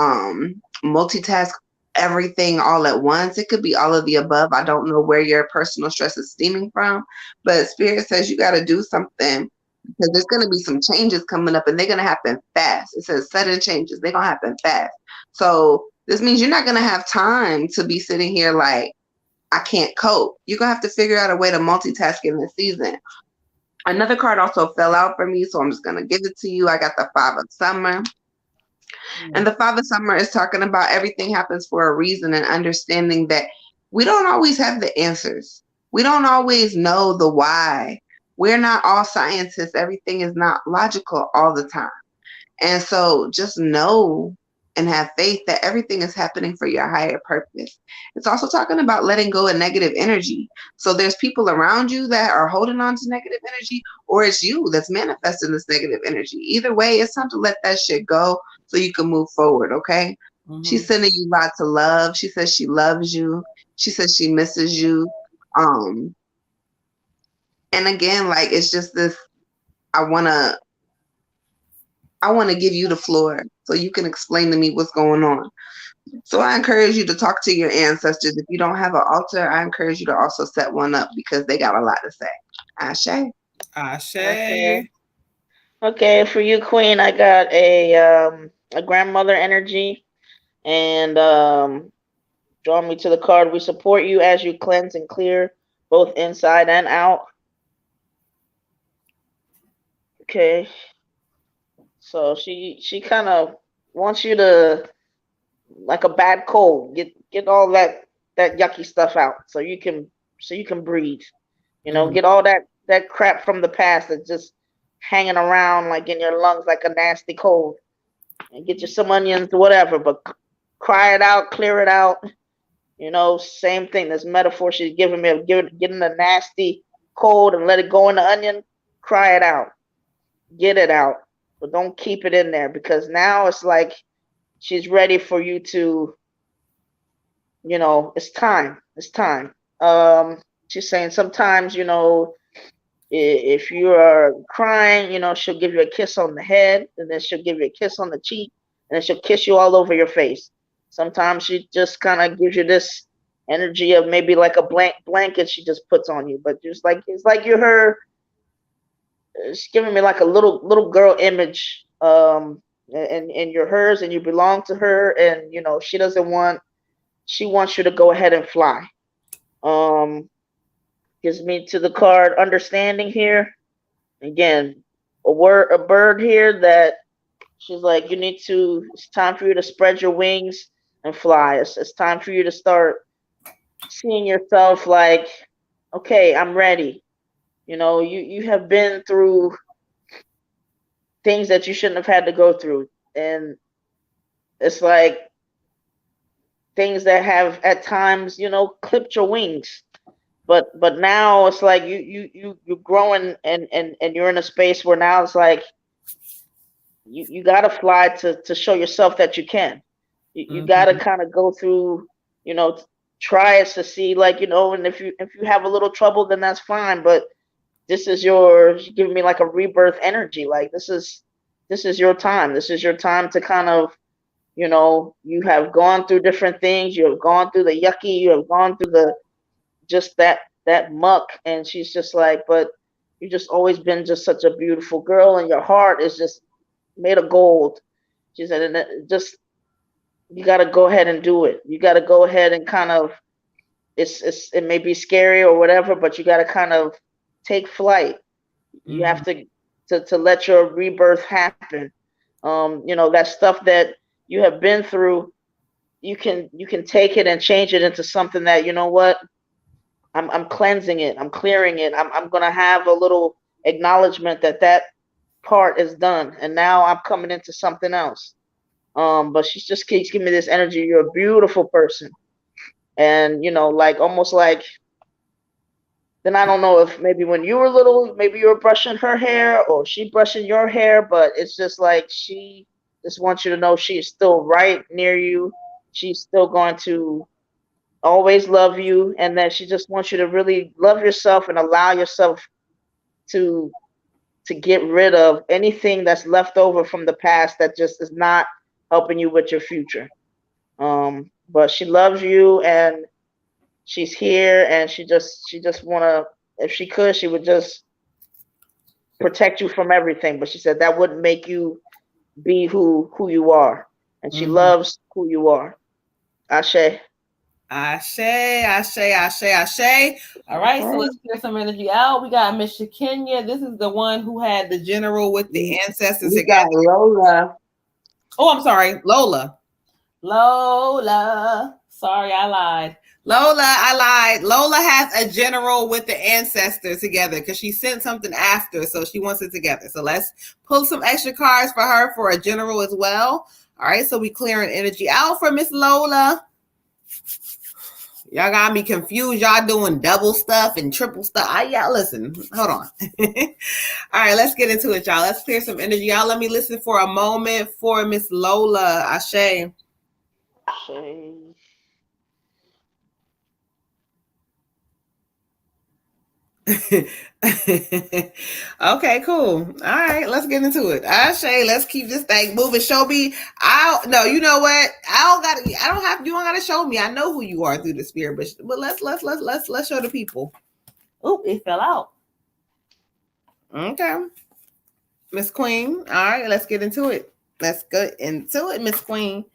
multitask everything all at once. It could be all of the above. I don't know where your personal stress is stemming from, but Spirit says you got to do something, because there's going to be some changes coming up, and they're going to happen fast. It says sudden changes. They're going to happen fast. So this means you're not going to have time to be sitting here like, I can't cope. You're going to have to figure out a way to multitask in this season. Another card also fell out for me, so I'm just going to give it to you. I got the 5 of Summer. And the 5 of Summer is talking about everything happens for a reason, and understanding that we don't always have the answers. We don't always know the why. We're not all scientists. Everything is not logical all the time. And so just know and have faith that everything is happening for your higher purpose. It's also talking about letting go of negative energy. So there's people around you that are holding on to negative energy, or it's you that's manifesting this negative energy. Either way, it's time to let that shit go so you can move forward, okay? Mm-hmm. She's sending you lots of love. She says she loves you. She says she misses you. And again, like, it's just this, I want to give you the floor so you can explain to me what's going on. So I encourage you to talk to your ancestors. If you don't have an altar, I encourage you to also set one up because they got a lot to say. Ashe. Ashe. Okay, for you, Queen, I got a grandmother energy, and draw me to the card. We support you as you cleanse and clear both inside and out. Okay, so she kind of wants you to, like a bad cold, get all that yucky stuff out so you can breathe. You know, get all that crap from the past that's just hanging around like in your lungs like a nasty cold. And get you some onions, whatever, but cry it out, clear it out. You know, same thing. This metaphor she's giving me of getting the nasty cold and let it go in the onion, cry it out, get it out, but don't keep it in there because now it's like she's ready for you to, you know, it's time. It's time. She's saying sometimes, you know, if you are crying, you know, she'll give you a kiss on the head, and then she'll give you a kiss on the cheek, and then she'll kiss you all over your face. Sometimes she just kind of gives you this energy of maybe like a blanket she just puts on you, but just like it's like you're her. She's giving me like a little girl image, and you're hers, and you belong to her, and you know she wants you to go ahead and fly. Um, Gives me to the card understanding here. Again, a bird here that she's like, it's time for you to spread your wings and fly. It's time for you to start seeing yourself like, okay, I'm ready. You know, you have been through things that you shouldn't have had to go through. And it's like things that have at times, you know, clipped your wings. But now it's like you're growing and you're in a space where now it's like you gotta fly to show yourself that you can. You gotta kind of go through, you know, try it to see, like, you know, and if you have a little trouble, then that's fine. But this is you're giving me like a rebirth energy. Like this is your time. This is your time to kind of, you know, you have gone through different things. You have gone through the yucky. You have gone through the just that muck, and she's just like, but you just always been just such a beautiful girl, and your heart is just made of gold. She said, and just you got to go ahead and do it. You got to go ahead and kind of it may be scary or whatever, but you got to kind of take flight. You have to let your rebirth happen. You know, that stuff that you have been through, you can take it and change it into something that, you know what, I'm cleansing it. I'm clearing it. I'm going to have a little acknowledgement that part is done. And now I'm coming into something else. But she just keeps giving me this energy. You're a beautiful person. And, you know, like almost like, then I don't know if maybe when you were little, maybe you were brushing her hair or she brushing your hair, but it's just like she just wants you to know she's still right near you. She's still going to always love you, and that she just wants you to really love yourself and allow yourself to get rid of anything that's left over from the past that just is not helping you with your future. But she loves you, and she's here, and she just wanna, if she could, she would just protect you from everything. But she said that wouldn't make you be who you are, and she loves who you are. Ashe. Ashe, ashe, ashe, ashe. All right, so let's clear some energy out. We got Miss Kenya. This is the one who had the general with the ancestors We again. got Lola. Oh, I'm sorry, Lola. Sorry, I lied. I lied. Lola has a general with the ancestors together because she sent something after, so she wants it together. So let's pull some extra cards for her for a general as well. All right, so we clearing energy out for Miss Lola. Y'all got me confused. Y'all doing double stuff and triple stuff. Y'all listen. Hold on. All right, let's get into it, y'all. Let's clear some energy. Y'all let me listen for a moment for Miss Lola. Ashe. Okay, cool. All right, let's get into it. Shay, let's keep this thing moving. Show me. No, you know what? I don't have. You don't gotta show me. I know who you are through the spirit, but let's show the people. Oh, it fell out. Okay, Miss Queen. All right, let's get into it. Let's get into it, Miss Queen.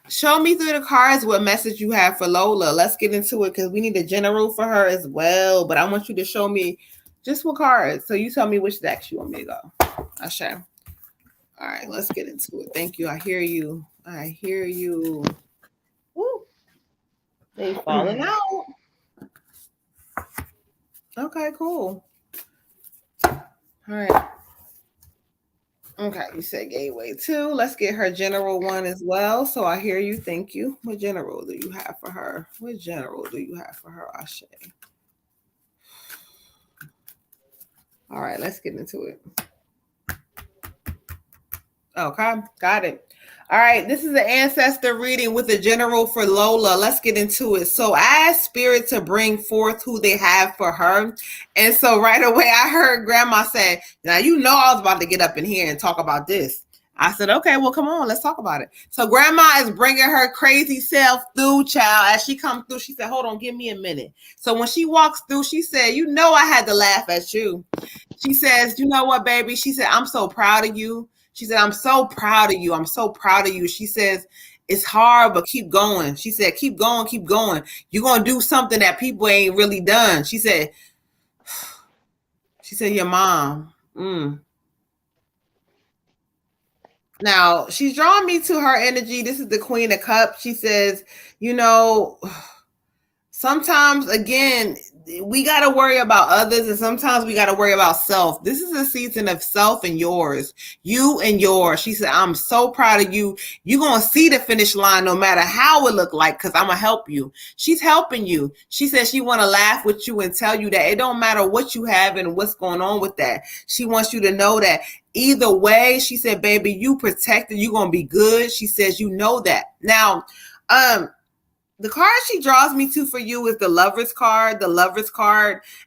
Show me through the cards what message you have for Lola. Let's get into it because we need a general for her as well. But I want you to show me just what cards. So you tell me which decks you want me to go. Ashe. All right, let's get into it. Thank you. I hear you. I hear you. Woo. They falling out. Okay, cool. All right. Okay, you said gateway 2. Let's get her general 1 as well. So I hear you. Thank you. What general do you have for her? What general do you have for her, Ashe? All right, let's get into it. Okay, got it. All right, this is an ancestor reading with a general for Lola. Let's get into it. So I asked Spirit to bring forth who they have for her. And so right away, I heard Grandma say, now, you know, I was about to get up in here and talk about this. I said, okay, well, come on, let's talk about it. So Grandma is bringing her crazy self through, child. As she comes through, she said, hold on, give me a minute. So when she walks through, she said, you know, I had to laugh at you. She says, you know what, baby? She said, I'm so proud of you. She said, I'm so proud of you. I'm so proud of you. She says, it's hard, but keep going. She said, keep going, keep going. You're going to do something that people ain't really done. She said, your mom. Now, she's drawing me to her energy. This is the Queen of Cups. She says, you know, sometimes, again, we got to worry about others, and sometimes we got to worry about self. This is a season of self and yours, you and yours. She said, I'm so proud of you. You're going to see the finish line no matter how it look like, because I'm going to help you. She's helping you. She says she want to laugh with you and tell you that it don't matter what you have and what's going on with that. She wants you to know that either way, she said, baby, you protected. You're going to be good. She says, you know that. Now, the card she draws me to for you is the Lover's card,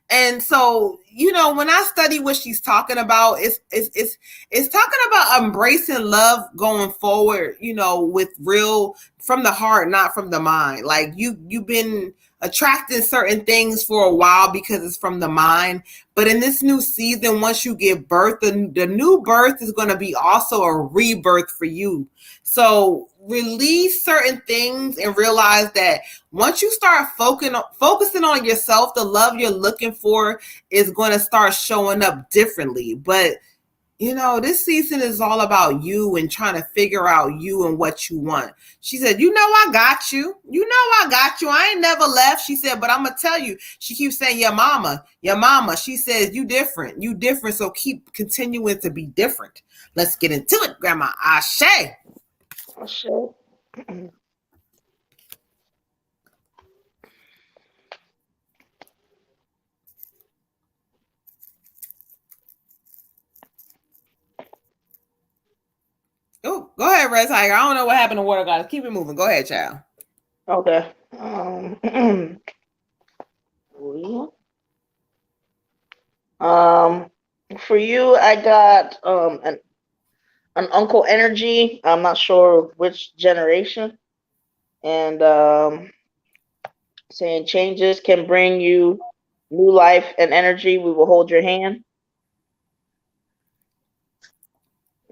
And so, you know, when I study what she's talking about, it's talking about embracing love going forward, you know, with real from the heart, not from the mind. Like you've been attracting certain things for a while because it's from the mind. But in this new season, once you give birth, the new birth is going to be also a rebirth for you. So release certain things and realize that once you start focusing on yourself, the love you're looking for is going to start showing up differently. But, you know, this season is all about you and trying to figure out you and what you want. She said, you know, I got you. You know, I got you. I ain't never left. She said, but I'm going to tell you. She keeps saying, your mama. She says, you different. So keep continuing to be different. Let's get into it, Grandma. Ashe. Ashe. Oh, go ahead, Red Tiger. I don't know what happened to Water Goddess. Keep it moving. Go ahead, child. Okay. For you, I got an uncle energy. I'm not sure which generation, and saying changes can bring you new life and energy. We will hold your hand.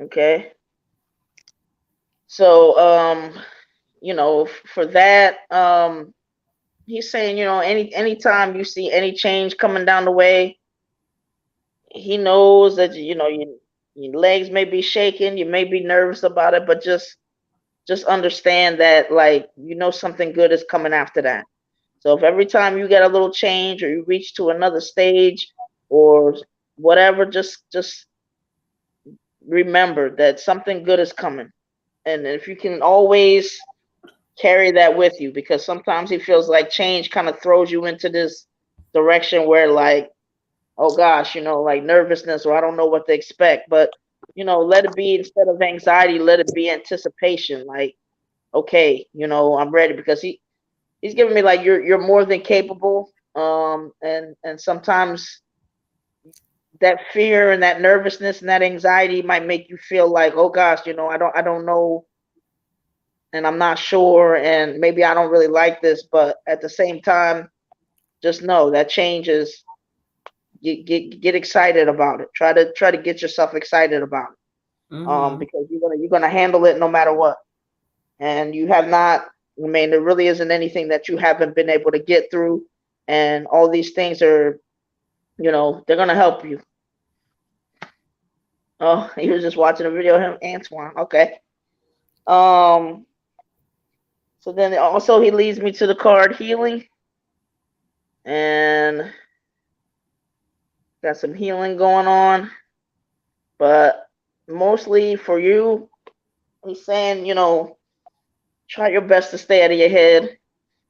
Okay. So, you know, for that, he's saying, you know, anytime you see any change coming down the way, he knows that, you know, your legs may be shaking, you may be nervous about it, but just understand that, like, you know, something good is coming after that. So if every time you get a little change or you reach to another stage or whatever, just remember that something good is coming. And if you can always carry that with you, because sometimes he feels like change kind of throws you into this direction where, like, oh gosh, you know, like nervousness, or I don't know what to expect. But, you know, let it be, instead of anxiety, let it be anticipation. Like, okay, you know, I'm ready, because he's giving me like you're more than capable. And sometimes that fear and that nervousness and that anxiety might make you feel like, oh gosh, I don't know, and I'm not sure, and maybe I don't really like this. But at the same time, just know that change is, get excited about it. Try to get yourself excited about it, because you're gonna handle it no matter what. And you have not. I mean, there really isn't anything that you haven't been able to get through, and all these things are, they're gonna help you. Oh, he was just watching a video of him, Antoine. Okay. Um. So then also he leads me to the card healing, and got some healing going on, but mostly for you, he's saying, try your best to stay out of your head.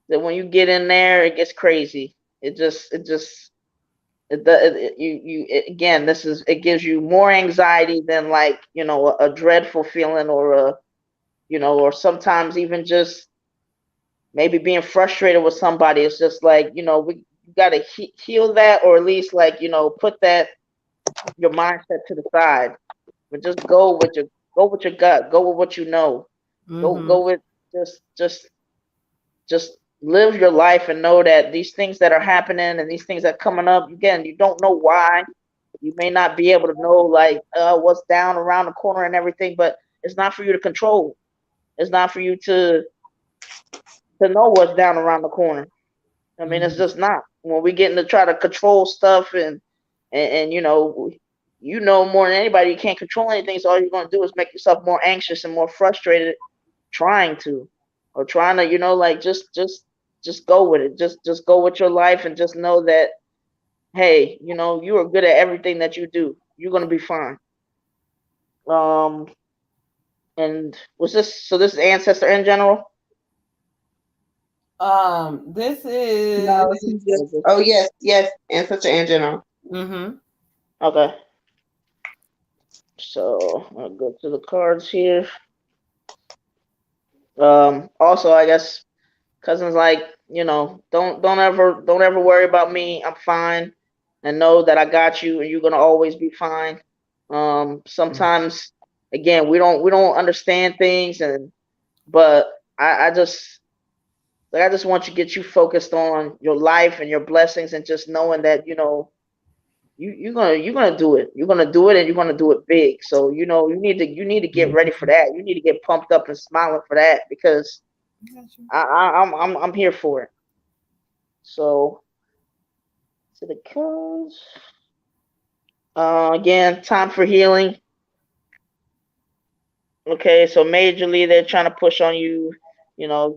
That when you get in there, it gets crazy. Again, it gives you more anxiety than, like, a dreadful feeling, or or sometimes even just maybe being frustrated with somebody. It's just like, we got to heal that, or at least, like, put that, your mindset to the side, but just go with your gut, go with what you know, go with, just live your life, and know that these things that are happening and these things that are coming up, again, you don't know why. You may not be able to know, like, what's down around the corner and everything, but it's not for you to control. It's not for you to know what's down around the corner. I mean, it's just not. When we get into try to control stuff, and more than anybody, you can't control anything. So all you're gonna do is make yourself more anxious and more frustrated, trying to, or trying to, like, just go with it. Just go with your life, and just know that, hey, you are good at everything that you do. You're gonna be fine. And was this so? This is ancestor in general. This is No, she's just. Oh yes, ancestor in general. Okay. So I'll go to the cards here. Also, I guess cousins, like, don't ever worry about me. I'm fine, and know that I got you, and you're gonna always be fine. Sometimes, again, we don't understand things, but I just want to get you focused on your life and your blessings, and just knowing that, you're gonna do it. You're gonna do it, and you're gonna do it big. So, you need to get ready for that. You need to get pumped up and smiling for that, because I'm here for it. So, to the cards. Again, time for healing. Okay, so majorly they're trying to push on you,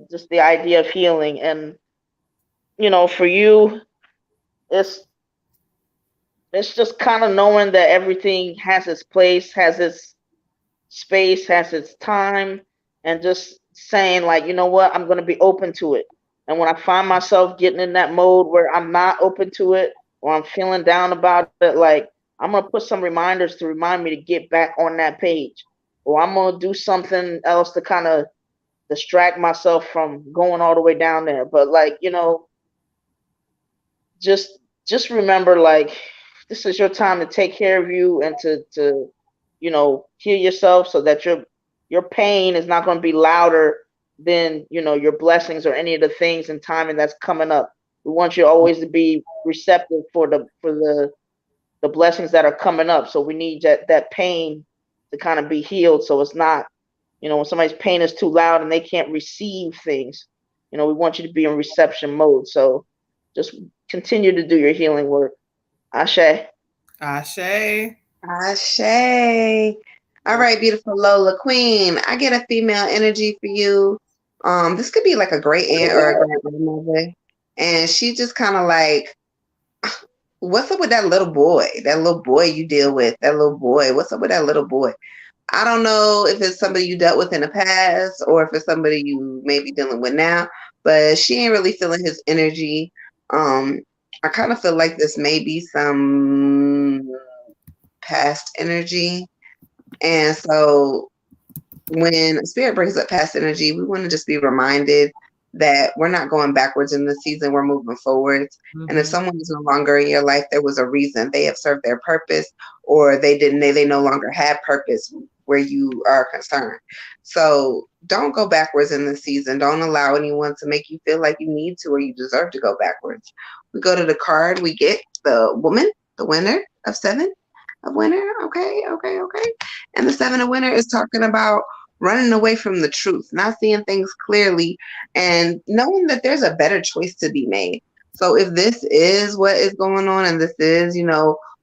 just the idea of healing, and for you, it's just kind of knowing that everything has its place, has its space, has its time, and just saying, like, you know what, I'm going to be open to it. And when I find myself getting in that mode where I'm not open to it, or I'm feeling down about it, like, I'm going to put some reminders to remind me to get back on that page, or I'm going to do something else to kind of distract myself from going all the way down there. But, like, just remember, like, this is your time to take care of you, and to heal yourself, so that your pain is not going to be louder than, your blessings, or any of the things and timing that's coming up. We want you always to be receptive for the blessings that are coming up. So we need that pain to kind of be healed, so it's not, when somebody's pain is too loud and they can't receive things. We want you to be in reception mode. So just continue to do your healing work. Ashe. Ashe. Ashe. All right, beautiful Lola Queen. I get a female energy for you. This could be like a great aunt or a great grandmother. And she just kind of like, what's up with that little boy? That little boy you deal with, that little boy. What's up with that little boy? I don't know if it's somebody you dealt with in the past, or if it's somebody you may be dealing with now, but she ain't really feeling his energy. I kind of feel like this may be some past energy. And so when a spirit brings up past energy, we want to just be reminded that we're not going backwards in the season, we're moving forwards. And if someone is no longer in your life, there was a reason. They have served their purpose, or they no longer have purpose where you are concerned. So don't go backwards in the season. Don't allow anyone to make you feel like you need to or you deserve to go backwards. We go to the card, we get the woman, the winner of 7 of winner. Okay. And the 7 of winner is talking about running away from the truth, not seeing things clearly, and knowing that there's a better choice to be made. So if this is what is going on, and this is,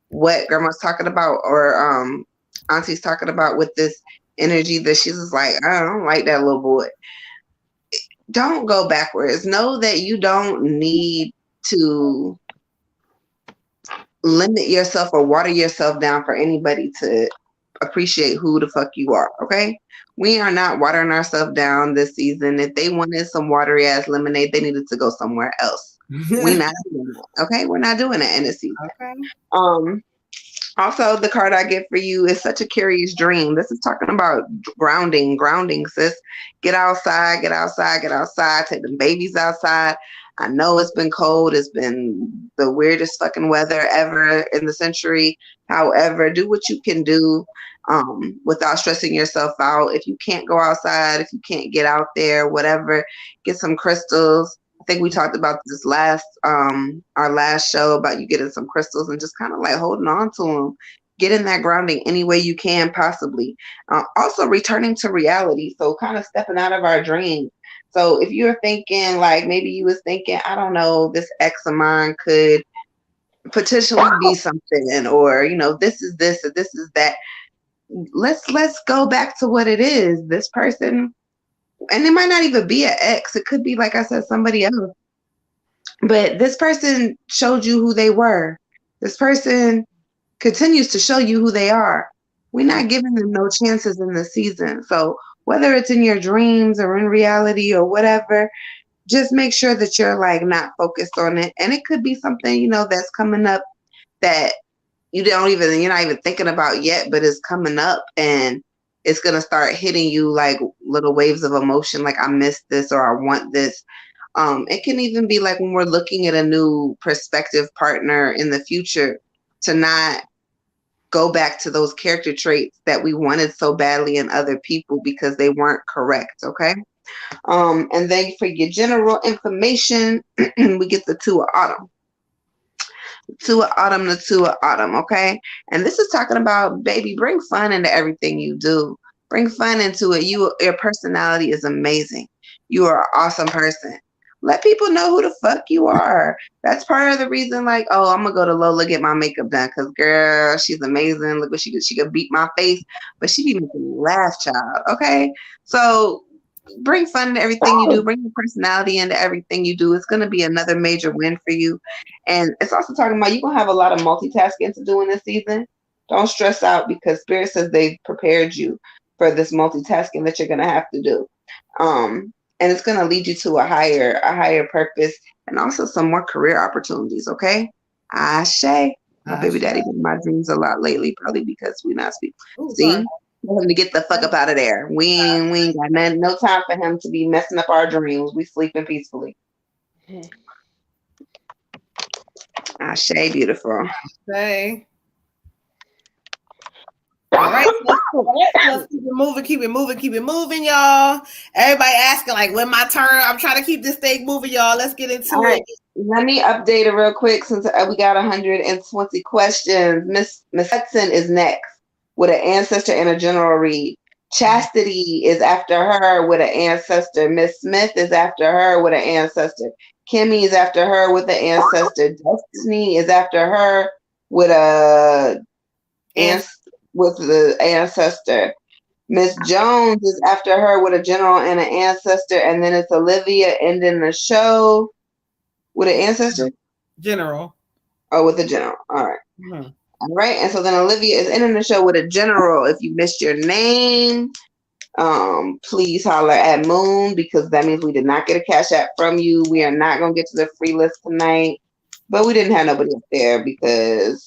what grandma's talking about, or auntie's talking about with this energy that she's just like, I don't like that little boy. Don't go backwards. Know that you don't need to limit yourself or water yourself down for anybody to appreciate who the fuck you are. Okay. We are not watering ourselves down this season. If they wanted some watery ass lemonade, they needed to go somewhere else. We're not doing that. Okay. We're not doing that in this season. Okay. Also, the card I get for you is Such a Curious Dream. This is talking about grounding, sis. Get outside, take them babies outside. I know it's been cold. It's been the weirdest fucking weather ever in the century. However, do what you can do without stressing yourself out. If you can't go outside, if you can't get out there, whatever, get some crystals. I think we talked about this our last show about you getting some crystals and just kind of like holding on to them. Getting that grounding any way you can possibly. Also returning to reality. So kind of stepping out of our dreams. So if you're thinking like maybe you was thinking, I don't know, this ex of mine could potentially be something, or this is this or this is that. Let's go back to what it is. This person, and it might not even be an ex. It could be, like I said, somebody else. But this person showed you who they were. This person continues to show you who they are. We're not giving them no chances in the season. So whether it's in your dreams or in reality or whatever, just make sure that you're like not focused on it. And it could be something, that's coming up that you're not even thinking about yet, but it's coming up and it's going to start hitting you like little waves of emotion. Like I miss this or I want this. It can even be like when we're looking at a new prospective partner in the future, to not go back to those character traits that we wanted so badly in other people because they weren't correct. Okay. And then for your general information, we get the 2 of autumn. The 2 of autumn. Okay. And this is talking about, baby, bring fun into everything you do. Bring fun into it. Your personality is amazing. You are an awesome person. Let people know who the fuck you are. That's part of the reason, like, oh, I'm going to go to Lola, get my makeup done. Because, girl, she's amazing. Look what she did. She could beat my face, but she be making me laugh, child. Okay? So bring fun into everything you do. Bring your personality into everything you do. It's going to be another major win for you. And it's also talking about you're going to have a lot of multitasking to do in this season. Don't stress out, because Spirit says they've prepared you for this multitasking that you're going to have to do. And it's going to lead you to a higher purpose, and also some more career opportunities. Okay. Ashe. My baby daddy been in my dreams a lot lately, probably because we not speaking. See, tell him to get the fuck up out of there. We ain't got no time for him to be messing up our dreams. We sleeping peacefully. Ashe, beautiful. Okay. All right, let's keep it moving, y'all. Everybody asking like, when my turn? I'm trying to keep this thing moving, y'all. Let's get into it. Let me update it real quick since we got 120 questions. Miss Hudson is next with an ancestor and a general read. Chastity is after her with an ancestor. Miss Smith is after her with an ancestor. Kimmy is after her with an ancestor. Destiny is after her with the ancestor. Miss Jones is after her with a general and an ancestor, and then it's Olivia ending the show with an ancestor. General. Oh, with a general. All right. Mm-hmm. All right. And so then Olivia is ending the show with a general. If you missed your name, please holler at Moon, because that means we did not get a cash app from you. We are not gonna get to the free list tonight, but we didn't have nobody up there because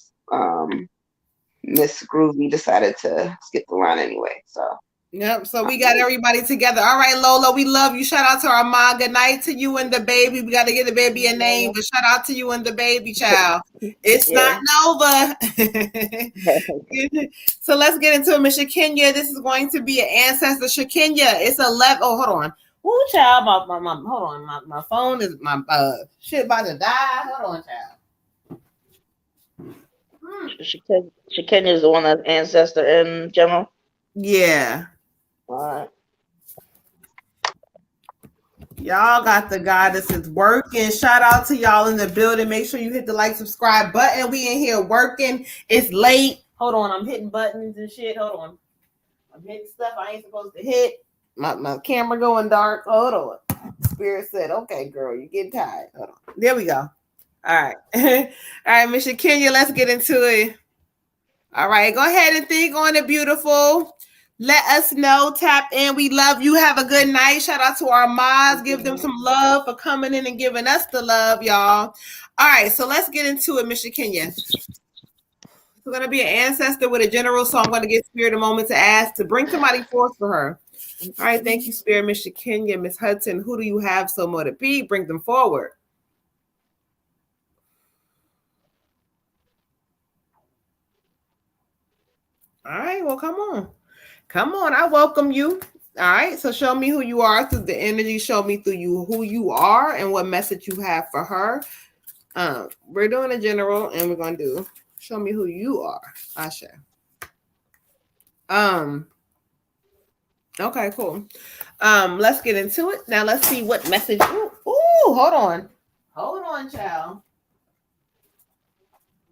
Miss Groovy decided to skip the line anyway. So Yep. So we got everybody together. All right, Lola, we love you. Shout out to our mom. Good night to you and the baby. We got to give the baby a name, but shout out to you and the baby, child. It's Yeah. not Nova. So let's get into it, Miss Shakenya. This is going to be an ancestor. Shakenya, it's 11. Oh, hold on. Ooh, child, hold on. My phone is my shit about to die. Hold on, child. Shakenya is the one that's ancestor in general. Yeah. All right. Y'all got the goddesses working. Shout out to y'all in the building. Make sure you hit the like, subscribe button. We in here working. It's late. Hold on. I'm hitting buttons and shit. Hold on. I'm hitting stuff I ain't supposed to hit. My camera going dark. Hold on. Spirit said, okay, girl, you're getting tired. Hold on. There we go. All right. All right, Miss Kenya, let's get into it. All right. Go ahead and think on it, beautiful. Let us know. Tap in. We love you. Have a good night. Shout out to our moms. Give them some love for coming in and giving us the love, y'all. All right, so let's get into it, Mr. Kenya. We're going to be an ancestor with a general, so I'm going to give Spirit a moment to ask to bring somebody forth for her. All right, thank you, Spirit. Mr. Kenya, Miss Hudson, who do you have so more to be? Bring them forward. All right, well, come on. Come on, I welcome you. All right, so show me who you are through the energy. Show me through you who you are and what message you have for her. We're doing a general, and we're gonna do show me who you are. Asha. Okay, cool. Let's get into it now. Let's see what message. Ooh, hold on, child.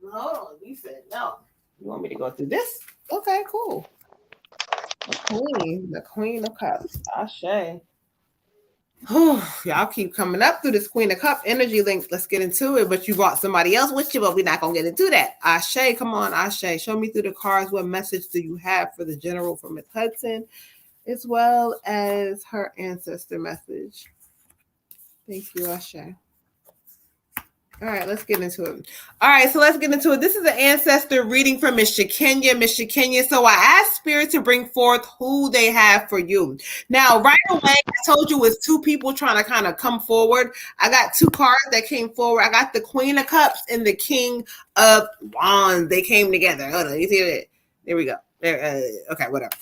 Hold on. You said no. You want me to go through this? Okay, cool. The Queen of Cups. Ashe. Y'all keep coming up through this Queen of Cup energy link. Let's get into it. But you brought somebody else with you, but we're not gonna get into that. Ashe, come on, Ashe. Show me through the cards. What message do you have for the general from Miss Hudson, as well as her ancestor message? Thank you, Ashe. All right, let's get into it. All right, so let's get into it. This is an ancestor reading from Miss Shakenya. Miss Shakenya. So I asked Spirit to bring forth who they have for you. Now, right away, I told you it was two people trying to kind of come forward. I got two cards that came forward. I got the Queen of Cups and the King of Wands. They came together. Hold on, you see that? There we go. Okay, whatever.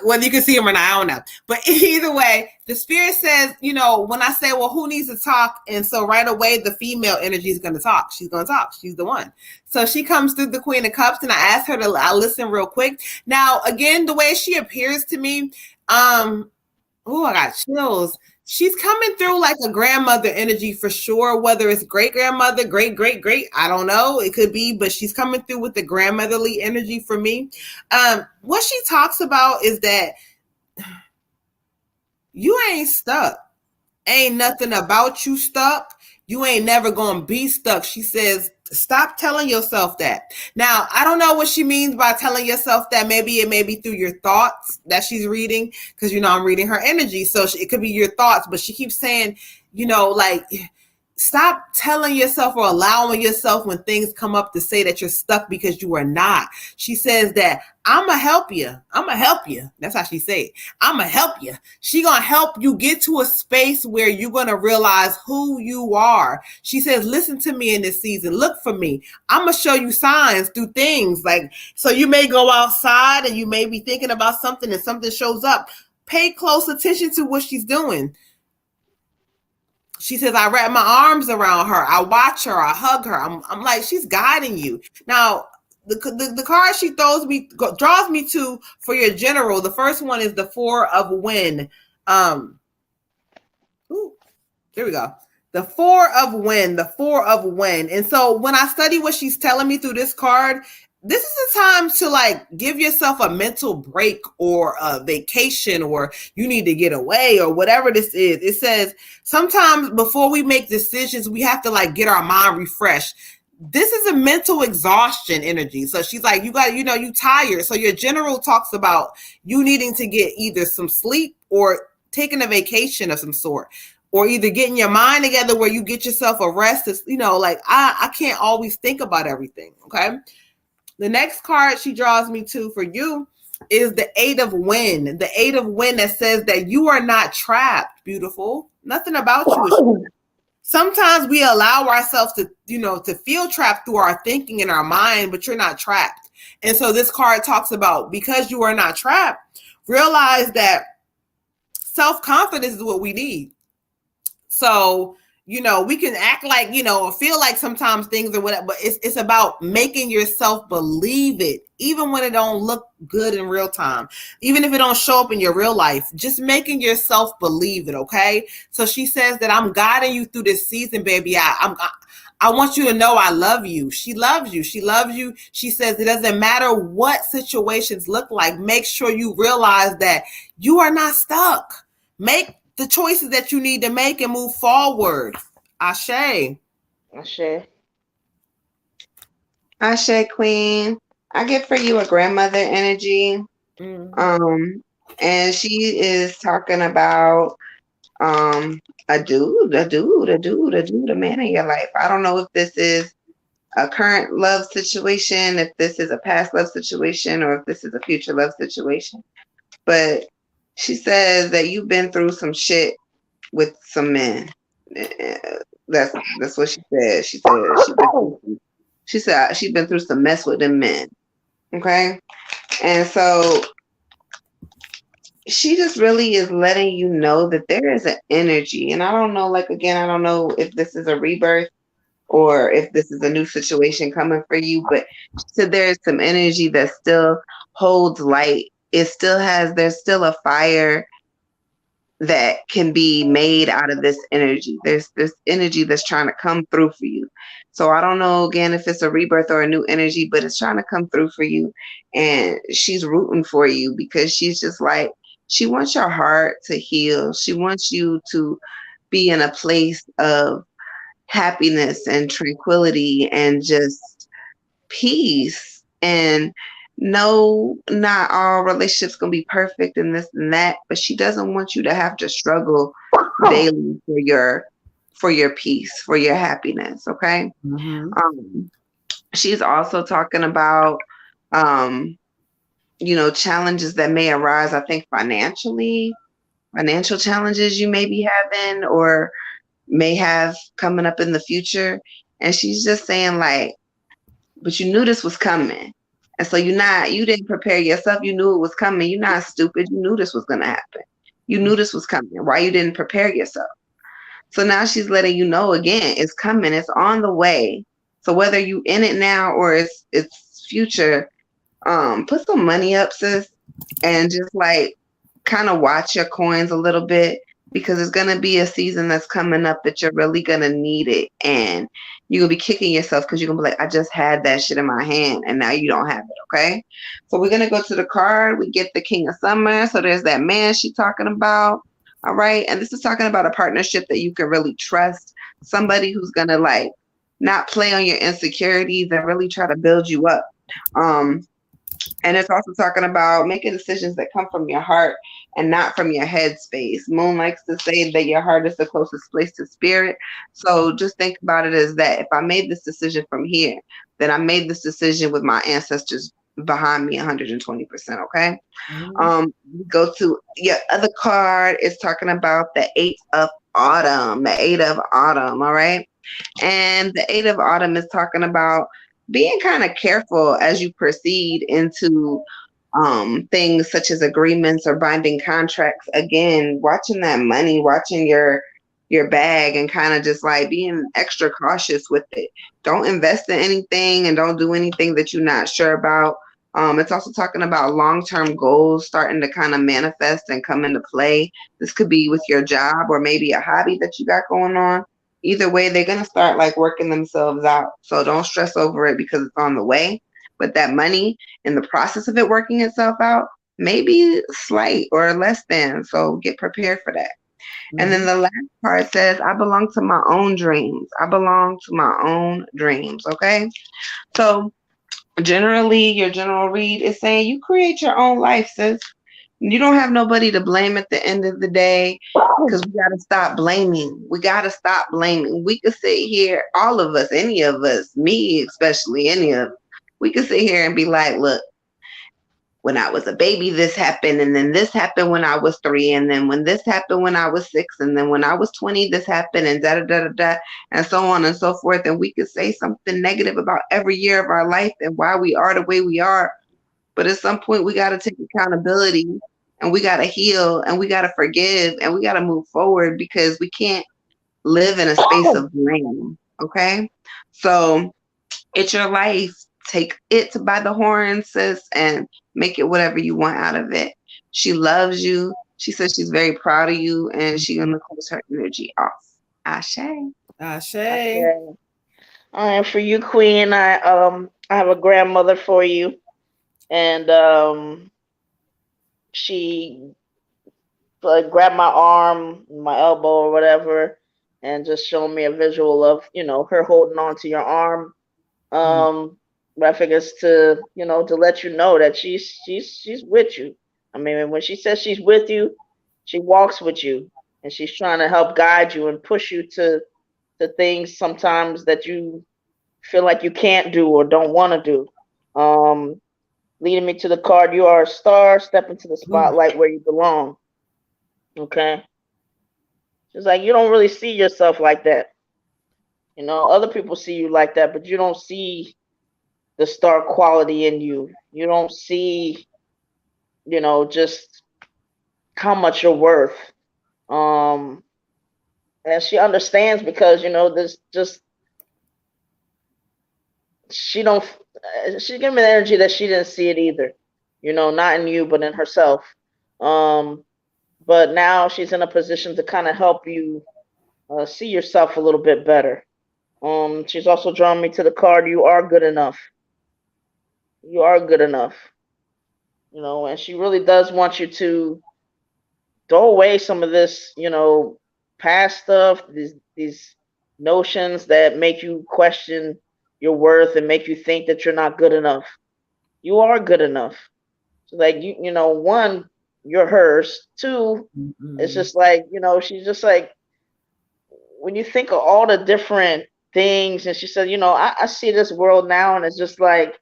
Whether you can see them or not, I don't know. But either way, the Spirit says, you know, when I say, well, who needs to talk? And so right away, the female energy is going to talk. She's going to talk. She's the one. So she comes through the Queen of Cups, and I asked her to listen real quick. Now, again, the way she appears to me, I got chills. She's coming through like a grandmother energy for sure, whether it's great grandmother, great, I don't know. It could be, but she's coming through with the grandmotherly energy for me. What she talks about is that you ain't stuck. Ain't nothing about you stuck. You ain't never gonna be stuck. She says, stop telling yourself that. Now, I don't know what she means by telling yourself that. Maybe it may be through your thoughts that she's reading, because, you know, I'm reading her energy. So it could be your thoughts, but she keeps saying, you know, like, stop telling yourself or allowing yourself when things come up to say that you're stuck, because you are not. She says that I'm going to help you. I'm going to help you. That's how she say it. I'm going to help you. She going to help you get to a space where you're going to realize who you are. She says, listen to me in this season. Look for me. I'm going to show you signs through things. Like, so you may go outside and you may be thinking about something and something shows up. Pay close attention to what she's doing. She says, I wrap my arms around her. I watch her. I hug her. I'm like, she's guiding you. Now, the card she draws me to for your general. The first one is the Four of Wind. There we go. The Four of Wind. And so when I study what she's telling me through this card, this is a time to like give yourself a mental break or a vacation, or you need to get away, or whatever this is. It says sometimes before we make decisions, we have to like get our mind refreshed. This is a mental exhaustion energy. So she's like, you got, you know, you tired. So your general talks about you needing to get either some sleep or taking a vacation of some sort, or either getting your mind together where you get yourself a rest. It's, you know, like I can't always think about everything. Okay. The next card she draws me to for you is the 8 of wind. The 8 of wind that says that you are not trapped, beautiful. Nothing about you is trapped. Sometimes we allow ourselves to, to feel trapped through our thinking and our mind, but you're not trapped. And so this card talks about, because you are not trapped, realize that self-confidence is what we need. So, we can act like, or feel like sometimes things or whatever, but it's about making yourself believe it, even when it don't look good in real time, even if it don't show up in your real life, just making yourself believe it. Okay. So she says that I'm guiding you through this season, baby. I want you to know I love you. She loves you. She loves you. She says it doesn't matter what situations look like. Make sure you realize that you are not stuck. Make the choices that you need to make and move forward. Ashe. Ashe. Ashe, Queen. I get for you a grandmother energy. And she is talking about a man in your life. I don't know if this is a current love situation, if this is a past love situation, or if this is a future love situation. But she says that you've been through some shit with some men. That's what she said. She said she's been through some mess with them men. Okay? And so she just really is letting you know that there is an energy. And I don't know, I don't know if this is a rebirth or if this is a new situation coming for you, but she said there's some energy that still holds light. There's still a fire that can be made out of this energy. There's this energy that's trying to come through for you. So I don't know, again, if it's a rebirth or a new energy, but it's trying to come through for you. And she's rooting for you because she's just like, she wants your heart to heal. She wants you to be in a place of happiness and tranquility and just peace. And no, not all relationships gonna be perfect and this and that, but she doesn't want you to have to struggle daily for your peace, for your happiness. Okay. She's also talking about challenges that may arise, I think financial challenges you may be having or may have coming up in the future. And she's just saying but you knew this was coming. And so you didn't prepare yourself. You knew it was coming. You're not stupid. You knew this was going to happen. You knew this was coming. Why you didn't prepare yourself? So now she's letting you know again, it's coming. It's on the way. So whether you in it now or it's future, put some money up, sis, and just kind of watch your coins a little bit, because it's going to be a season that's coming up that you're really going to need it. And you're going to be kicking yourself because you're going to be like, I just had that shit in my hand and now you don't have it. Okay. So we're going to go to the card. We get the King of Summer. So there's that man she's talking about. All right. And this is talking about a partnership that you can really trust. Somebody who's going to not play on your insecurities and really try to build you up. And it's also talking about making decisions that come from your heart and not from your head space. Moon likes to say that your heart is the closest place to spirit. So just think about it as that. If I made this decision from here, then I made this decision with my ancestors behind me 120%. Okay. We go to your other card. It's talking about the 8 of Autumn. The 8 of Autumn. All right. And the 8 of Autumn is talking about being kind of careful as you proceed into things such as agreements or binding contracts. Again, watching that money, watching your bag, and kind of just being extra cautious with it. Don't invest in anything and don't do anything that you're not sure about. It's also talking about long-term goals starting to kind of manifest and come into play. This could be with your job or maybe a hobby that you got going on. Either way, they're going to start working themselves out. So don't stress over it because it's on the way. But that money in the process of it working itself out may be slight or less than. So get prepared for that. And then the last part says, I belong to my own dreams. I belong to my own dreams. Okay. So generally, your general read is saying you create your own life, sis. You don't have nobody to blame at the end of the day, because we got to stop blaming. We got to stop blaming. We could sit here, all of us, any of us, me especially, any of us, we could sit here and be like, look, when I was a baby, this happened, and then this happened when I was 3, and then when this happened when I was 6, and then when I was 20, this happened, and da da da da da, and so on and so forth. And we could say something negative about every year of our life and why we are the way we are. But at some point, we got to take accountability, and we got to heal, and we got to forgive, and we got to move forward, because we can't live in a space of blame. Okay? So it's your life. Take it by the horn, sis, and make it whatever you want out of it. She loves you. She says she's very proud of you, and she's gonna close her energy off. Ashe. Ashe. Okay. And for you, Queen, I have a grandmother for you, and she like grabbed my arm, my elbow, or whatever, and just showed me a visual of her holding on to your arm. But I figure it's to to let you know that she's with you. I mean, when she says she's with you, she walks with you, and she's trying to help guide you and push you to things sometimes that you feel like you can't do or don't want to do. Leading me to the card, you are a star, step into the spotlight where you belong. Okay. It's like you don't really see yourself like that. Other people see you like that, but you don't see the star quality in you. You don't see, just how much you're worth. And she understands because, this just she's giving me the energy that she didn't see it either. Not in you, but in herself. But now she's in a position to kind of help you see yourself a little bit better. She's also drawn me to the card, you are good enough. You are good enough. And she really does want you to throw away some of this, past stuff, these notions that make you question your worth and make you think that you're not good enough. You are good enough. So like one, you're hers. Two, it's just like, she's just like, when you think of all the different things, and she said, I see this world now, and it's just like,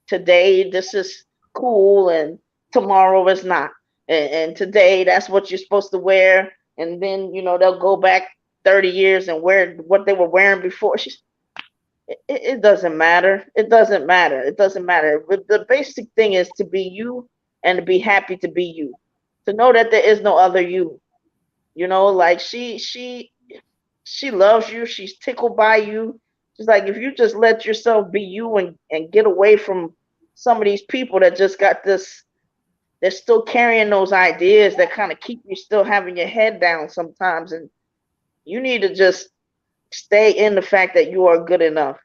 today this is cool, and tomorrow it's not. And today that's what you're supposed to wear, and then they'll go back 30 years and wear what they were wearing before. It doesn't matter. It doesn't matter. It doesn't matter. But the basic thing is to be you and to be happy to be you. To know that there is no other you. Like she loves you. She's tickled by you. She's like, if you just let yourself be you and get away from some of these people that just got this, they're still carrying those ideas that kind of keep you still having your head down sometimes. And you need to just stay in the fact that you are good enough.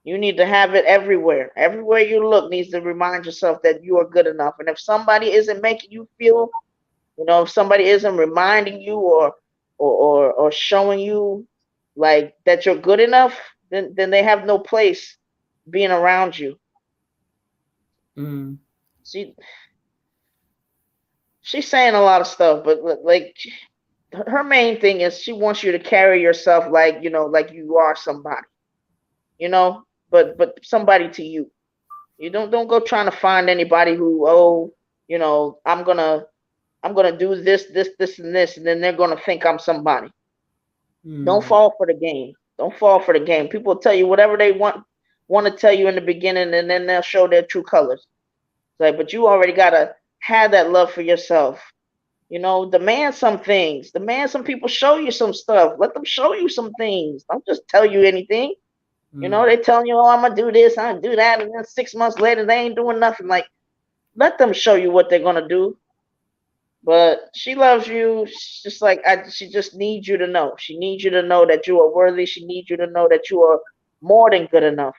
You need to have it everywhere. Everywhere you look needs to remind yourself that you are good enough. And if somebody isn't making you feel, if somebody isn't reminding you or showing you like that you're good enough, then they have no place being around you. She's saying a lot of stuff, but like her main thing is she wants you to carry yourself like like you are somebody, but somebody to you. You don't go trying to find anybody who I'm gonna do this and this, and then they're gonna think I'm somebody. Don't fall for the game. Don't fall for the game. People tell you whatever they want to tell you in the beginning, and then they'll show their true colors. Like, but you already gotta have that love for yourself. Demand some things. Demand some people show you some stuff. Let them show you some things. Don't just tell you anything. They telling you, oh, I'm gonna do this, I'm gonna do that, and then 6 months later they ain't doing nothing. Like, let them show you what they're gonna do. But she loves you. She's just like she just needs you to know. She needs you to know that you are worthy. She needs you to know that you are more than good enough,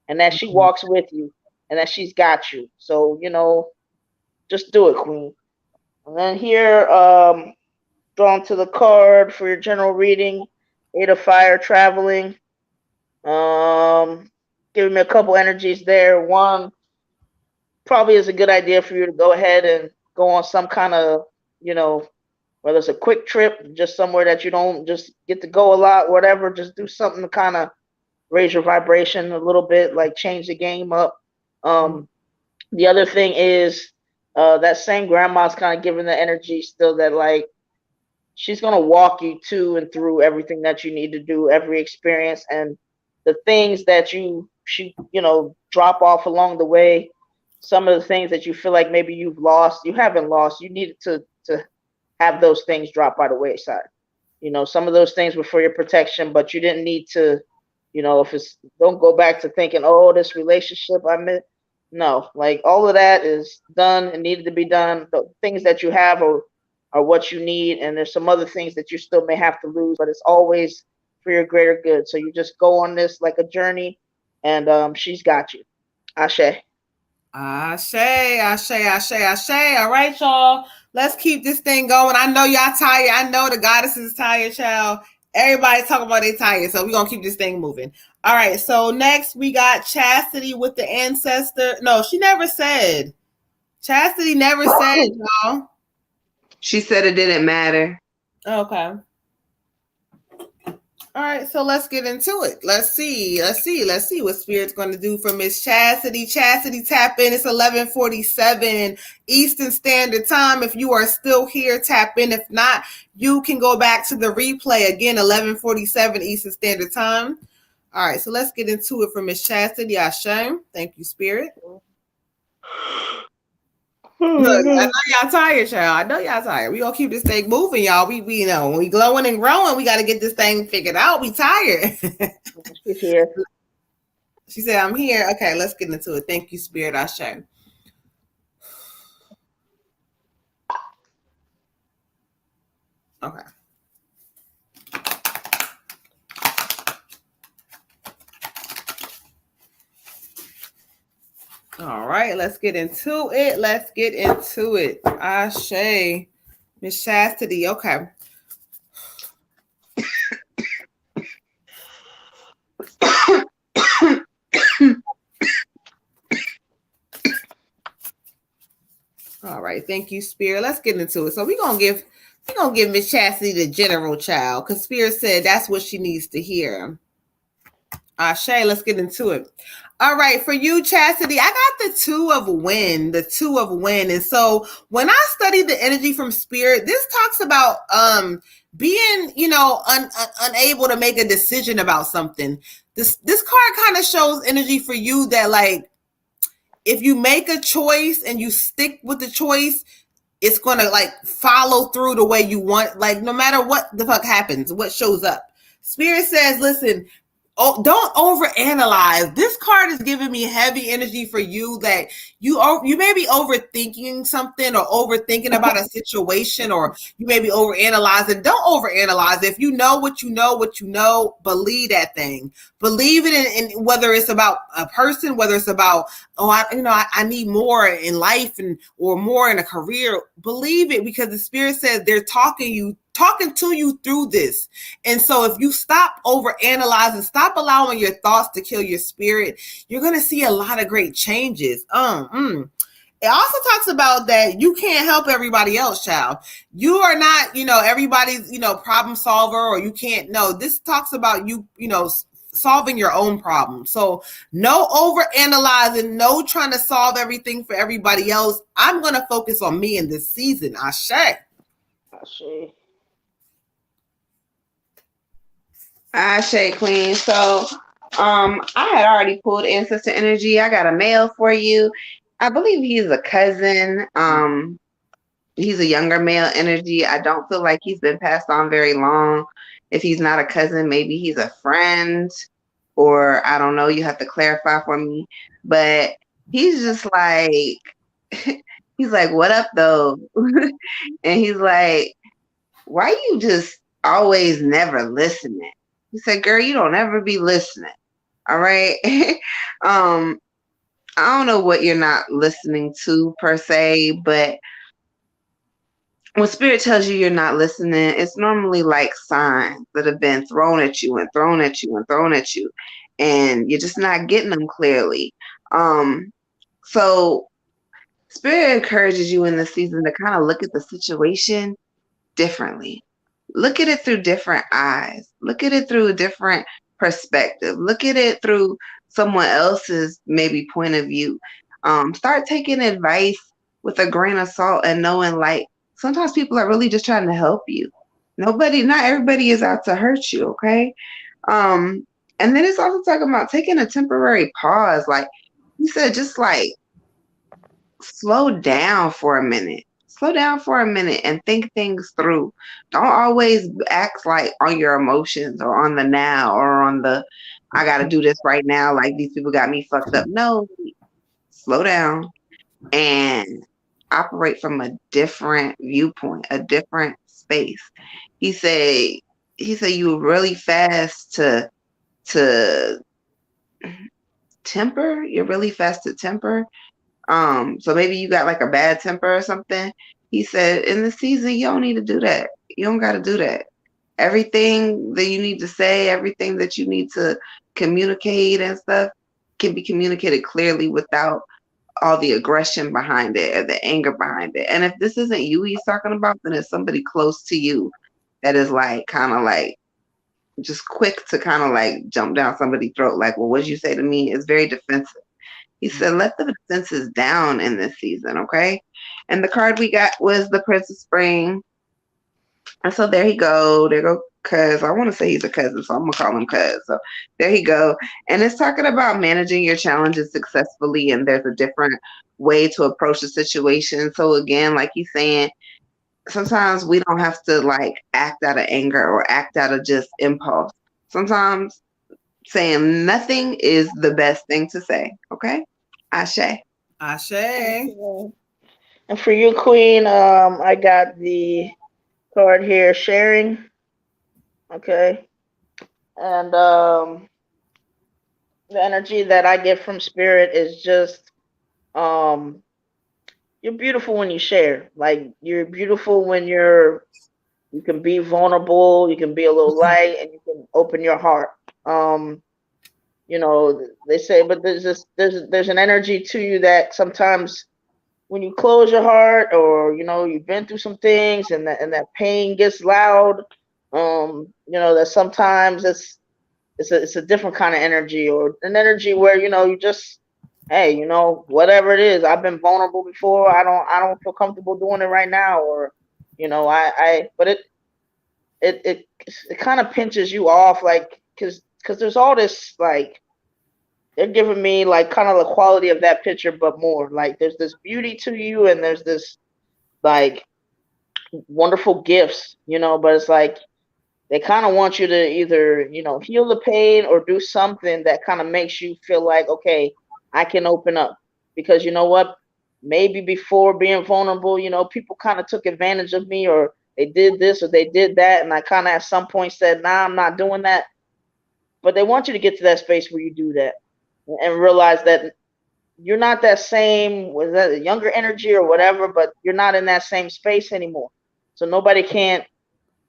and that she walks with you, and that she's got you. So just do it, Queen. And then here, drawn to the card for your general reading, 8 of Fire, traveling. Giving me a couple energies there. One, probably is a good idea for you to go ahead and go on some kind of, whether it's a quick trip, just somewhere that you don't just get to go a lot, whatever. Just do something to kind of raise your vibration a little bit, like change the game up. The other thing is That same grandma's kind of giving the energy still that like she's gonna walk you to and through everything that you need to do, every experience and the things that she drop off along the way. Some of the things that you feel like maybe you've lost, you haven't lost. You needed to have those things drop by the wayside. Some of those things were for your protection, but you didn't need to, if it's don't go back to thinking, oh, this relationship I met. No, like all of that is done and needed to be done. The things that you have are what you need, and there's some other things that you still may have to lose, but it's always for your greater good. So you just go on this like a journey, and she's got you. Ashe. Ashe, ashe, ashe, ashe. All right, y'all. Let's keep this thing going. I know y'all tired. I know the goddess is tired, child. Everybody talking about they tired, so we're going to keep this thing moving. All right, so next we got Chastity with the ancestor. No, she never said. Chastity never said, y'all. She said it didn't matter. Okay. All right, so let's get into it. Let's see what Spirit's going to do for Miss Chastity. Chastity, tap in. It's 11:47 Eastern Standard Time. If you are still here, tap in. If not, you can go back to the replay. Again, 11:47 Eastern Standard Time. All right, so let's get into it for Miss Chastity. Ashe. Thank you, Spirit. Look, I know y'all tired, y'all. I know y'all tired. We gonna keep this thing moving, y'all. We when we glowing and growing, we got to get this thing figured out. We tired. She's here. She said, "I'm here." Okay, let's get into it. Thank you, Spirit. Ashe. Okay. All right, let's get into it. Let's get into it. Ashe. Miss Chastity. Okay. All right, thank you, Spirit. Let's get into it. So we're gonna give Miss Chastity the general child, because Spirit said that's what she needs to hear. Ashe, let's get into it. All right, for you, Chastity, I got the 2 of wind, And so when I study the energy from Spirit, this talks about being, unable to make a decision about something. This card kind of shows energy for you that, like, if you make a choice and you stick with the choice, it's going to like follow through the way you want, like no matter what the fuck happens, what shows up. Spirit says, listen, don't overanalyze. This card is giving me heavy energy for you that you may be overthinking something or overthinking about a situation, or you may be overanalyzing. Don't overanalyze. If you know what you know, believe that thing. Believe it in whether it's about a person, whether it's about, I need more in life or more in a career. Believe it, because the Spirit says they're talking to you through this. And so if you stop over analyzing, stop allowing your thoughts to kill your spirit, you're going to see a lot of great changes. It also talks about that you can't help everybody else, child. You are not, everybody's, problem solver, or you can't. No, this talks about you, solving your own problem. So no over analyzing, no trying to solve everything for everybody else. I'm going to focus on me in this season. Ashe. Ashe, Queen. So I had already pulled ancestor energy. I got a male for you. I believe he's a cousin. He's a younger male energy. I don't feel like he's been passed on very long. If he's not a cousin, maybe he's a friend, or I don't know. You have to clarify for me. But he's just like, he's like, what up though? And he's like, why you just always never listening? He said, girl, you don't ever be listening. All right. I don't know what you're not listening to per se, but when Spirit tells you you're not listening, it's normally like signs that have been thrown at you and thrown at you and thrown at you, and you're just not getting them clearly. So Spirit encourages you in this season to kind of look at the situation differently. Look at it through different eyes. Look at it through a different perspective. Look at it through someone else's maybe point of view. Start taking advice with a grain of salt and knowing like sometimes people are really just trying to help you. Not everybody is out to hurt you, okay? And then it's also talking about taking a temporary pause. Like you said, just like slow down for a minute. Slow down for a minute and think things through. Don't always act like on your emotions or on the now or on the I gotta do this right now, like these people got me fucked up. No, slow down and operate from a different viewpoint, a different space. He said you were really fast to temper. You're really fast to temper. So maybe you got like a bad temper or something. He said in the season you don't need to do that. You don't got to do that. Everything that you need to say, everything that you need to communicate and stuff can be communicated clearly without all the aggression behind it or the anger behind it. And if this isn't you he's talking about, then it's somebody close to you that is like kind of like just quick to kind of like jump down somebody's throat. Like, well, what'd you say to me? It's very defensive. He said, let the defenses down in this season, okay? And the card we got was the Prince of Spring. And so there he go. There go Cuz. I want to say he's a cousin, so I'm going to call him Cuz. So there he go. And it's talking about managing your challenges successfully, and there's a different way to approach the situation. So again, like he's saying, sometimes we don't have to like act out of anger or act out of just impulse. Sometimes saying nothing is the best thing to say, okay? Ashe. Ashe. And for you, Queen, I got the card here, sharing. Okay. And the energy that I get from spirit is just you're beautiful when you share. Like you're beautiful when you can be vulnerable, you can be a little light, and you can open your heart. You know, they say, but there's an energy to you that sometimes when you close your heart, or you know, you've been through some things, and that pain gets loud. You know, that sometimes it's a different kind of energy, or an energy where you know you just, hey, you know, whatever it is, I've been vulnerable before. I don't feel comfortable doing it right now, or you know, but it kind of pinches you off, like because there's all this like they're giving me like kind of the quality of that picture, but more like there's this beauty to you, and there's this like wonderful gifts, you know, but it's like they kind of want you to either, you know, heal the pain or do something that kind of makes you feel like, okay, I can open up. Because you know what? Maybe before being vulnerable, you know, people kind of took advantage of me, or they did this or they did that. And I kind of at some point said, nah, I'm not doing that. But they want you to get to that space where you do that and realize that you're not that same, was that a younger energy or whatever, but you're not in that same space anymore. So nobody can't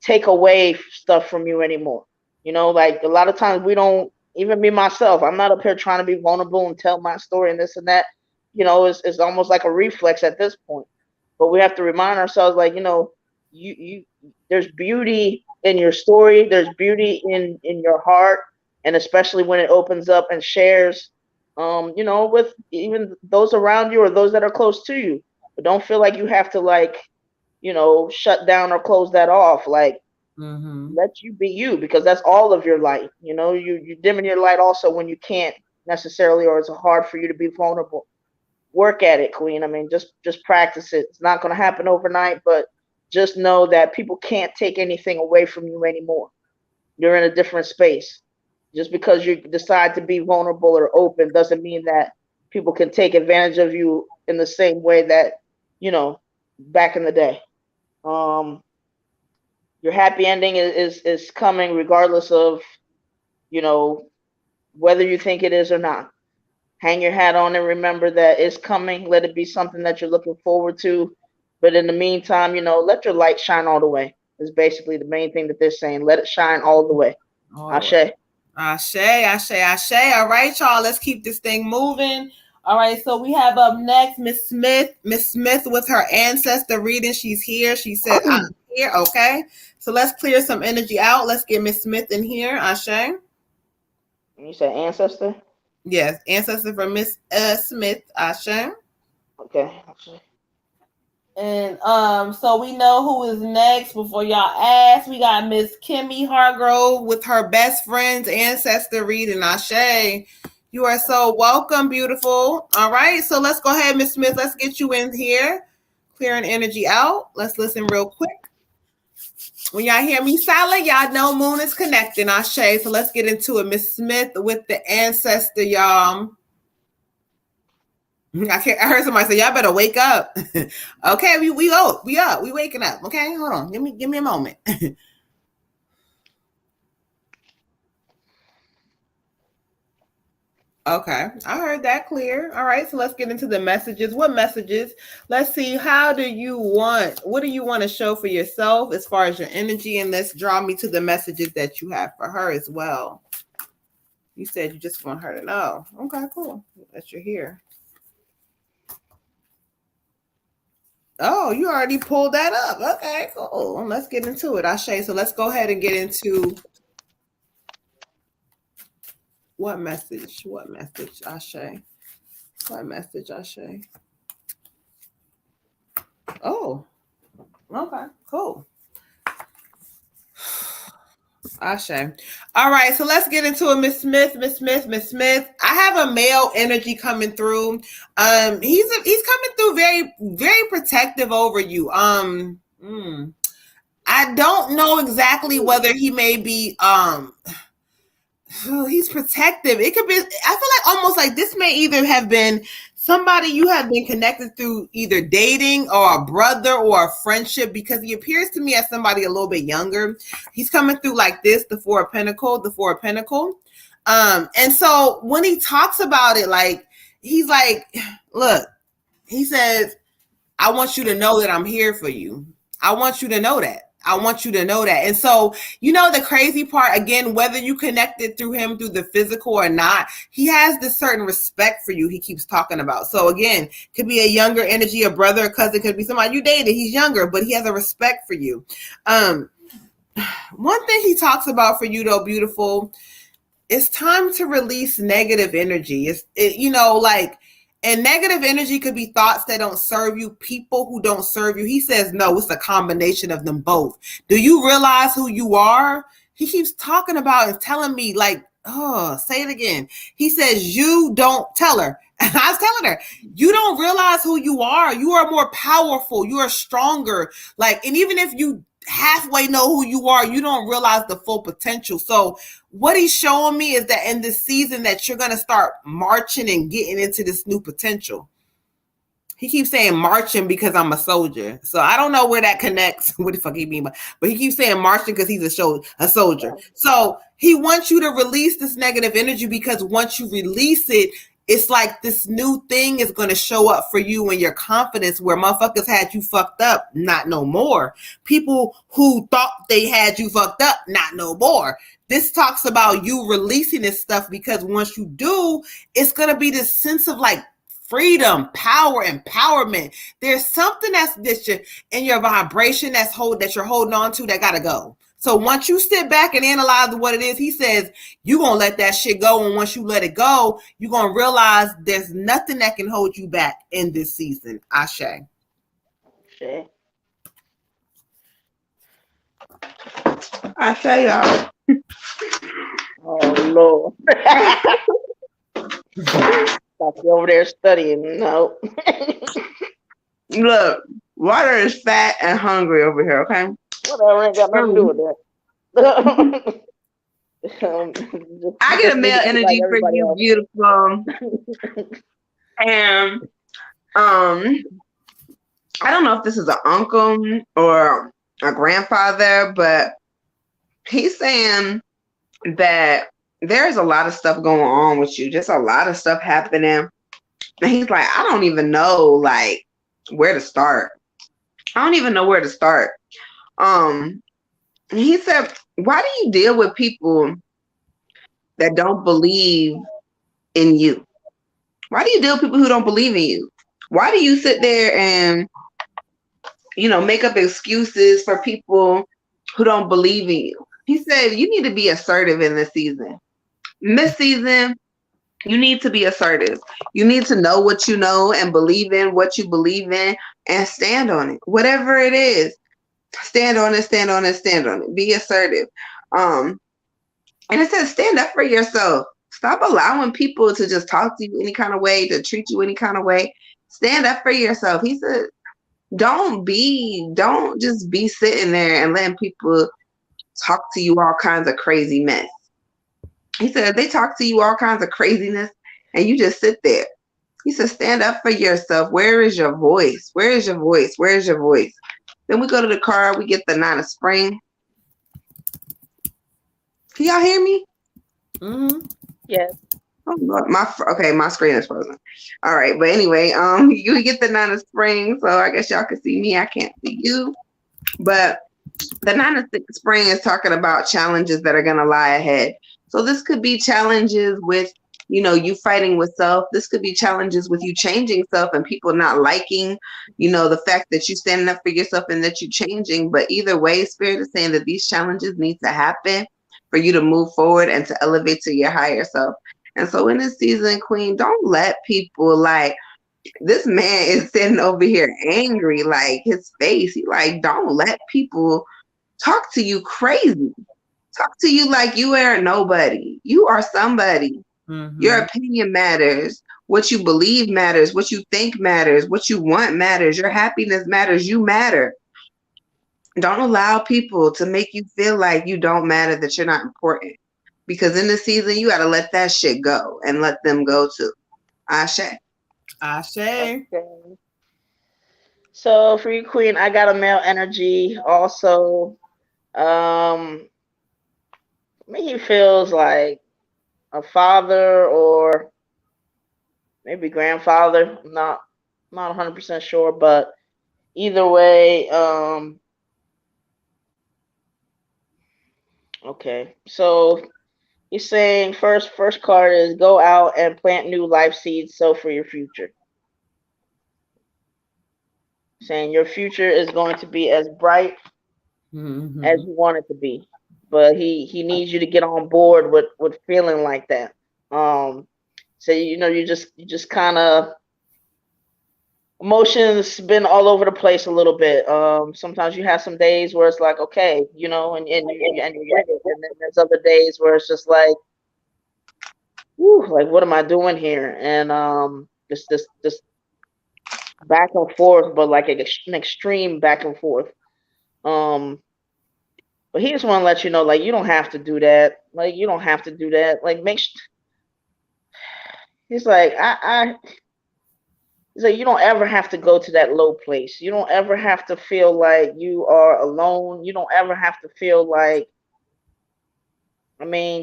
take away stuff from you anymore. You know, like a lot of times we don't, even me myself, I'm not up here trying to be vulnerable and tell my story and this and that. You know, it's almost like a reflex at this point. But we have to remind ourselves, like, you know, you there's beauty in your story, there's beauty in your heart, and especially when it opens up and shares, you know, with even those around you or those that are close to you. But don't feel like you have to like, you know, shut down or close that off. Like, let you be you, because that's all of your light. You know, you dimming your light also when you can't necessarily, or it's hard for you to be vulnerable. Work at it, Queen. I mean, just practice it. It's not going to happen overnight, but just know that people can't take anything away from you anymore. You're in a different space. Just because you decide to be vulnerable or open doesn't mean that people can take advantage of you in the same way that, you know, back in the day. Your happy ending is coming regardless of, you know, whether you think it is or not. Hang your hat on and remember that it's coming. Let it be something that you're looking forward to. But in the meantime, you know, let your light shine all the way. Is basically the main thing that they're saying. Let it shine all the way. Ashe. Ashe, ashe, ashe. All right, y'all. Let's keep this thing moving. All right, so we have up next Miss Smith. Miss Smith with her ancestor reading. She's here. She said, I'm here. Okay. So let's clear some energy out. Let's get Miss Smith in here. Ashe. You said ancestor? Yes, ancestor from Miss Smith. Ashe. Okay. Ashe. And so we know who is next. Before y'all ask, we got Miss Kimmy Hargrove with her best friend's ancestor reading. Ashe, you are so welcome, beautiful. All right, so let's go ahead, Miss Smith. Let's get you in here, clearing energy out. Let's listen real quick. When y'all hear me silent, y'all know Moon is connecting. Ashe, so let's get into it. Miss Smith with the ancestor, y'all. I heard somebody say, y'all better wake up. Okay, we waking up. Okay, hold on. Give me a moment. Okay, I heard that clear. All right, so let's get into the messages. What messages? Let's see. What do you want to show for yourself as far as your energy? And let's draw me to the messages that you have for her as well. You said you just want her to know. Okay, cool. That you're here. Oh, you already pulled that up. Okay, cool. Let's get into it, Ashe. So let's go ahead and get into what message, Ashe? What message, Ashe? Oh, okay, cool. Ashe. All right, so let's get into it. Miss Smith. I have a male energy coming through. He's coming through very, very protective over you. I don't know exactly whether he may be he's protective. It could be, I feel like almost like this may either have been somebody you have been connected through either dating or a brother or a friendship, because he appears to me as somebody a little bit younger. He's coming through like this, the Four of Pentacles. And so when he talks about it, like, he's like, look, he says, I want you to know that I'm here for you. I want you to know that. And so, the crazy part, again, whether you connected through him through the physical or not, he has this certain respect for you he keeps talking about. So again, could be a younger energy, a brother, a cousin, could be somebody you dated. He's younger, but he has a respect for you. One thing he talks about for you, though, beautiful, it's time to release negative energy. And negative energy could be thoughts that don't serve you, people who don't serve you. He says, no, it's a combination of them both. Do you realize who you are? He keeps talking about and telling me, like, oh, say it again. He says, you don't tell her. I was telling her, you don't realize who you are. You are more powerful. You are stronger. Like, and even if you halfway know who you are, you don't realize the full potential. So what he's showing me is that in this season that you're going to start marching and getting into this new potential. He keeps saying marching because I'm a soldier. So I don't know where that connects. What the fuck he mean by, but he keeps saying marching because he's a soldier. So he wants you to release this negative energy, because once you release it, it's like this new thing is going to show up for you and your confidence, where motherfuckers had you fucked up, not no more. People who thought they had you fucked up, not no more. This talks about you releasing this stuff, because once you do, it's going to be this sense of like freedom, power, empowerment. There's something that's in your vibration that you're holding on to that got to go. So once you sit back and analyze what it is, he says, you're going to let that shit go. And once you let it go, you're going to realize there's nothing that can hold you back in this season. Ashe. Shay. I say, y'all. Oh, Lord. Thought you over there studying. No. Look, water is fat and hungry over here, okay? Whatever, ain't got nothing to do with that. I get a male energy for you, else. beautiful. And I don't know if this is an uncle or a grandfather, but he's saying that there's a lot of stuff going on with you, just a lot of stuff happening. And he's like, I don't even know like where to start. He said, why do you deal with people that don't believe in you? Why do you deal with people who don't believe in you? Why do you sit there and, make up excuses for people who don't believe in you? He said, you need to be assertive in this season. In this season, You need to be assertive. You need to know what you know and believe in what you believe in and stand on it. Whatever it is, stand on it, stand on it, stand on it. Be assertive. Um, and it says stand up for yourself. Stop allowing people to just talk to you any kind of way, to treat you any kind of way. Stand up for yourself. He said, don't just be sitting there and letting people talk to you all kinds of crazy mess. He said, they talk to you all kinds of craziness and you just sit there. He said, stand up for yourself. Where is your voice? Where is your voice? Where is your voice? Then we go to the card. We get the 9 of spring. Can y'all hear me? Mm-hmm. Yes. Oh, Lord. My screen is frozen. All right, but anyway, you get the 9 of spring, so I guess y'all can see me. I can't see you, but the 9 of spring is talking about challenges that are gonna lie ahead. So this could be challenges with, you fighting with self. This could be challenges with you changing self and people not liking, the fact that you standing up for yourself and that you're changing. But either way, Spirit is saying that these challenges need to happen for you to move forward and to elevate to your higher self. And so in this season, Queen, don't let people this man is sitting over here angry, like his face. He don't let people talk to you crazy. Talk to you like you are nobody. You are somebody. Mm-hmm. Your opinion matters. What you believe matters. What you think matters. What you want matters. Your happiness matters. You matter. Don't allow people to make you feel like you don't matter, that you're not important. Because in this season, you got to let that shit go and let them go too. Ashe. Ashe. Okay. So for you, Queen, I got a male energy also. He feels like a father or maybe grandfather. Not 100% sure, but either way, okay. So he's saying first card is go out and plant new life seeds, sow for your future. Saying your future is going to be as bright as you want it to be, but he needs you to get on board with feeling like that. So you just kind of emotions been all over the place a little bit. Sometimes you have some days where it's like okay, and you're with it, and then there's other days where it's just like, whew, like what am I doing here? And this back and forth, but like an extreme back and forth. But he just want to let you know, like, you don't have to do that. Like, you don't have to do that. Like, he's like, he's like, you don't ever have to go to that low place. You don't ever have to feel like you are alone. You don't ever have to feel like,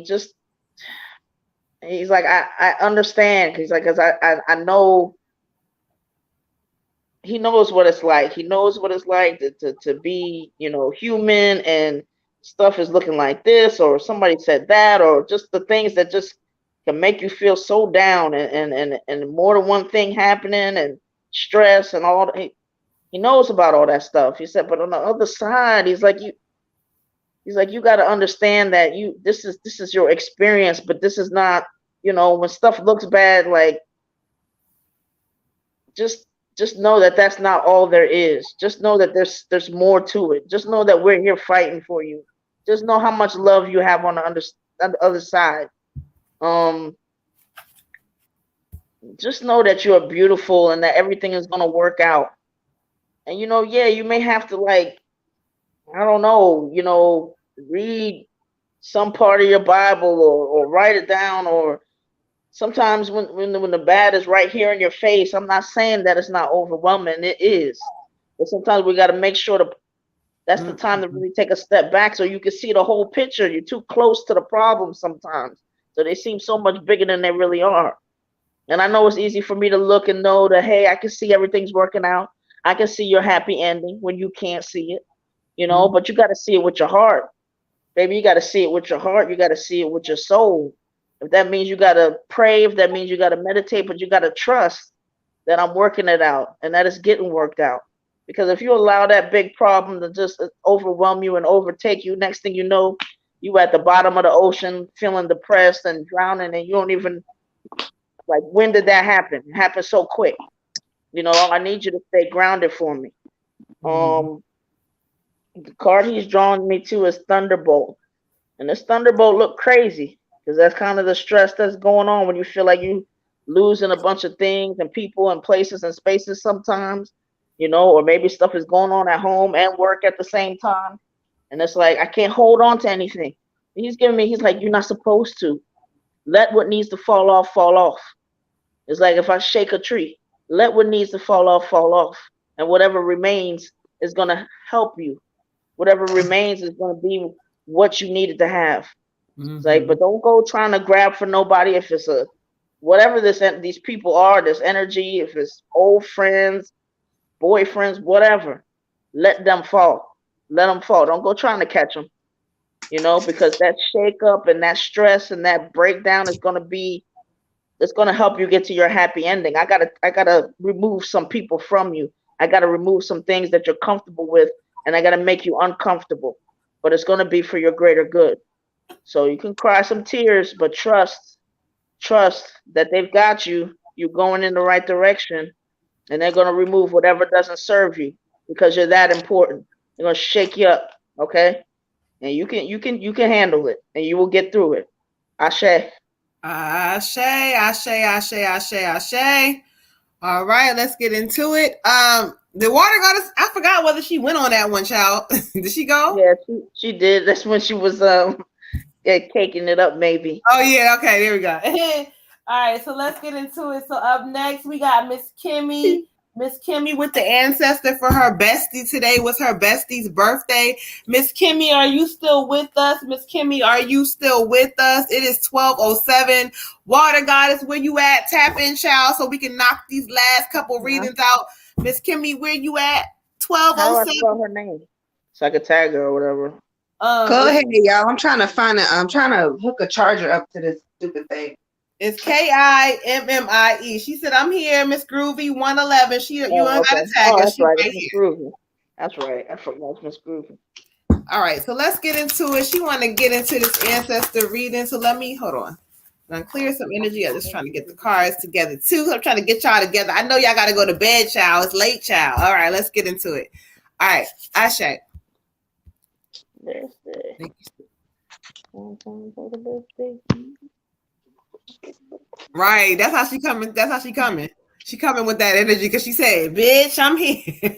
just, he's like, I understand. He's like, because I know, he knows what it's like. He knows what it's like to be, human and stuff is looking like this, or somebody said that, or just the things that just can make you feel so down and more than one thing happening and stress and all that. He knows about all that stuff. He said, but on the other side, he's like, you got to understand that this is your experience, but this is not, when stuff looks bad, like just know that that's not all there is. Just know that there's more to it. Just know that we're here fighting for you. Just know how much love you have on the other side. Just know that you are beautiful and that everything is going to work out. And, yeah, you may have to, like, I don't know, read some part of your Bible or write it down, or sometimes when the bad is right here in your face. I'm not saying that it's not overwhelming. It is. But sometimes we got to make sure that's the time to really take a step back so you can see the whole picture. You're too close to the problem sometimes. So they seem so much bigger than they really are. And I know it's easy for me to look and know that, hey, I can see everything's working out. I can see your happy ending when you can't see it, but you got to see it with your heart. Baby, you got to see it with your heart. You got to see it with your soul. If that means you got to pray, if that means you got to meditate, but you got to trust that I'm working it out and that it's getting worked out. Because if you allow that big problem to just overwhelm you and overtake you, next thing you know, you at the bottom of the ocean feeling depressed and drowning, and you don't even Like, when did that happen? It happened so quick. You know, I need you to stay grounded for me. The card he's drawing me to is Thunderbolt. And this Thunderbolt look crazy because that's kind of the stress that's going on when you feel like you losing a bunch of things and people and places and spaces sometimes, you know, or maybe stuff is going on at home and work at the same time. And it's like, I can't hold on to anything. He's like, you're not supposed to. Let what needs to fall off, fall off. It's like if I shake a tree, let what needs to fall off, fall off. And whatever remains is going to help you. Whatever remains is going to be what you needed to have. It's like, but don't go trying to grab for nobody if it's a whatever these people are, this energy, if it's old friends, boyfriends, whatever. Let them fall. Let them fall. Don't go trying to catch them. You know, because that shake up and that stress and that breakdown is going to be, it's going to help you get to your happy ending. I gotta remove some people from you. I gotta remove some things that you're comfortable with, and I gotta make you uncomfortable. But it's going to be for your greater good. So you can cry some tears, but trust that they've got you. You're going in the right direction, and they're going to remove whatever doesn't serve you because you're that important. They're going to shake you up, okay? And you can handle it, and you will get through it. Ashe. Ashe, ashe, ashe, ashe, ashe. All right, let's get into it. The water goddess, I forgot whether she went on that one, child. Did she go? Yeah, she did. That's when she was caking it up, maybe. Oh yeah, okay, there we go. All right, so let's get into it. So up next, we got Miss Kimmy. Miss Kimmy with the ancestor for her bestie. Today was her bestie's birthday. Miss Kimmy, are you still with us? Miss Kimmy, are you still with us? It is 12:07. Water goddess, where you at? Tap in, child, so we can knock these last couple readings out. Miss Kimmy, where you at? 12:07. How do I spell her name? So I could tag her or whatever. Go ahead, y'all. I'm trying to hook a charger up to this stupid thing. It's Kimmie. She said, I'm here, Miss Groovy 111. You don't gotta tag her. That's right. Right Miss Groovy. That's right. I forgot Miss Groovy. All right, so let's get into it. She want to get into this ancestor reading. So hold on. I'm gonna clear some energy. I'm just trying to get the cards together too. I'm trying to get y'all together. I know y'all gotta go to bed, child. It's late, child. All right, let's get into it. All right, Ashe. Right, that's how she coming. She coming with that energy because she said, "Bitch, I'm here."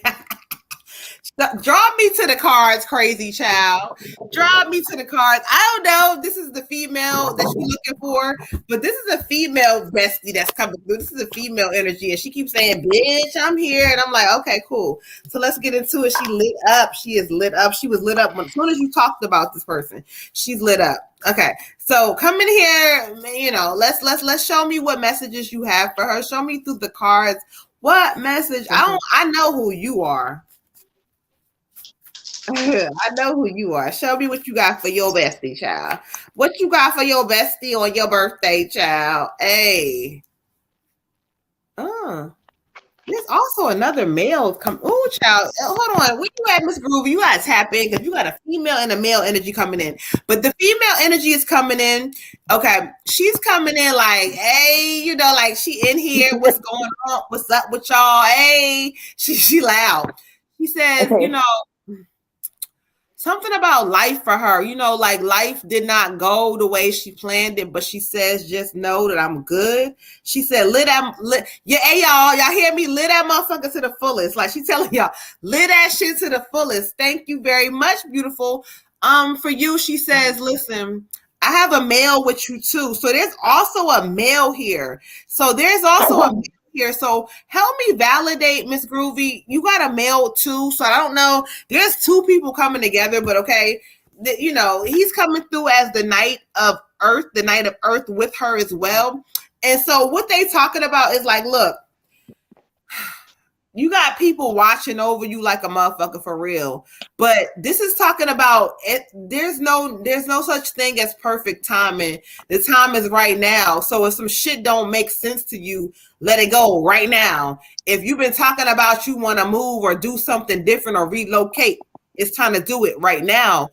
Draw me to the cards, crazy child. Draw me to the cards. I don't know. This is the female that she's looking for, but this is a female bestie that's coming through. This is a female energy, and she keeps saying, "Bitch, I'm here," and I'm like, "Okay, cool." So let's get into it. She lit up. She is lit up. She was lit up as soon as you talked about this person. She's lit up. Okay, so come in here. You know, let's show me what messages you have for her. Show me through the cards what message. I know who you are. I know who you are. Show me what you got for your bestie, child. What you got for your bestie on your birthday, child? Hey. There's also another male come. Oh, child. Hold on. Where you at, Miss Groovy? You gotta tap in because you got a female and a male energy coming in. But the female energy is coming in. Okay. She's coming in like, hey, you know, like she in here. What's going on? What's up with y'all? Hey. She loud. She says, you know, something about life for her, you know, like life did not go the way she planned it, but she says, just know that I'm good. She said, hey, y'all hear me? Live that motherfucker to the fullest. Like she telling y'all, live that shit to the fullest. Thank you very much, beautiful. For you, she says, listen, I have a male with you too. So there's also a male here. So there's also a male here. So help me validate, Miss Groovy. You got a male too. So I don't know. There's two people coming together, but okay. You know, he's coming through as the Knight of Earth with her as well. And so what they talking about is like, look, you got people watching over you like a motherfucker for real. But this is talking about it. There's no such thing as perfect timing. The time is right now. So if some shit don't make sense to you, let it go right now. If you've been talking about you want to move or do something different or relocate, it's time to do it right now.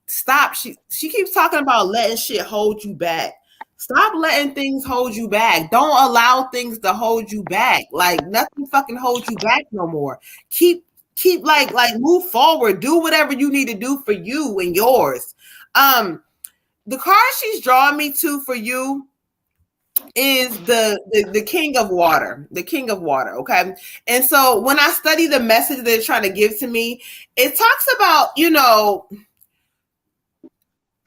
Stop. She keeps talking about letting shit hold you back. Stop letting things hold you back. Don't allow things to hold you back. Like nothing fucking holds you back no more. Keep like move forward. Do whatever you need to do for you and yours. The card she's drawing me to for you is the king of water, the king of water. Okay. And so when I study the message they're trying to give to me, it talks about,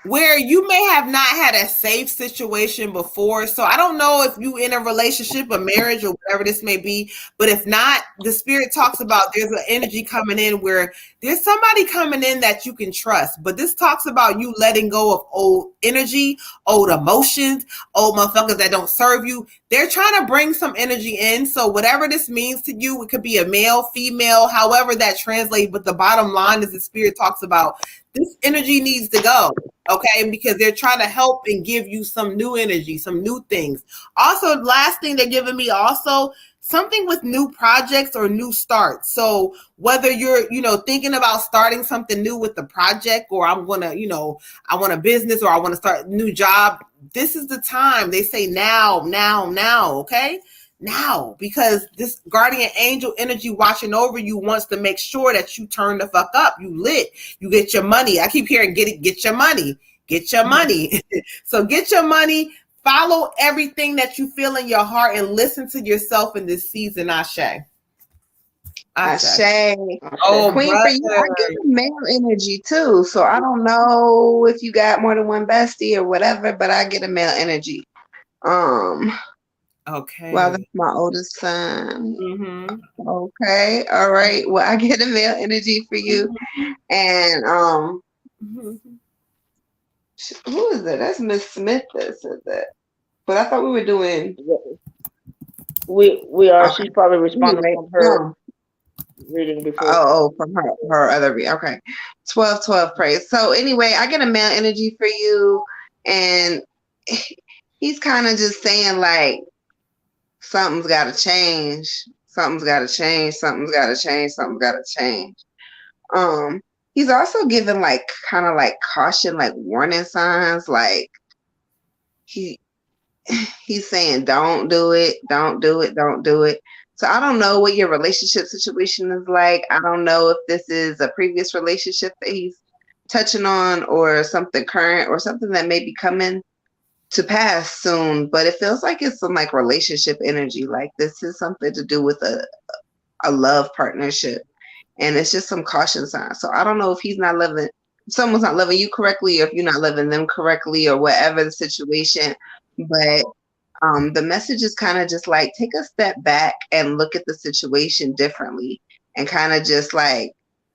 where you may have not had a safe situation before. So I don't know if you in a relationship, a marriage, or whatever this may be. But if not, the spirit talks about there's an energy coming in where there's somebody coming in that you can trust. But this talks about you letting go of old energy, old emotions, old motherfuckers that don't serve you. They're trying to bring some energy in. So whatever this means to you, it could be a male, female, however that translates. But the bottom line is the spirit talks about this energy needs to go. Okay, because they're trying to help and give you some new energy, some new things. Also, last thing they're giving me also something with new projects or new starts. So whether you're, thinking about starting something new with the project, or I'm gonna, I want a business, or I want to start a new job. This is the time. They say now, okay? Now, because this guardian angel energy watching over you wants to make sure that you turn the fuck up. You lit. You get your money. I keep hearing get your money. Get your money. So get your money. Follow everything that you feel in your heart and listen to yourself in this season. Ashe. Ashe. Oh, Queen, brother. for you, I get the male energy too. So I don't know if you got more than one bestie or whatever, but I get a male energy. Okay. Well, that's my oldest son. Mm-hmm. Okay. All right. Well, I get a male energy for you. And who is it? That's Miss Smith that said that. But I thought we were doing. We are. Okay. She's probably responding Anyway, from her reading before. from her other read. Okay. 12 praise. So anyway, I get a male energy for you, and he's kind of just saying like something's got to change. Something's got to change. Something's got to change. Something's got to change. He's also given like kind of like caution, like warning signs, like he's saying don't do it, don't do it, don't do it. So I don't know what your relationship situation is like. I don't know if this is a previous relationship that he's touching on, or something current, or something that may be coming to pass soon, but it feels like it's some like relationship energy. Like this is something to do with a love partnership, and it's just some caution signs. So I don't know if he's not loving, someone's not loving you correctly, or if you're not loving them correctly, or whatever the situation. But the message is kind of just like take a step back and look at the situation differently, and kind of just like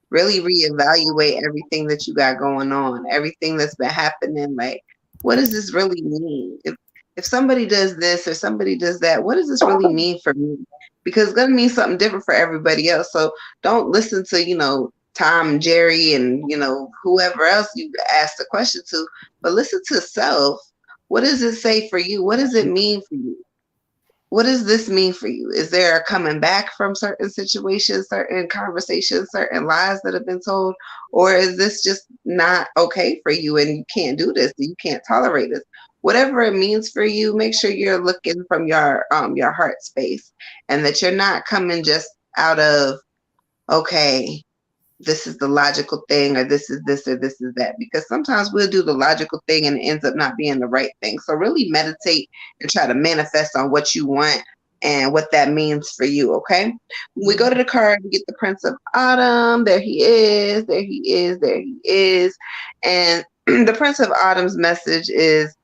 really reevaluate everything that you got going on, everything that's been happening. Like, what does this really mean? If somebody does this or somebody does that, what does this really mean for me? Because it's gonna mean something different for everybody else. So don't listen to, Tom and Jerry and, whoever else you ask the question to, but listen to self. What does it say for you? What does it mean for you? What does this mean for you? Is there a coming back from certain situations, certain conversations, certain lies that have been told? Or is this just not okay for you and you can't do this, you can't tolerate this? Whatever it means for you, make sure you're looking from your heart space, and that you're not coming just out of, okay, this is the logical thing, or this is this, or this is that, because sometimes we'll do the logical thing and it ends up not being the right thing. So really meditate and try to manifest on what you want and what that means for you. Okay. When we go to the card, we get the Prince of Autumn. There he is. There he is. There he is. And the Prince of Autumn's message is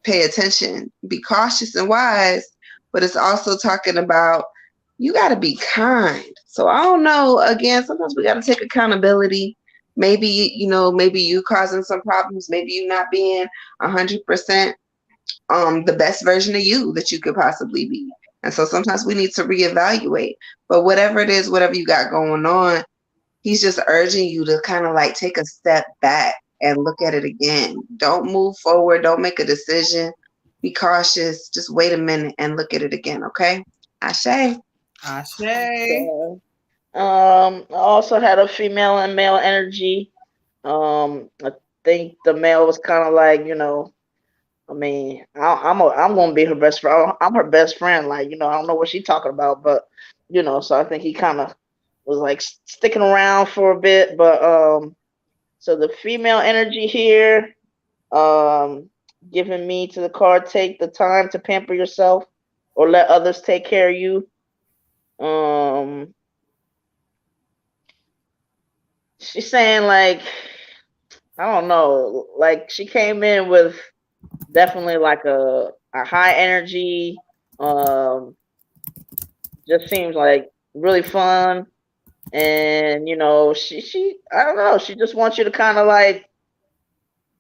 pay attention, be cautious and wise, but it's also talking about you got to be kind. So I don't know. Again, sometimes we got to take accountability. Maybe, maybe you causing some problems. Maybe you not being 100% the best version of you that you could possibly be. And so sometimes we need to reevaluate. But whatever it is, whatever you got going on, he's just urging you to kind of like take a step back and look at it again. Don't move forward. Don't make a decision. Be cautious. Just wait a minute and look at it again. Okay. Ashe. Ashe. I also had a female and male energy. I think the male was kind of like, I mean, I'm gonna be her best friend. I'm her best friend. Like, I don't know what she's talking about, but so I think he kind of was like sticking around for a bit. But so the female energy here, um, giving me to the card, take the time to pamper yourself, or let others take care of you. Um, she's saying like, I don't know, like she came in with definitely like a high energy. Um, just seems like really fun, and she I don't know, she just wants you to kind of like,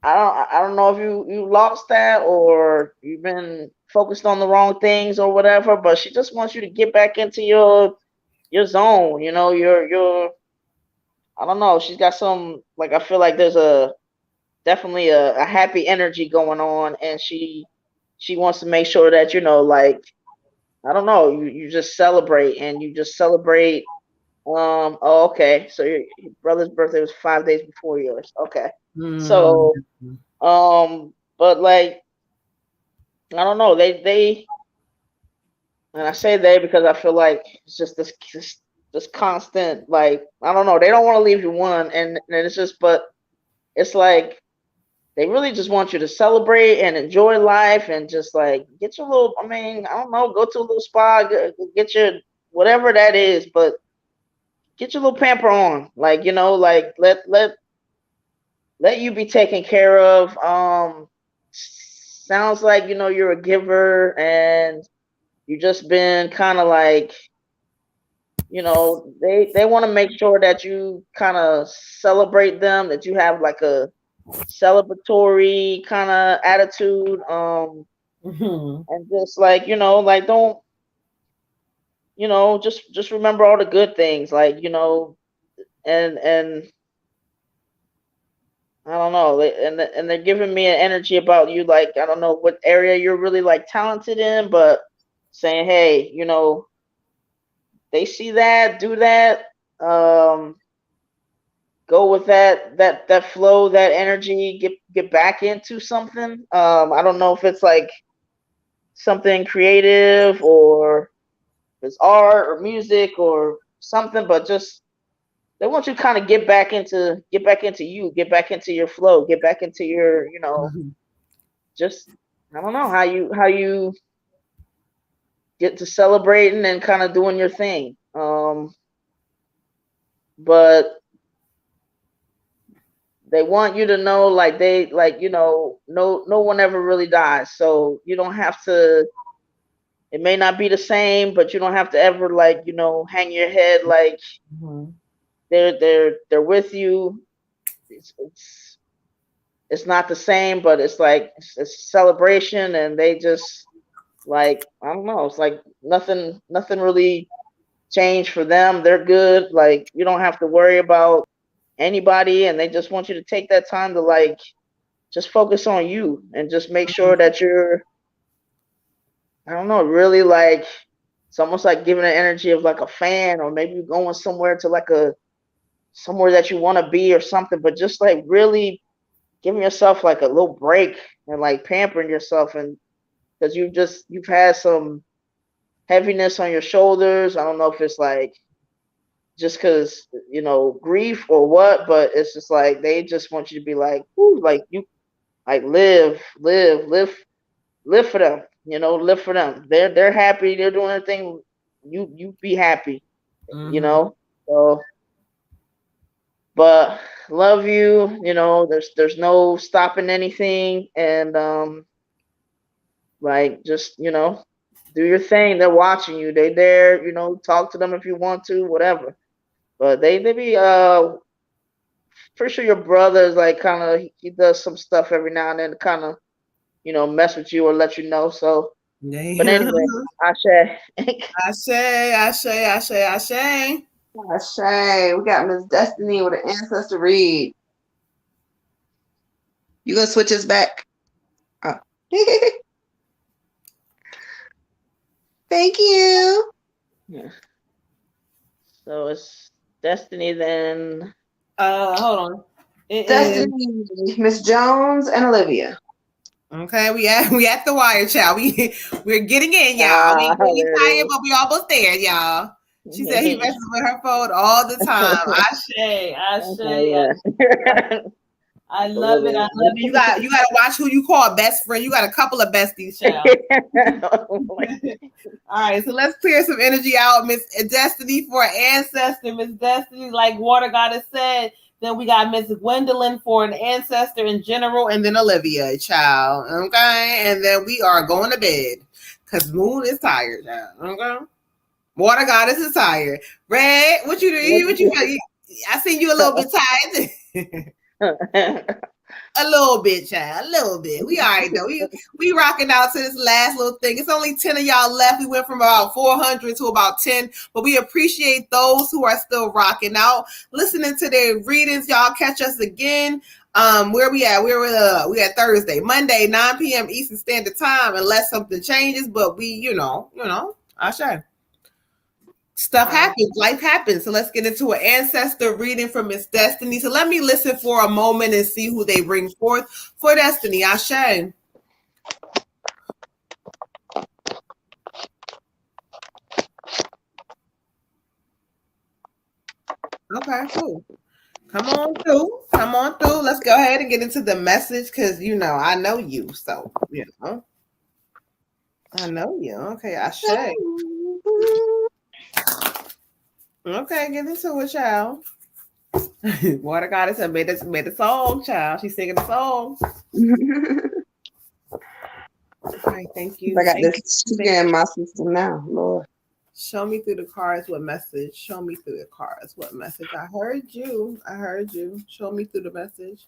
I don't know if you lost that or you've been focused on the wrong things or whatever, but she just wants you to get back into your zone. Your I don't know. She's got some, like, I feel like there's definitely a happy energy going on, and she wants to make sure that like, I don't know, you just celebrate, and you just celebrate. Oh, okay. So your brother's birthday was 5 days before yours. Okay. So but like, I don't know. They and I say they because I feel like it's just this constant, like, I don't know. They don't want to leave you one, and it's just, but it's like they really just want you to celebrate and enjoy life and just like get your little. I mean, I don't know. Go to a little spa, get your whatever that is, but get your little pamper on. Like, like let you be taken care of. Sounds like you're a giver, and you just been kind of like, they want to make sure that you kind of celebrate them, that you have like a celebratory kind of attitude, and just like, like, don't, just remember all the good things, like, and I don't know, and they're giving me an energy about you, like, I don't know what area you're really like talented in, but saying, hey, they see that, do that, um, go with that flow, that energy, get back into something. I don't know if it's like something creative, or if it's art or music or something, but just they want you to kind of get back into you, get back into your flow, get back into your, just, I don't know, how you get to celebrating and kind of doing your thing. But they want you to know, like, they like, no one ever really dies, so you don't have to. It may not be the same, but you don't have to ever, like, hang your head, like, they're with you. It's not the same, but it's like it's a celebration, and they just, like, I don't know, it's like nothing really changed for them. They're good. Like, you don't have to worry about anybody, and they just want you to take that time to, like, just focus on you and just make sure that you're, I don't know, really, like, it's almost like giving an energy of like a fan, or maybe going somewhere to like somewhere that you want to be or something, but just like really giving yourself like a little break and like pampering yourself, and because you've had some heaviness on your shoulders. I don't know if it's like just because, grief or what, but it's just like they just want you to be like, ooh, like, you, like, live for them, live for them. They're happy, they're doing their thing. You be happy, so, but love you, there's no stopping anything, and like, just, do your thing. They're watching you, they there, talk to them if you want to, whatever, but they be, pretty sure your brother is like, kind of, he does some stuff every now and then to kind of, mess with you or let you know. So, but anyway, Ashe. Ashe. Shay, we got Miss Destiny with an ancestor read. You gonna switch us back? Oh. Thank you. Yeah. So it's Destiny then. Hold on. Destiny, Miss Jones, and Olivia. Okay, we at the wire, child. We're getting in, y'all. We ain't really There it tired, is. but we almost there, y'all. She said he messes with her phone all the time. Ashe. Yeah. I love it. I love it. You got to watch who you call best friend. You got a couple of besties, child. All right, so let's clear some energy out, Miss Destiny, for an ancestor. Miss Destiny, like Water Goddess said. Then we got Miss Gwendolyn for an ancestor in general, and then Olivia, child. Okay, and then we are going to bed because Moon is tired now. Okay, Water Goddess is tired. Red, what you do? What you feel? I see you a little bit tired. A little bit, child. A little bit. We all right though. We rocking out to this last little thing. It's only 10 of y'all left. We went from about 400 to about 10, but we appreciate those who are still rocking out, listening to their readings. Y'all catch us again. Where we at? We at Thursday, Monday, 9 p.m. Eastern Standard Time, unless something changes. But we, I share. Stuff happens, life happens. So let's get into an ancestor reading from Miss Destiny. So let me listen for a moment and see who they bring forth for Destiny. Ashe. Okay, cool. Come on through. Let's go ahead and get into the message because I know you. So I know you. Okay, Ashe. Okay, get into it, child. Water Goddess made the song, child. She's singing the song. All right, thank you. I got this sugar in my system now, Lord. Show me through the cards what message. Show me through the cards what message. I heard you. Show me through the message.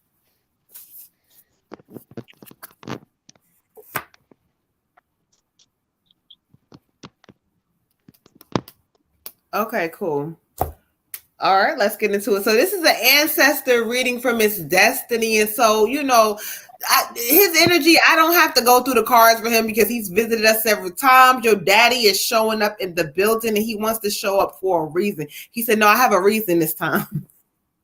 Okay, cool. All right, let's get into it. So this is an ancestor reading from Miss Destiny. And so, his energy, I don't have to go through the cards for him because he's visited us several times. Your daddy is showing up in the building and he wants to show up for a reason. He said, no, I have a reason this time.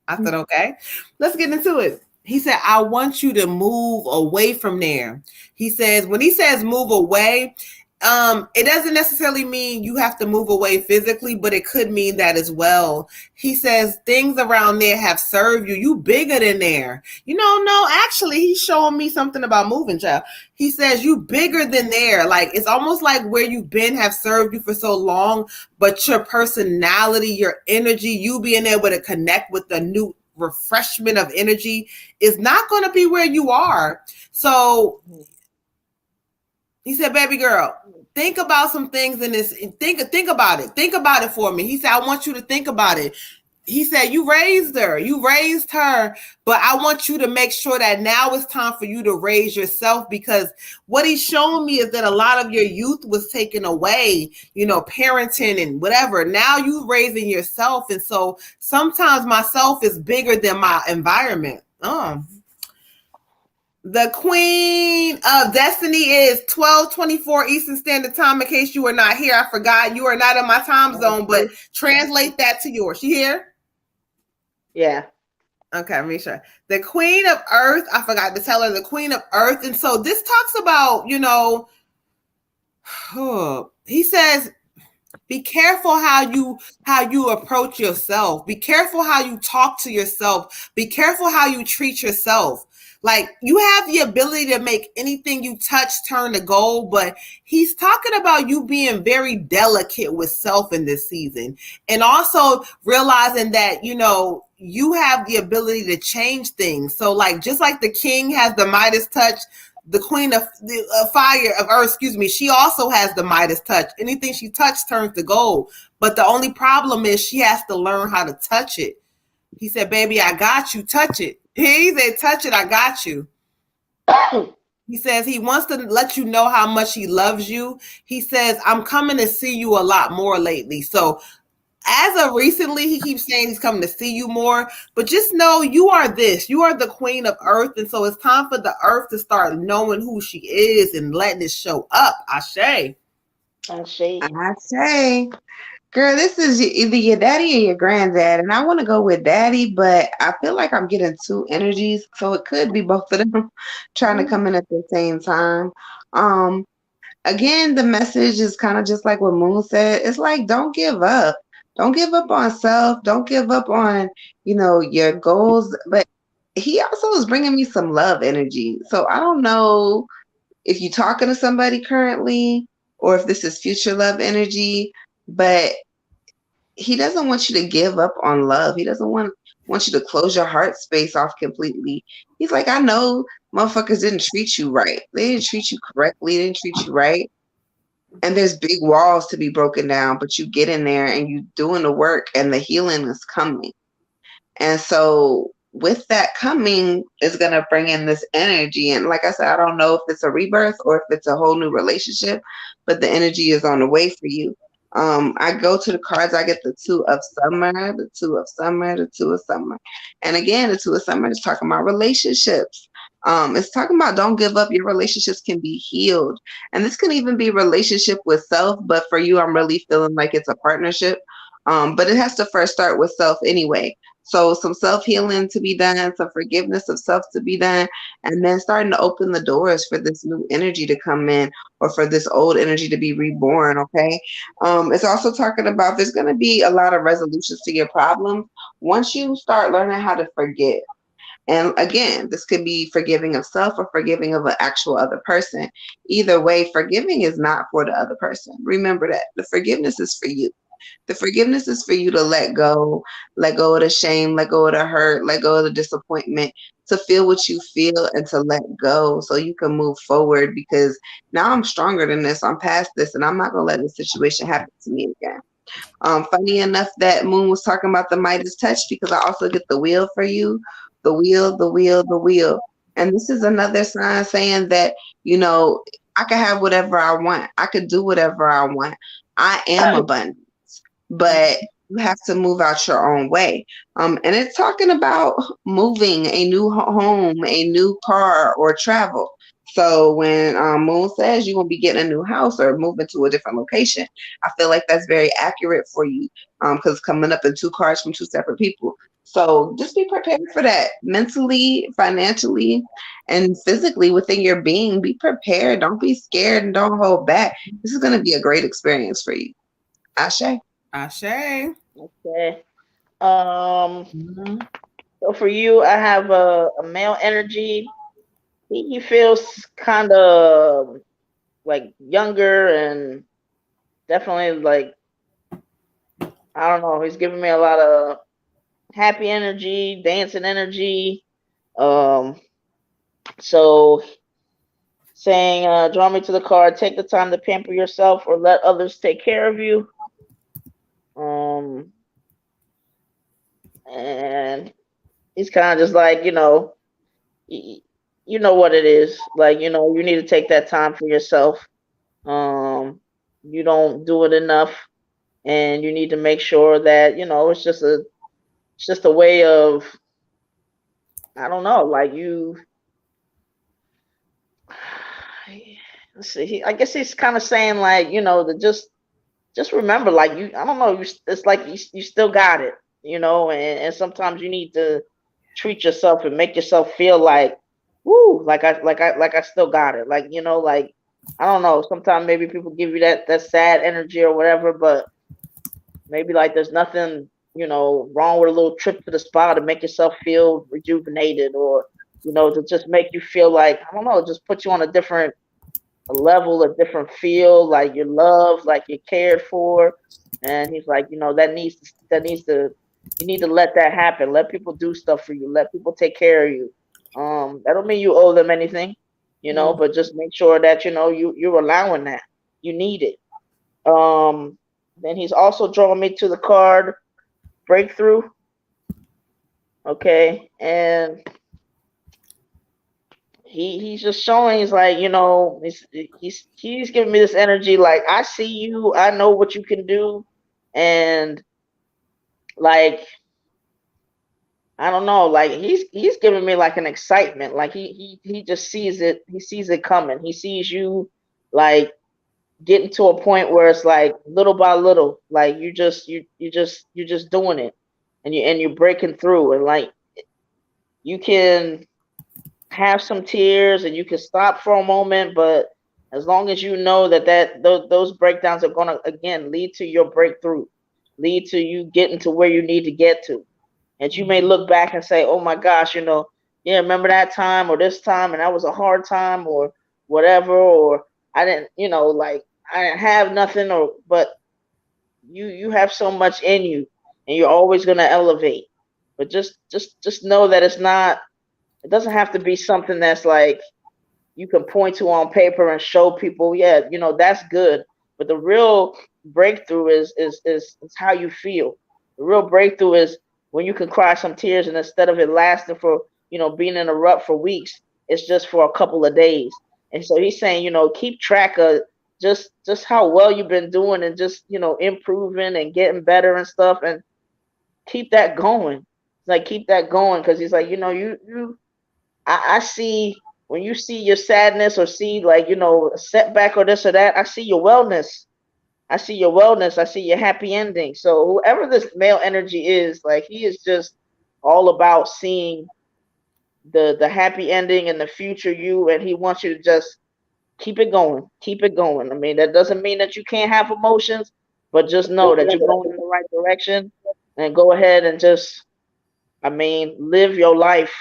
I said, okay, let's get into it. He said, I want you to move away from there. He says, when he says move away, it doesn't necessarily mean you have to move away physically, but it could mean that as well. He says things around there have served you. You bigger than there. No, actually, he's showing me something about moving, child. He says you bigger than there. Like it's almost like where you've been have served you for so long, but your personality, your energy, you being able to connect with the new refreshment of energy is not going to be where you are. So he said, baby girl, think about some things in this. Think about it. Think about it for me. He said, I want you to think about it. He said, you raised her, but I want you to make sure that now it's time for you to raise yourself, because what he's showing me is that a lot of your youth was taken away, parenting and whatever. Now you raising yourself. And so sometimes myself is bigger than my environment. The Queen of Destiny is 12:24 Eastern Standard Time. In case you were not here, I forgot you are not in my time zone, but translate that to yours. You here? Yeah. Okay, let me sure. The Queen of Earth, I forgot to tell her, the Queen of Earth. And so this talks about, he says, be careful how you approach yourself. Be careful how you talk to yourself. Be careful how you treat yourself. Like you have the ability to make anything you touch turn to gold, but he's talking about you being very delicate with self in this season. And also realizing that, you have the ability to change things. So like, just like the king has the Midas touch, the Queen of Fire of Earth, she also has the Midas touch. Anything she touches turns to gold. But the only problem is she has to learn how to touch it. He said, baby, I got you. Touch it. He said, touch it. I got you. He says he wants to let you know how much he loves you. He says, I'm coming to see you a lot more lately. So as of recently, he keeps saying he's coming to see you more, but just know you are this. You are the Queen of Earth. And so it's time for the earth to start knowing who she is and letting it show up. Ashe. Ashe. I say. Girl, this is either your daddy or your granddad, and I want to go with daddy, but I feel like I'm getting two energies, so it could be both of them trying to come in at the same time. Um, Again, the message is kind of just like what Moon said. It's like don't give up. Don't give up on self. Don't give up on, your goals. But he also is bringing me some love energy. So I don't know if you're talking to somebody currently or if this is future love energy, but he doesn't want you to give up on love. He doesn't want you to close your heart space off completely. He's like, I know motherfuckers didn't treat you right. They didn't treat you correctly. They didn't treat you right. And there's big walls to be broken down, but you get in there and you doing the work and the healing is coming. And so with that coming is going to bring in this energy. And like I said, I don't know if it's a rebirth or if it's a whole new relationship, but the energy is on the way for you. I go to the cards, I get the two of summer, the two of summer, the two of summer. And again, the two of summer is talking about relationships. It's talking about don't give up. Your relationships can be healed. And this can even be relationship with self, but for you, I'm really feeling like it's a partnership. But it has to first start with self anyway. So some self-healing to be done, some forgiveness of self to be done, and then starting to open the doors for this new energy to come in or for this old energy to be reborn, okay? It's also talking about there's going to be a lot of resolutions to your problems once you start learning how to forgive. And again, this could be forgiving of self or forgiving of an actual other person. Either way, forgiving is not for the other person. Remember that. The forgiveness is for you. The forgiveness is for you to let go of the shame, let go of the hurt, let go of the disappointment, to feel what you feel and to let go so you can move forward because now I'm stronger than this. I'm past this and I'm not going to let this situation happen to me again. Funny enough that Moon was talking about the Midas touch because I also get the wheel for you, the wheel, the wheel, the wheel. And this is another sign saying that, I can have whatever I want. I could do whatever I want. I am abundant, but you have to move out your own way. And it's talking about moving a new home, a new car, or travel. So when Moon says you're gonna be getting a new house or moving to a different location, I feel like that's very accurate for you because it's coming up in two cards from two separate people. So just be prepared for that mentally, financially, and physically within your being. Be prepared. Don't be scared and don't hold back. This is going to be a great experience for you. Ashe. Ashe. Okay. Mhm. So for you, I have a male energy. He feels kind of like younger and definitely like I don't know. He's giving me a lot of happy energy, dancing energy. Um, so saying, draw me to the card. Take the time to pamper yourself, or let others take care of you. And he's kind of just like you know what it is. Like you need to take that time for yourself. You don't do it enough, and you need to make sure that it's just a way of I don't know, like you. Let's see. I guess he's kind of saying like to just remember, like I don't know, it's like you still got it, and sometimes you need to treat yourself and make yourself feel like, woo, like I still got it, like like I don't know. Sometimes maybe people give you that sad energy or whatever, but maybe like there's nothing wrong with a little trip to the spa to make yourself feel rejuvenated, or to just make you feel like I don't know, just put you on a level, a different feel, like you're loved, like you're cared for. And he's like, you need to let that happen. Let people do stuff for you. Let people take care of you. That don't mean you owe them anything, but just make sure that you're allowing that. You need it. Then he's also drawing me to the card breakthrough. Okay, and he's just showing he's like he's giving me this energy like I see you, I know what you can do, and like I don't know, like he's giving me like an excitement, like he just sees it, he sees it coming, he sees you like getting to a point where it's like little by little, like you're just doing it, and you're breaking through, and like you can have some tears and you can stop for a moment, but as long as you know that those breakdowns are going to again lead to your breakthrough, lead to you getting to where you need to get to. And you may look back and say, oh my gosh, yeah, remember that time or this time, and that was a hard time or whatever, or I didn't, like I didn't have nothing, or but you have so much in you, and you're always going to elevate. But just know that it doesn't have to be something that's like you can point to on paper and show people, yeah, that's good. But the real breakthrough is how you feel. The real breakthrough is when you can cry some tears, and instead of it lasting for, being in a rut for weeks, it's just for a couple of days. And so he's saying, keep track of just how well you've been doing, and just, improving and getting better and stuff, and keep that going. Like keep that going, because he's like, I see when you see your sadness or see like, a setback or this or that, I see your wellness. I see your wellness. I see your happy ending. So whoever this male energy is, like he is just all about seeing the happy ending and the future you, and he wants you to just keep it going. Keep it going. I mean, that doesn't mean that you can't have emotions, but just know that you're going in the right direction, and go ahead and just, I mean, live your life.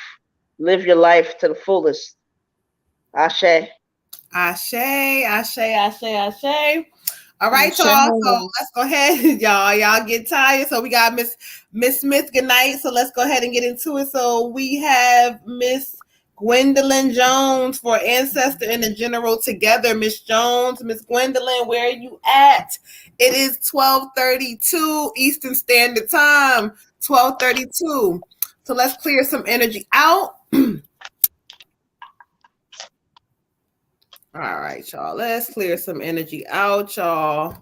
Live your life to the fullest. Ashe. Ashe, ashe, ashe, ashe. All right, y'all. So let's go ahead. Y'all get tired. So we got Miss Smith. Good night. So let's go ahead and get into it. So we have Miss Gwendolyn Jones for Ancestor and the General together. Miss Jones, Miss Gwendolyn, where are you at? It is 12:32 Eastern Standard Time. 12:32. So let's clear some energy out. All right, y'all. Let's clear some energy out, y'all.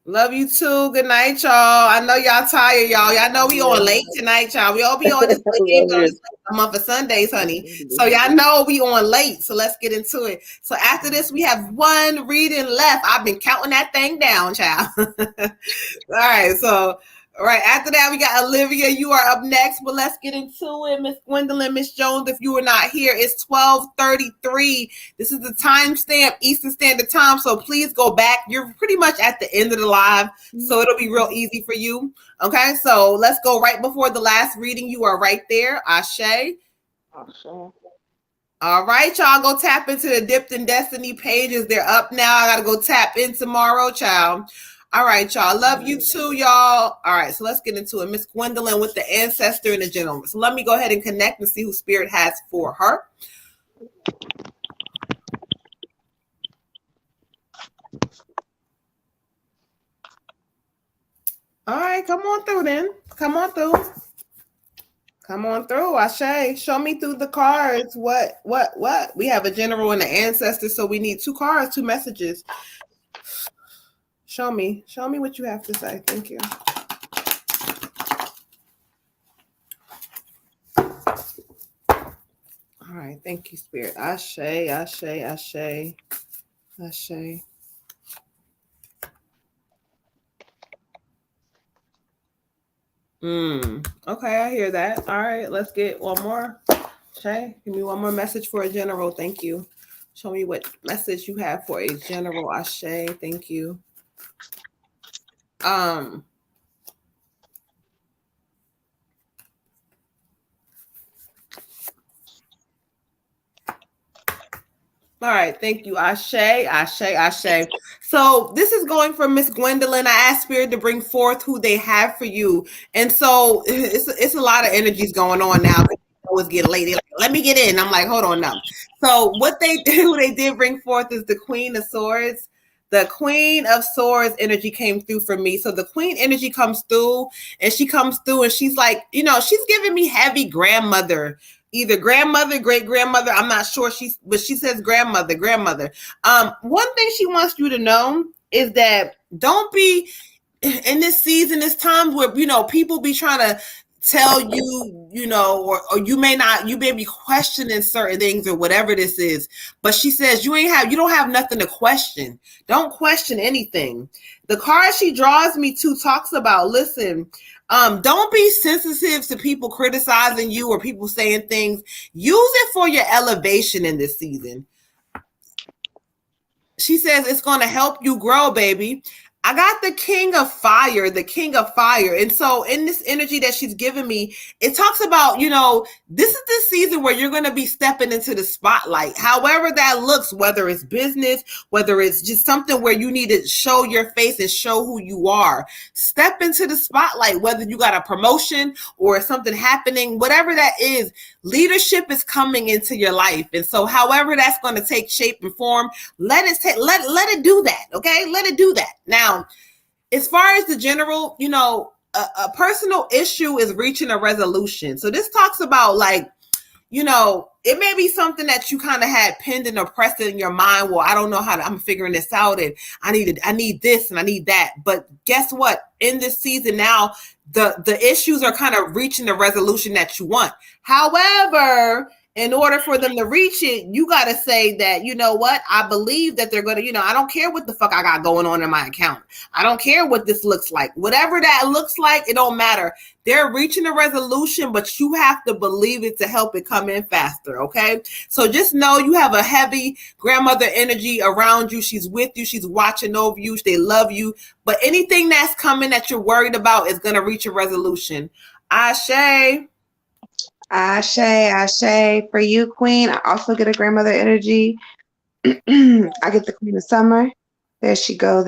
Love you too. Good night, y'all. I know y'all tired, y'all. Y'all know we on late tonight, y'all. We all be on this month of Sundays, honey. So y'all know we on late. So let's get into it. So after this, we have one reading left. I've been counting that thing down, child. All right, so right after that, we got Olivia. You are up next, but let's get into it. Miss Gwendolyn, Miss Jones, if you were not here, it's 12:33. This is the timestamp, Eastern Standard Time, so please go back. You're pretty much at the end of the live, so it'll be real easy for you. Okay, so let's go right before the last reading. You are right there. Ashe. Ashe. All right, y'all, go tap into the Dipped in Destiny pages. They're up now. I got to go tap in tomorrow, child. All right, y'all. Love you too, y'all. All right, so let's get into it. Miss Gwendolyn with the Ancestor and the Gentleman. So let me go ahead and connect and see who Spirit has for her. All right, come on through then. Come on through. Come on through, Ashe. Show me through the cards. What? We have a General and an Ancestor, so we need two cards, two messages. Show me what you have to say. Thank you. All right, thank you, Spirit. Ashe, Ashe, Ashe, Ashe. Okay, I hear that. All right, let's get one more. Ashe, give me one more message for a General. Thank you. Show me what message you have for a General. Ashe, thank you. All right, thank you, Ashe, Ashe, Ashe. So this is going from Miss Gwendolyn. I asked Spirit to bring forth who they have for you, and so it's a lot of energies going on now. Always get late. Like, let me get in. I'm like, hold on now. So what they did bring forth is the Queen of Swords. The Queen of Swords energy came through for me. So the Queen energy comes through, and she comes through, and she's like, she's giving me heavy grandmother. Either grandmother, great grandmother. I'm not sure. But she says grandmother. One thing she wants you to know is that don't be in this season, this time where people be trying to tell you, you know, or you may be questioning certain things or whatever this is. But she says you don't have nothing to question. Don't question anything. The card she draws me to talks about, listen, don't be sensitive to people criticizing you or people saying things. Use it for your elevation in this season. She says it's going to help you grow, baby. I got the king of fire. And so in this energy that she's giving me, it talks about, you know, this is the season where you're going to be stepping into the spotlight. However that looks, whether it's business, whether it's just something where you need to show your face and show who you are. Step into the spotlight, whether you got a promotion or something happening, whatever that is, leadership is coming into your life. And so however that's going to take shape and form, let it do that. Okay. Let it do that. Now, as far as the general, you know, a personal issue is reaching a resolution. So this talks about, like, you know, it may be something that you kind of had pinned and oppressed in your mind. Well, I don't know I'm figuring this out, and I need this and I need that. But guess what? In this season now, the issues are kind of reaching the resolution that you want. However, in order for them to reach it, you got to say that, you know what? I believe that they're going to, you know, I don't care what the fuck I got going on in my account. I don't care what this looks like. Whatever that looks like, it don't matter. They're reaching a resolution, but you have to believe it to help it come in faster, okay? So just know you have a heavy grandmother energy around you. She's with you. She's watching over you. They love you. But anything that's coming that you're worried about is going to reach a resolution. Ashe. Ashe, for you, Queen. I also get a grandmother energy. I get the Queen of Summer. There she go.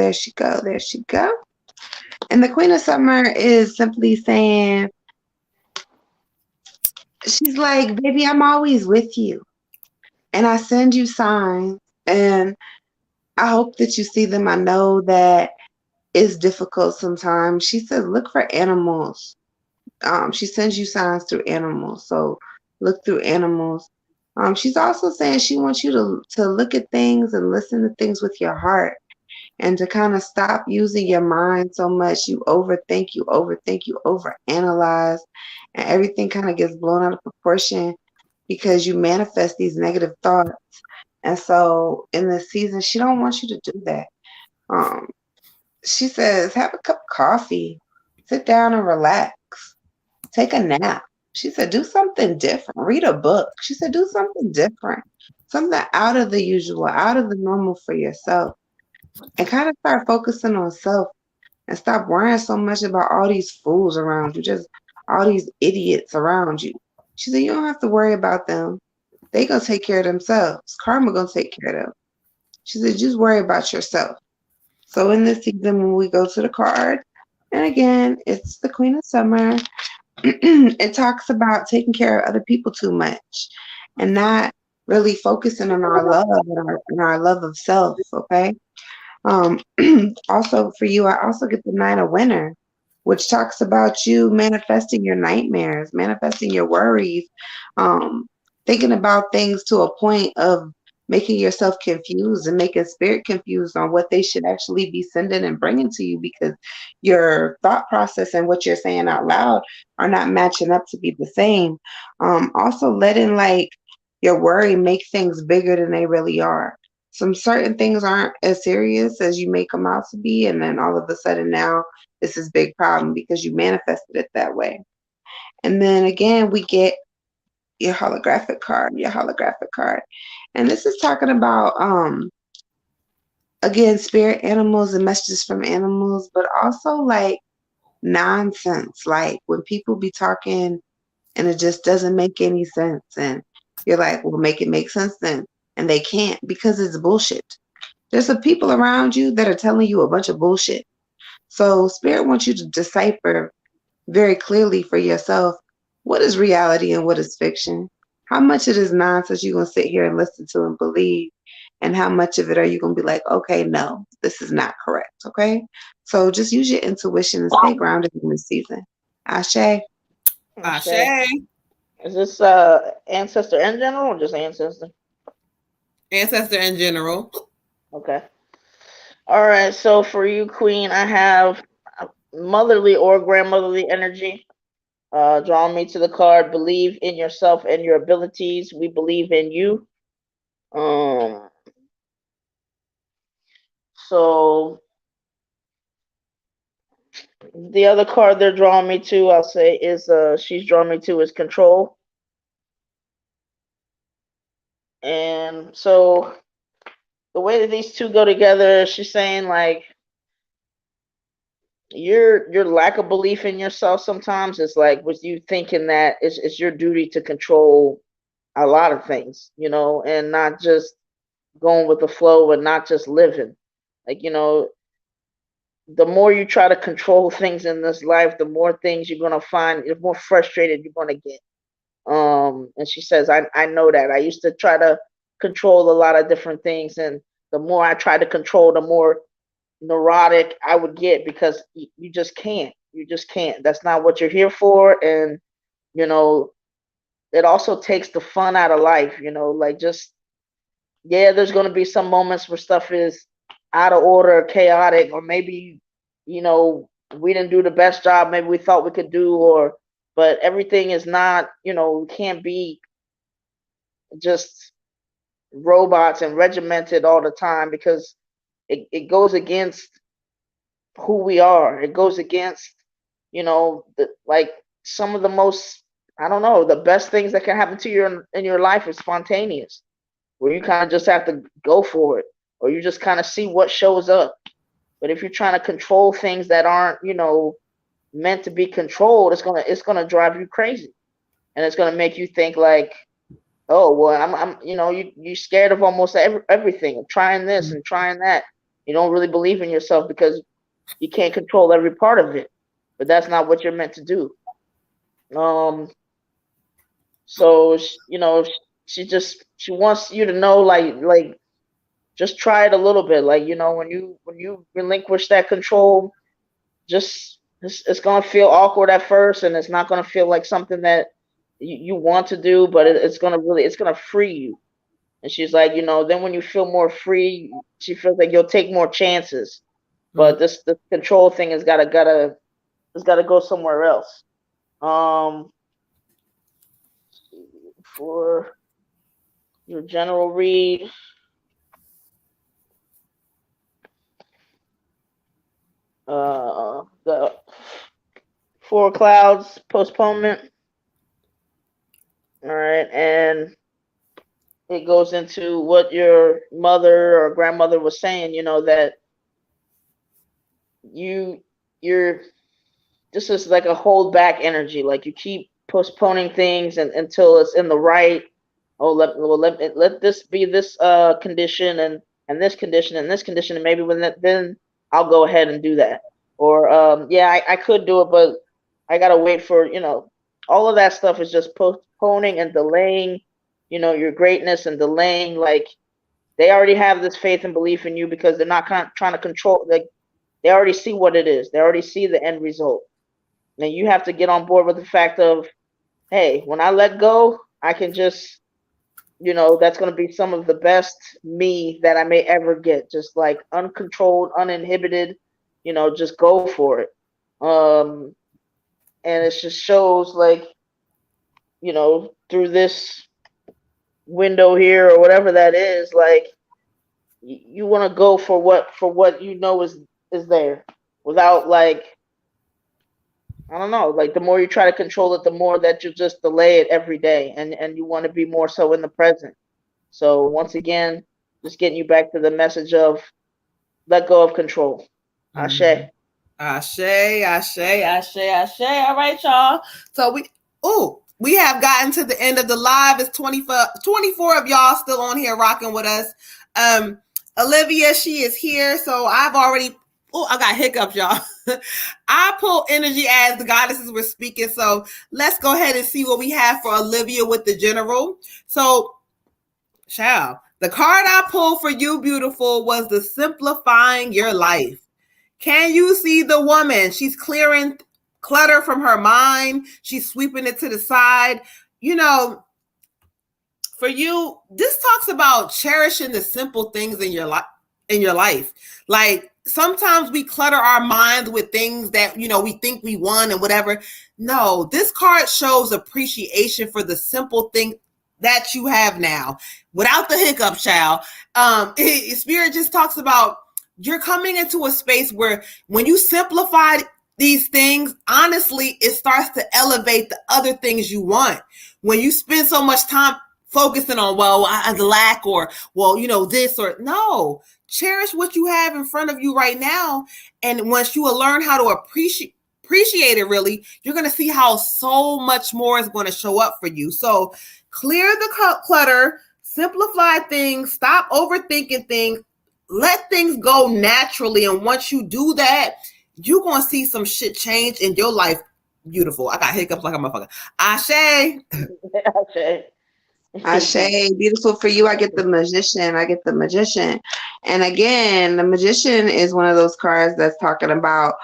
And the Queen of Summer is simply saying, she's like, baby, I'm always with you. And I send you signs. And I hope that you see them. I know that it's difficult sometimes. She says, look for animals. She sends you signs through animals, so look through animals. She's also saying she wants you to look at things and listen to things with your heart, and to kind of stop using your mind so much. You overthink, you overanalyze, and everything kind of gets blown out of proportion because you manifest these negative thoughts. And so in this season, she don't want you to do that. She says, have a cup of coffee, sit down and relax. Take a nap. She said, do something different. Read a book. She said, do something different. Something out of the usual, out of the normal for yourself. And kind of start focusing on self and stop worrying so much about all these fools around you, just all these idiots around you. She said, you don't have to worry about them. They gonna take care of themselves. Karma gonna take care of them. She said, just worry about yourself. So in this season, when we go to the card, and again, it's the Queen of Summer. It talks about taking care of other people too much and not really focusing on our love and our love of self, okay? Also for you, I also get the Nine of Winter, which talks about you manifesting your nightmares, manifesting your worries, thinking about things to a point of making yourself confused and making spirit confused on what they should actually be sending and bringing to you, because your thought process and what you're saying out loud are not matching up to be the same. Also letting like your worry make things bigger than they really are. Some certain things aren't as serious as you make them out to be, and then all of a sudden now this is a big problem because you manifested it that way. And then again, we get your holographic card. And this is talking about, again, spirit animals and messages from animals, but also like nonsense. Like when people be talking and it just doesn't make any sense. And you're like, well, make it make sense then. And they can't because it's bullshit. There's some people around you that are telling you a bunch of bullshit. So spirit wants you to decipher very clearly for yourself what is reality and what is fiction. How much of it is nonsense you're going to sit here and listen to and believe, and how much of it are you going to be like, okay, no, this is not correct, okay? So just use your intuition and stay grounded in this season. Ashe. Ashe. Is this ancestor in general or just ancestor? Ancestor in general. Okay. All right. So for you, Queen, I have motherly or grandmotherly energy. Drawing me to the card, believe in yourself and your abilities. We believe in you. So the other card they're drawing me to, I'll say, is she's drawing me to is control. And so the way that these two go together, she's saying like your lack of belief in yourself sometimes is like with you thinking that it's your duty to control a lot of things, you know, and not just going with the flow and not just living. Like, you know, the more you try to control things in this life, the more things you're gonna find, the more frustrated you're gonna get. And she says, I know that. I used to try to control a lot of different things, and the more I try to control, the more neurotic I would get because you just can't. You just can't. That's not what you're here for. And, you know, it also takes the fun out of life, you know, like just, yeah, there's going to be some moments where stuff is out of order, chaotic, or maybe, you know, we didn't do the best job maybe we thought we could do, or, but everything is not, you know, can't be just robots and regimented all the time because it goes against who we are. It goes against, you know, like some of the most, I don't know, the best things that can happen to you in your life is spontaneous, where you kind of just have to go for it, or you just kind of see what shows up. But if you're trying to control things that aren't, you know, meant to be controlled, it's gonna drive you crazy, and it's gonna make you think like, oh well, I'm you know, you're scared of almost everything, trying this and trying that. You don't really believe in yourself because you can't control every part of it, but that's not what you're meant to do. So you know, she wants you to know, like just try it a little bit. Like, you know, when you relinquish that control, just it's gonna feel awkward at first, and it's not gonna feel like something that you want to do, but it's gonna free you. And she's like, you know, then when you feel more free, she feels like you'll take more chances. But this control thing has gotta go somewhere else. For your general read, the Four Clouds postponement. All right, and it goes into what your mother or grandmother was saying. You know that you're this is like a hold back energy. Like you keep postponing things until it's in the right. Oh, let this be this condition and this condition and this condition, and maybe then I'll go ahead and do that. Or yeah, I could do it, but I gotta wait for, you know, all of that stuff is just postponing and delaying, you know, your greatness, and delaying, like they already have this faith and belief in you because they're not trying to control. Like they already see what it is. They already see the end result. And you have to get on board with the fact of, hey, when I let go, I can just, you know, that's going to be some of the best me that I may ever get. Just like uncontrolled, uninhibited, you know, just go for it. And it just shows like, you know, through this window here or whatever that is, like you want to go for what you know is there, without like, I don't know, like the more you try to control it, the more that you just delay it every day, and you want to be more so in the present. So once again, just getting you back to the message of let go of control. Ashe. Ashe, ashe, ashe, ashe. All right, y'all. So we have gotten to the end of the live. It's 24 of y'all still on here rocking with us. Olivia, she is here. So I've already, I got hiccups, y'all. I pulled energy as the goddesses were speaking. So let's go ahead and see what we have for Olivia with the general. So, child, the card I pulled for you, beautiful, was the simplifying your life. Can you see the woman? She's clearing clutter from her mind. She's sweeping it to the side. You know, for you, this talks about cherishing the simple things in your life. in your life. Like sometimes we clutter our minds with things that, you know, we think we want and whatever. No, this card shows appreciation for the simple thing that you have now without the hiccup, child. Spirit just talks about you're coming into a space where when you simplify these things, honestly, it starts to elevate the other things you want. When you spend so much time focusing on, well, I lack, or, well, you know, this, or no, cherish what you have in front of you right now. And once you will learn how to appreciate it, really, you're going to see how so much more is going to show up for you. So clear the clutter, simplify things, stop overthinking things, let things go naturally. And once you do that, you're going to see some shit change in your life. Beautiful. I got hiccups like a motherfucker. Ashe. Ashe. Ashe, beautiful for you. I get the magician. I get the magician. And again, the magician is one of those cards that's talking about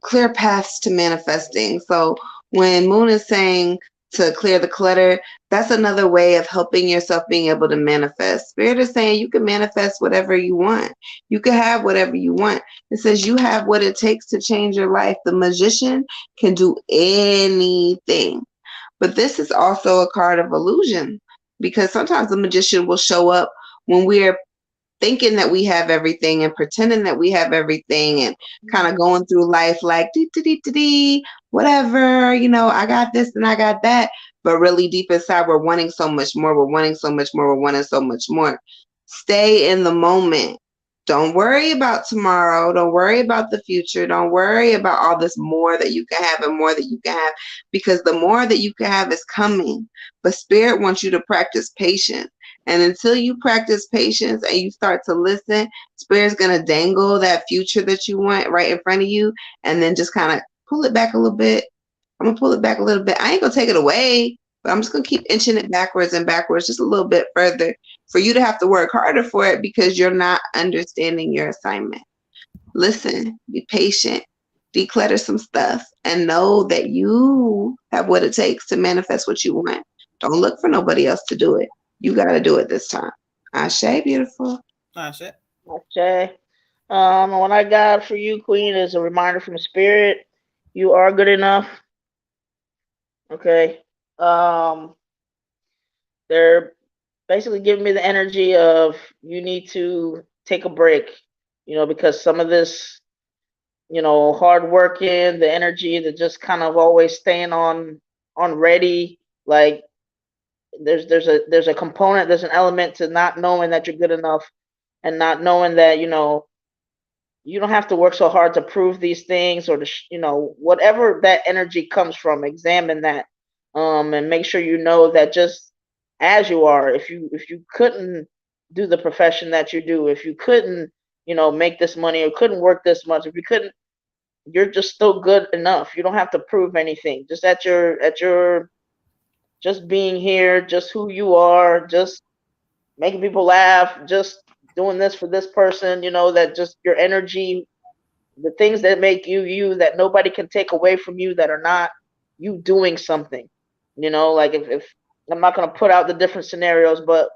clear paths to manifesting. So when Moon is saying to clear the clutter, that's another way of helping yourself being able to manifest. Spirit is saying you can manifest whatever you want. You can have whatever you want. It says you have what it takes to change your life. The magician can do anything. But this is also a card of illusion, because sometimes the magician will show up when we're thinking that we have everything and pretending that we have everything and kind of going through life like, whatever, you know, I got this and I got that. But really deep inside, we're wanting so much more. We're wanting so much more. We're wanting so much more. Stay in the moment. Don't worry about tomorrow. Don't worry about the future. Don't worry about all this more that you can have and more that you can have, because the more that you can have is coming. But Spirit wants you to practice patience. And until you practice patience and you start to listen, Spirit's going to dangle that future that you want right in front of you, and then just kind of pull it back a little bit. I'm going to pull it back a little bit. I ain't going to take it away, but I'm just going to keep inching it backwards and backwards just a little bit further for you to have to work harder for it, because you're not understanding your assignment. Listen, be patient, declutter some stuff, and know that you have what it takes to manifest what you want. Don't look for nobody else to do it. You got to do it this time. Ashe, beautiful. Ashe. Ashe. What I got for you, Queen, is a reminder from Spirit. You are good enough. Okay. They're basically giving me the energy of you need to take a break, you know, because some of this, you know, hard working, the energy, the just kind of always staying on ready, like there's a component, there's an element to not knowing that you're good enough, and not knowing that, you know, you don't have to work so hard to prove these things, or to you know, whatever that energy comes from, examine that, and make sure you know that just as you are, if you couldn't do the profession that you do, if you couldn't, you know, make this money, or couldn't work this much, if you couldn't, you're just still good enough. You don't have to prove anything. Just at your just being here, just who you are, just making people laugh, just doing this for this person, you know, that just your energy, the things that make you you, that nobody can take away from you, that are not you doing something. You know, like if I'm not going to put out the different scenarios, but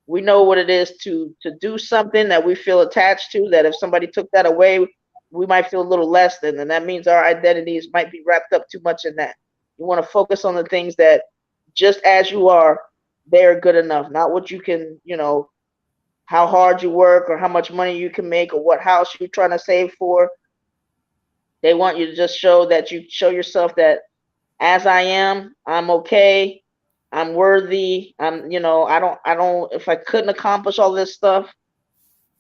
we know what it is to do something that we feel attached to, that if somebody took that away, we might feel a little less than, and that means our identities might be wrapped up too much in that. You want to focus on the things that just as you are, they're good enough, not what you can, you know, how hard you work, or how much money you can make, or what house you're trying to save for. They want you to just show that you show yourself that as I am, I'm okay, I'm worthy, I'm, you know, I don't, if I couldn't accomplish all this stuff,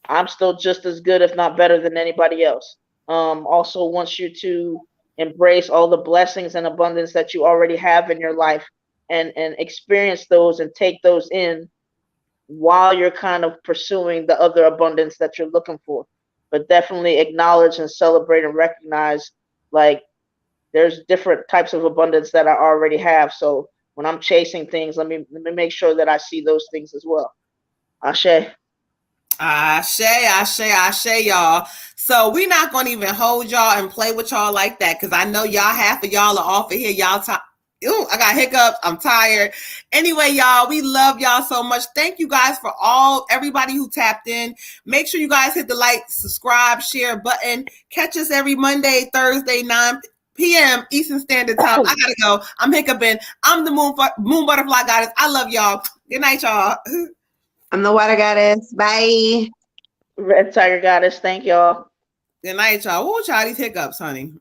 I'm still just as good, if not better than anybody else. Also wants you to embrace all the blessings and abundance that you already have in your life, and experience those and take those in while you're kind of pursuing the other abundance that you're looking for. But definitely acknowledge and celebrate and recognize, like, there's different types of abundance that I already have. So when I'm chasing things, let me make sure that I see those things as well. Ashe. Ashe, y'all. So we're not going to even hold y'all and play with y'all like that, because I know y'all, half of y'all are off of here. Y'all Ooh, I got hiccups. I'm tired. Anyway, y'all, we love y'all so much. Thank you guys for everybody who tapped in. Make sure you guys hit the like, subscribe, share button. Catch us every Monday, Thursday, 9 p.m. Eastern Standard Time. I gotta go. I'm hiccuping. I'm the moon butterfly goddess. I love y'all. Good night, y'all. I'm the water goddess. Bye. Red Tiger Goddess. Thank y'all. Good night, y'all. Ooh, child, these hiccups, honey.